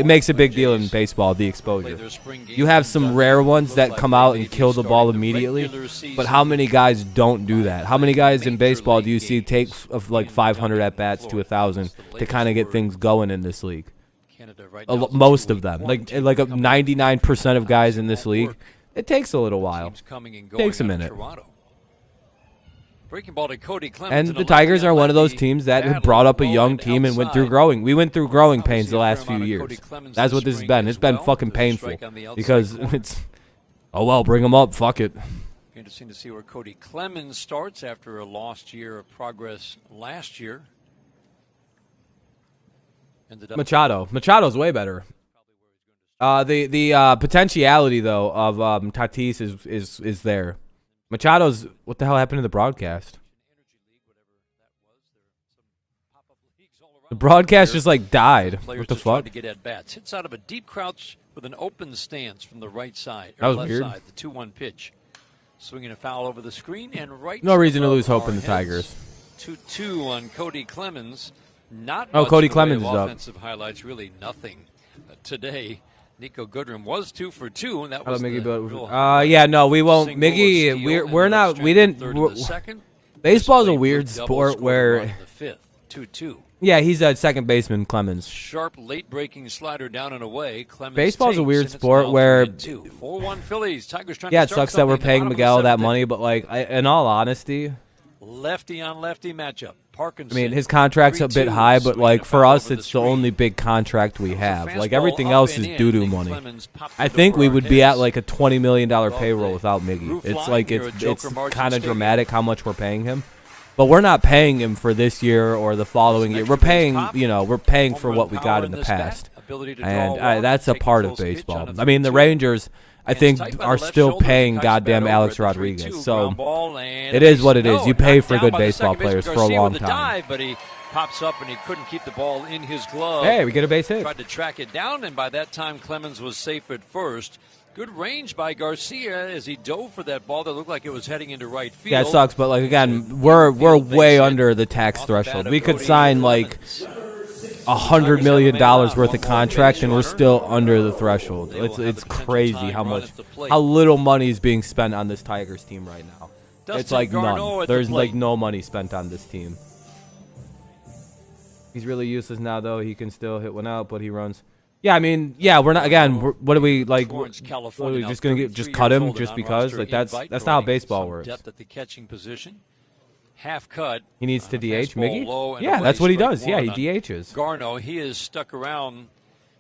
makes a big deal in baseball, the exposure. You have some rare ones that come out and kill the ball immediately, but how many guys don't do that? How many guys in baseball do you see take of like 500 at bats to 1,000 to kind of get things going in this league? Most of them, like 99% of guys in this league, it takes a little while. It takes a minute. And the Tigers are one of those teams that have brought up a young team and went through growing. We went through growing pains the last few years. That's what this has been. It's been fucking painful because it's, oh well, bring them up, fuck it. Interesting to see where Cody Clemens starts after a lost year of progress last year. Machado's way better. The potentiality though of Tatis is there. Machado's, what the hell happened to the broadcast? The broadcast just like died. What the fuck? To get at bats. Hits out of a deep crouch with an open stance from the right side. That was weird. Side, the 2-1 pitch. Swinging a foul over the screen and right. No reason to lose hope in the Tigers. 2-2 on Cody Clemens. Not Cody Clemens is up. Offensive highlights, really nothing today. Nico Goodrum was 2 for 2, and that was yeah, no, we won't. Miggy, we're not. We didn't. Baseball's a weird sport where. The fifth, 2-2. Yeah, he's a second baseman, Clemens. Sharp, late-breaking slider down and away. Clemens Baseball's a weird sport where. 4-1 Phillies. Tigers trying it sucks that we're paying Miguel that money, but like, in all honesty, lefty on lefty matchup. Parkinson, I mean, his contract's a bit high, but like for us, it's the only big contract we have. Like everything else is doo-doo money. I think we would be at like a $20 million payroll without Miggy. It's like it's kind of dramatic how much we're paying him, but we're not paying him for this year or the following year. We're paying, we're paying for what we got in the past, and that's a part of baseball. I mean, the Rangers, I think, are still paying goddamn Alex Rodriguez. So it is what it is. You pay for good baseball players for a long time. But he pops up and he couldn't keep the ball in his glove. Hey, we get a base hit. Tried to track it down, and by that time Clemens was safe at first. Good range by Garcia as he dove for that ball that looked like it was heading into right field. Yeah, it sucks, but like again, we're way under the tax threshold. We could sign like $100 million worth of contract, and we're still under the threshold. It's crazy how little money is being spent on this Tigers team right now. It's like none. There's like no money spent on this team. He's really useless now, though. He can still hit one out, but he runs. Yeah, I mean, yeah, we're not. Again, what are we like? What are we just gonna just cut him just because? Like that's not how baseball works. Depth at the catching position. Half cut. He needs to DH Miggy? Yeah, that's what he does. Yeah, he DHs. Garno, he is stuck around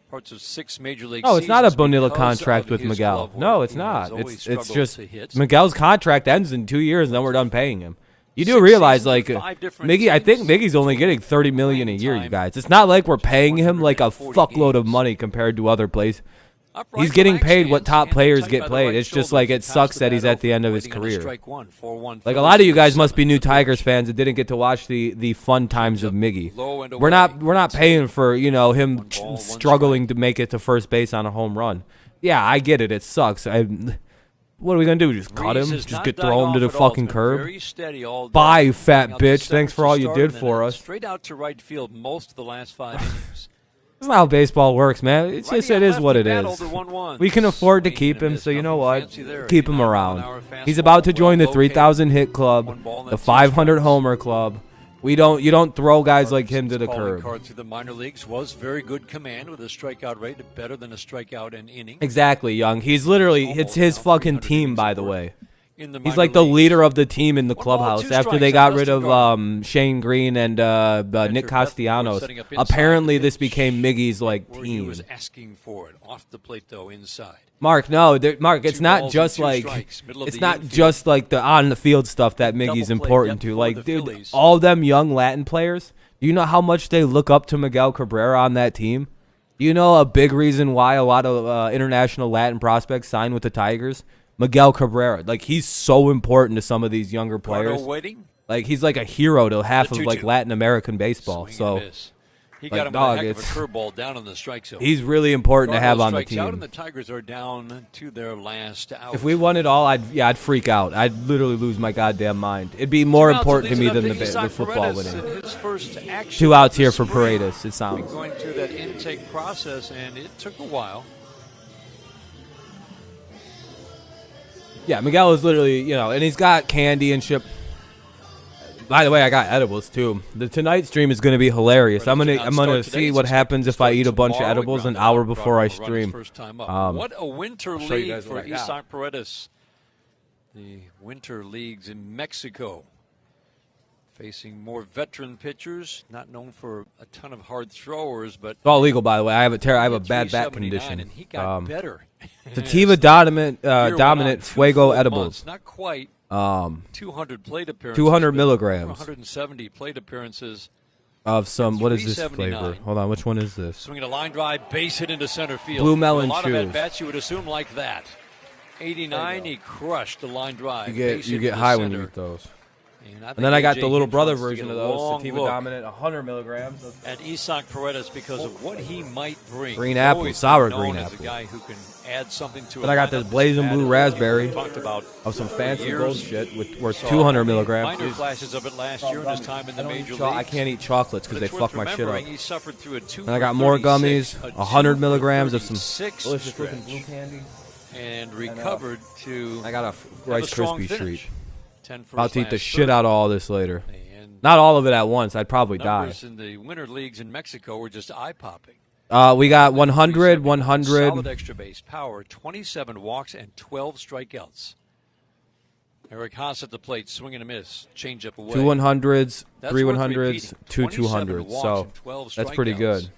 parts of 6 major league seasons. Oh, it's not a Bonilla contract with Miguel. No, it's not. It's just Miguel's contract ends in 2 years, and then we're done paying him. You do realize, like, Miggy, I think Miggy's only getting $30 million a year, you guys. It's not like we're paying him like a fuckload of money compared to other places. He's getting paid what top players get paid. It's just like it sucks that he's at the end of his career. Like a lot of you guys must be new Tigers fans that didn't get to watch the fun times of Miggy. We're not paying for him struggling to make it to first base on a home run. Yeah, I get it. It sucks. What are we gonna do? Just cut him? Just throw him to the fucking curb? Bye, you fat bitch. Thanks for all you did for us. Straight out to right field most of the last 5 innings. That's not how baseball works, man. It's just it is what it is. We can afford to keep him, so you know what? Keep him around. He's about to join the 3,000 hit club, the 500 homer club. You don't throw guys like him to the curb. Card through the minor leagues was very good command with a strikeout rate better than a strikeout an inning. Exactly, Young. He's literally it's his fucking team, by the way. in the He's minor like the leagues. leader of the team in the 1 ball, clubhouse 2 after they strikes got on rid Dustin of Gardner. Shane Green and Nick Castellanos. setting up inside Apparently, the this pitch, became Miggy's like where he team. was asking for it off the plate though inside. Mark, no, Mark, it's 2 not balls just and 2 like strikes, middle of it's the not infield. just like the on the field stuff that Double Miggy's play important depth to. for Like, the dude, Phillies. all them young Latin players. Do you know how much they look up to Miguel Cabrera on that team? Do you know a big reason why a lot of international Latin prospects sign with the Tigers? Miguel Cabrera, like he's so important to some of these younger players. Waiting. Like he's like a hero to half The of like 2-2. Latin American baseball. Swing So and miss. He like, got him dog, a heck of a it's- curveball down on the strike zone. he's really important to have on the strikes out, team. and the Tigers are down to their last out. If we won it all, I'd freak out. I'd literally lose my goddamn mind. It'd be more important to me than the football winning. His first action 2 outs of here the for spring. Paredes. It sounds. Going through that intake process, and it took a while. Yeah, Miguel is literally, and he's got candy and shit. By the way, I got edibles too. The tonight stream is going to be hilarious. I'm gonna see what happens if I eat a bunch of edibles an hour before I stream. What a winter show you league guys for what I got. Isaac Paredes. The winter leagues in Mexico. Facing more veteran pitchers, not known for a ton of hard throwers, but It's all legal, by the way. I have a bad back 379, condition. and he got better. Sativa dominant Fuego edibles. Not quite. 200 plate appearances. 200 milligrams 170 plate appearances. of some. What is this 379. flavor? Hold on, which one is this? Swinging a line drive, base hit into center field. Blue melon a lot chews. of at-bats you would assume like that. 89, he crushed the line drive. You base hit get into high when center. you eat those. And And then I got AJ the little Hinch brother wants to version get of a those, long Sativa look dominant, 100 milligrams. at Isaac Paredes because of what he might bring. Green He's apple, always sour been green known as apple. a guy who can add something to Then a I got lineup. this blazing blue raspberry Talked about of some fancy years. gold shit worth Saw 200 milligrams. Minor flashes of it last year in his time in the major leagues. I can't eat chocolates because they But it's fuck worth my shit up. remembering he suffered through a 2 And I got more 36, gummies, a 100 2 milligrams of some 36 delicious looking stretch, blue candy. and recovered to I got a have Rice strong Krispie finish. treat. 10 for About his to eat the last shit 30. out of all this later. And Not all of it at once. I'd probably die. numbers in the winter leagues in Mexico were just eye-popping. We got 100, Solid 100. extra base power, 27 walks, and 12 strikeouts. Eric Haas at the plate, swing and a miss, change up away. 2 100s, That's 3 worth 100s, repeating. 2 27 200s. walks So and 12 that's pretty strikeouts. good.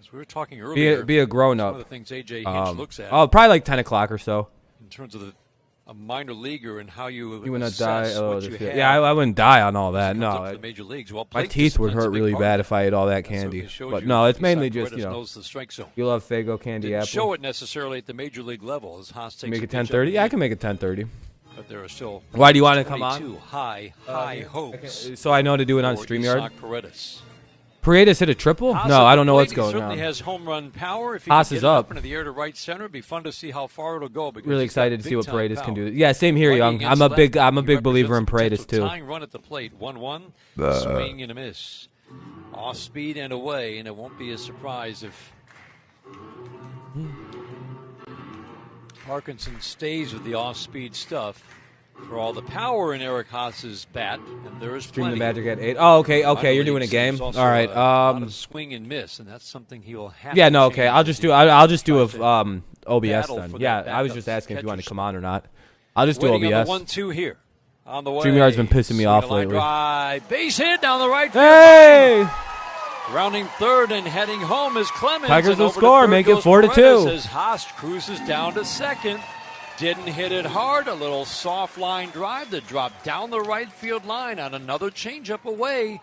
As we were talking earlier, Be a grown one up. of the things A.J. Hinch looks at Probably like 10 o'clock or so. in terms of a minor leaguer and how you You would not assess die. Oh, what you this have. shit. Yeah, I wouldn't die on all that. Comes No, up to the major leagues. Well, my plate teeth would discipline's a hurt big really part bad of if I ate all that That certainly candy. shows But you no, it's mainly Isaac just Paredes knows the strike zone. You love Fago candy Didn't apple. show it necessarily at the major league level as Haas takes Make a it pitch up 10:30. and Yeah, I in. can make it 10:30. But there are still Why do you want to come on? 22 high hopes. So I know to do it on for StreamYard. Isaac Paredes. Paredes hit a triple? Haas No, at I the don't know what's plate. He going certainly on. has home run power. If he Haas can is get it up. into the air to right center, it'd be fun to see how far it'll go. Because Really he's got excited to see what big-time Paredes can power. do. Yeah, same here, Fighting young. against I'm a lefty, big he believer in represents Paredes a potential too. tying run at the plate, 1-1. Swing and a miss. Off speed and away, and it won't be a surprise if Parkinson stays with the off-speed stuff. For all the power in Eric Haas's bat, and there is Stream the plenty. Magic at 8. Oh, okay, Minor you're doing a leagues, game. there's All also right. a lot of swing and miss, and that's something he'll have. Yeah, to no, okay. change I'll as just he do OBS battle then. for Yeah, that I was backup just asking if you wanted to catcher come on or not. I'll just do Waiting OBS. on the 1-2 here. On the way. StreamYard's been pissing me Swing off a line lately. Drive, base hit down the right field. Hey! Rounding third and heading home is Clemens. Tigers and will over to score, third make it goes 4-2. Paredes As Haas cruises down to second. Didn't hit it hard. A little soft line drive that dropped down the right field line on another changeup away.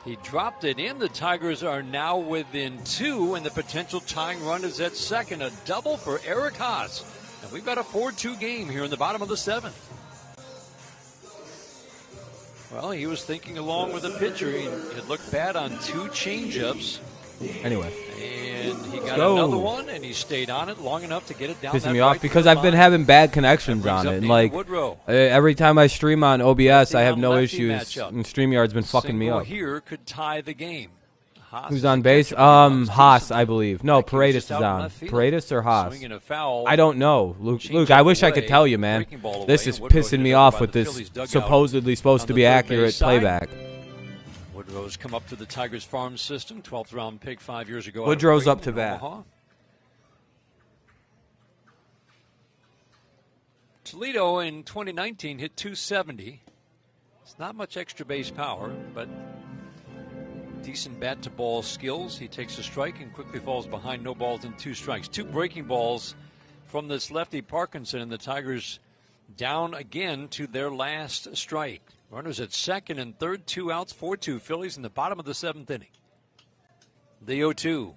He dropped it in. The Tigers are now within 2, and the potential tying run is at second. A double for Eric Haas. And we've got a 4-2 game here in the bottom of the 7th. Well, he was thinking along with the pitcher. He had looked bad on 2 changeups. Anyway. And he got go. another one, and he stayed on it long enough to get it down. Pissing that me off right because field I've been line. having bad connections That brings on up it. And David like Woodrow. every time I stream on OBS, I have no Lefty-on-lefty issues. matchup. And StreamYard's been fucking me Single up. here could tie the game. Haas Who's is on the base? catcher. He runs Haas, decently. I believe. No, Like he was Paredes just is out in on. left field. Paredes or Haas? Swinging a foul. I don't know. Luke, Change I up wish I could away, tell you, man. breaking ball This away, is and Woodrow pissing hit me it off by with the this Phillies dugout supposedly supposed on to the be third accurate base side. playback. Woodrow's come up to the Tigers farm system, 12th round pick 5 years ago. Woodrow's out of up to Creighton, bat. Omaha. Toledo in 2019 hit 270. It's not much extra base power, but decent bat-to-ball skills. He takes a strike and quickly falls behind, no balls and 2 strikes. 2 breaking balls from this lefty Parkinson, and the Tigers down again to their last strike. Runners at second and third, 2 outs, 4-2 Phillies in the bottom of the 7th inning. The 0-2.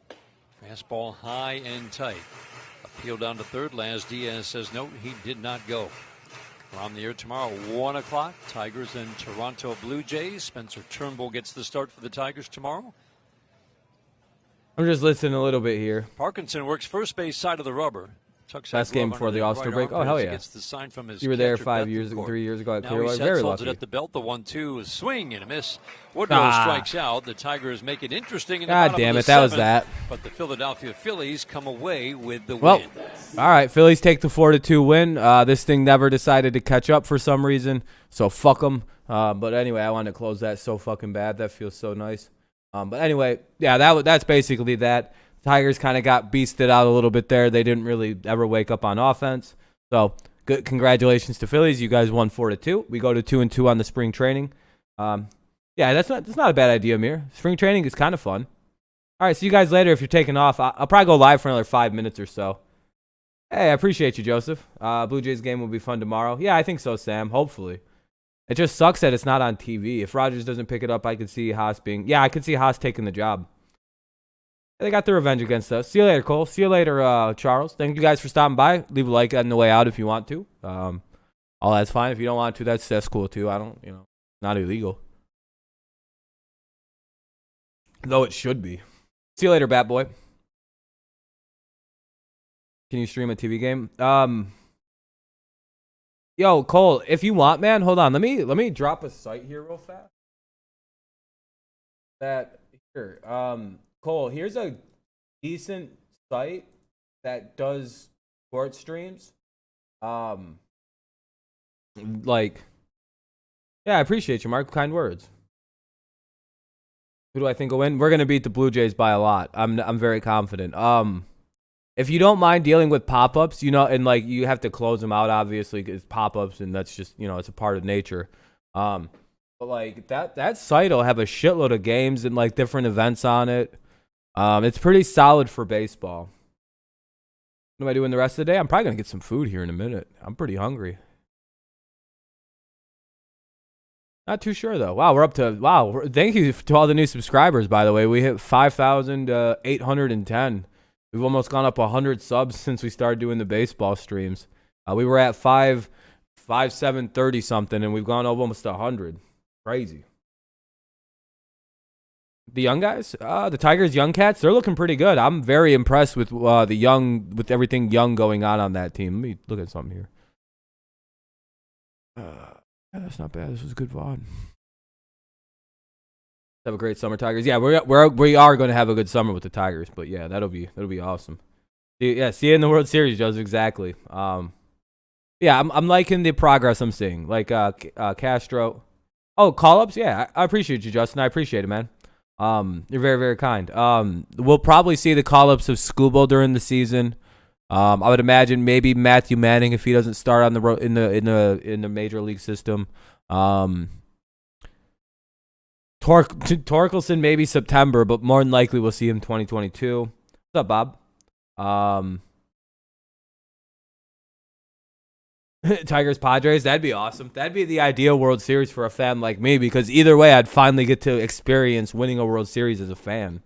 Fastball high and tight. Appeal down to third. Laz Diaz says no, he did not go. We're on the air tomorrow, 1 o'clock. Tigers and Toronto Blue Jays. Spencer Turnbull gets the start for the Tigers tomorrow. I'm just listening a little bit here. Parkinson works first base side of the rubber. Last game before the All-Star break. Oh, hell yeah. Gets the sign from his you were there catcher, 3 years ago at Clearwater. Very lucky. It at the belt. The 1-2 is swing and a miss. Woodrow strikes out. The Tigers make it interesting. In the God damn it, that was that. But the Philadelphia Phillies come away with the win. All right, Phillies take the 4-2 win. This thing never decided to catch up for some reason, so fuck them. But anyway, I wanted to close that so fucking bad. That feels so nice. But anyway, yeah, that's basically that. Tigers kind of got beasted out a little bit there. They didn't really ever wake up on offense. So, good. Congratulations to Phillies. You guys won 4-2. We go to 2-2 on the spring training. Yeah, that's not a bad idea, Amir. Spring training is kind of fun. All right, see you guys later. If you're taking off, I'll probably go live for another 5 minutes or so. Hey, I appreciate you, Joseph. Blue Jays game will be fun tomorrow. Yeah, I think so, Sam. Hopefully. It just sucks that it's not on TV. If Rogers doesn't pick it up, I could see Haas being... Yeah, I could see Haas taking the job. They got their revenge against us. See you later, Cole. See you later, Charles. Thank you guys for stopping by. Leave a like on the way out if you want to. All that's fine. If you don't want to, that's cool too. I don't, not illegal. Though it should be. See you later, Bat Boy. Can you stream a TV game? Yo, Cole, if you want, man, hold on. Let me drop a site here real fast. That here. Cole, here's a decent site that does sports streams. Yeah, I appreciate you, Mark. Kind words. Who do I think will win? We're gonna beat the Blue Jays by a lot. I'm very confident. If you don't mind dealing with pop-ups, and you have to close them out, obviously, because pop-ups, and that's just it's a part of nature. But that site will have a shitload of games and different events on it. It's pretty solid for baseball. What am I doing the rest of the day? I'm probably going to get some food here in a minute. I'm pretty hungry. Not too sure, though. Wow, we're up to... Wow, thank you to all the new subscribers, by the way. We hit 5,810. We've almost gone up 100 subs since we started doing the baseball streams. We were at 730 something, and we've gone up almost 100. Crazy. The young guys, the Tigers young cats, they're looking pretty good. I'm very impressed with with everything young going on that team. Let me look at something here. Yeah, that's not bad. This was a good VOD. Have a great summer, Tigers. Yeah, we are going to have a good summer with the Tigers, but yeah, that'll be awesome. See you in the World Series, Joseph. Exactly. Yeah, I'm liking the progress I'm seeing. Castro. Oh, call-ups? Yeah, I appreciate you, Justin. I appreciate it, man. You're very, very kind. We'll probably see the call-ups of Scooble during the season. I would imagine maybe Matthew Manning if he doesn't start on the in the major league system. Torkelson maybe September, but more than likely we'll see him 2022. What's up, Bob? Tigers Padres, that'd be awesome. That'd be the ideal World Series for a fan like me, because either way I'd finally get to experience winning a World Series as a fan.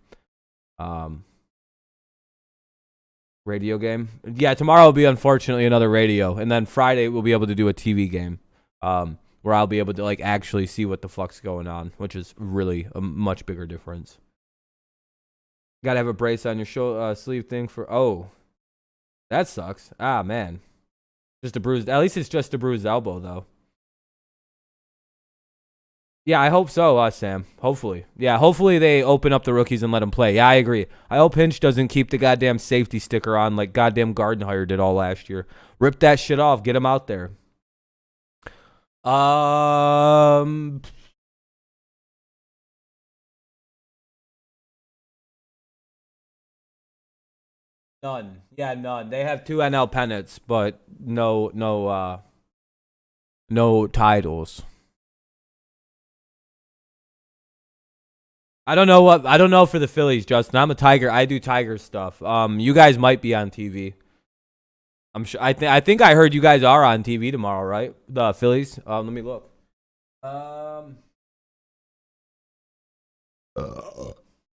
Radio game. Yeah, tomorrow will be unfortunately another radio, and then Friday we'll be able to do a TV game. Where I'll be able to actually see what the fuck's going on, which is really a much bigger difference. Gotta have a brace on your sleeve thing for... Oh, that sucks. Ah, man. Just a bruised... At least it's just a bruised elbow, though. Yeah, I hope so, Sam. Hopefully. Yeah, hopefully they open up the rookies and let them play. Yeah, I agree. I hope Hinch doesn't keep the goddamn safety sticker on like goddamn Gardenhire did all last year. Rip that shit off. Get him out there. None. Yeah, none. They have 2 NL pennants, but no no titles. I don't know for the Phillies, Justin. I'm a Tiger. I do Tiger stuff. You guys might be on TV. I'm sure. I think I heard you guys are on TV tomorrow, right? The Phillies. Let me look.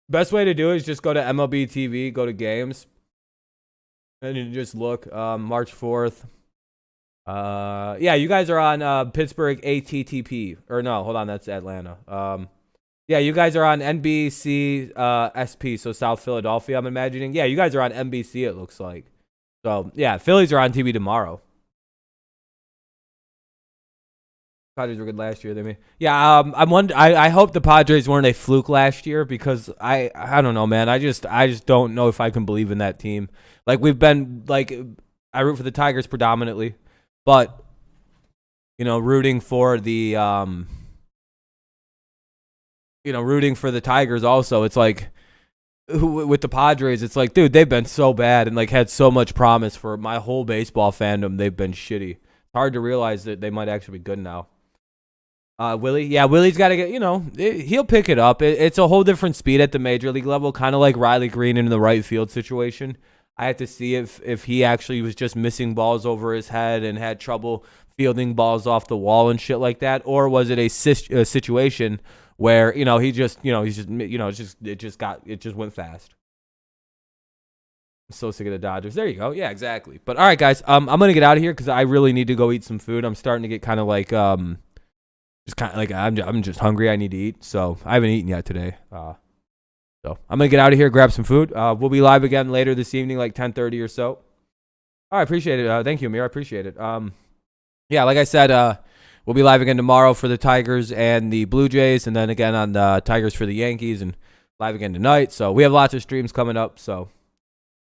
Best way to do it is just go to MLB TV, go to games, and you just look. March 4th. Yeah, you guys are on Pittsburgh ATTP. Or no, hold on, that's Atlanta. Yeah, you guys are on NBC SP, so South Philadelphia, I'm imagining. Yeah, you guys are on NBC, it looks like. So, yeah, Phillies are on TV tomorrow. Padres were good last year. I hope the Padres weren't a fluke last year because I don't know, man. I just don't know if I can believe in that team. Like we've been like I root for the Tigers predominantly, but rooting for the rooting for the Tigers also. It's like with the Padres, it's like, dude, they've been so bad and like had so much promise for my whole baseball fandom. They've been shitty. It's hard to realize that they might actually be good now. Willie, yeah, Willie's got to get, he'll pick it up. It's a whole different speed at the major league level, kind of like Riley Green in the right field situation. I have to see if he actually was just missing balls over his head and had trouble fielding balls off the wall and shit like that, or was it a situation where it just went fast. I'm so sick of the Dodgers. There you go. Yeah, exactly. But all right, guys, I'm gonna get out of here because I really need to go eat some food. I'm starting to get kind of like I'm just hungry. I need to eat, so I haven't eaten yet today. So I'm gonna get out of here, grab some food. We'll be live again later this evening, like 10:30 or so. All right, appreciate it. Thank you, Amir. I appreciate it. Yeah, like I said, we'll be live again tomorrow for the Tigers and the Blue Jays, and then again on the Tigers for the Yankees, and live again tonight. So we have lots of streams coming up. So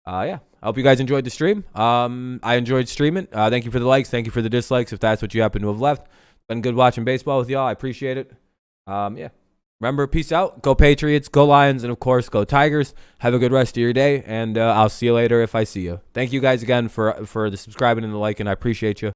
yeah, I hope you guys enjoyed the stream. I enjoyed streaming. Thank you for the likes. Thank you for the dislikes, if that's what you happen to have left. Been good watching baseball with y'all. I appreciate it. Yeah. Remember, peace out. Go Patriots, go Lions, and of course, go Tigers. Have a good rest of your day, and I'll see you later if I see you. Thank you guys again for the subscribing and the liking. I appreciate you.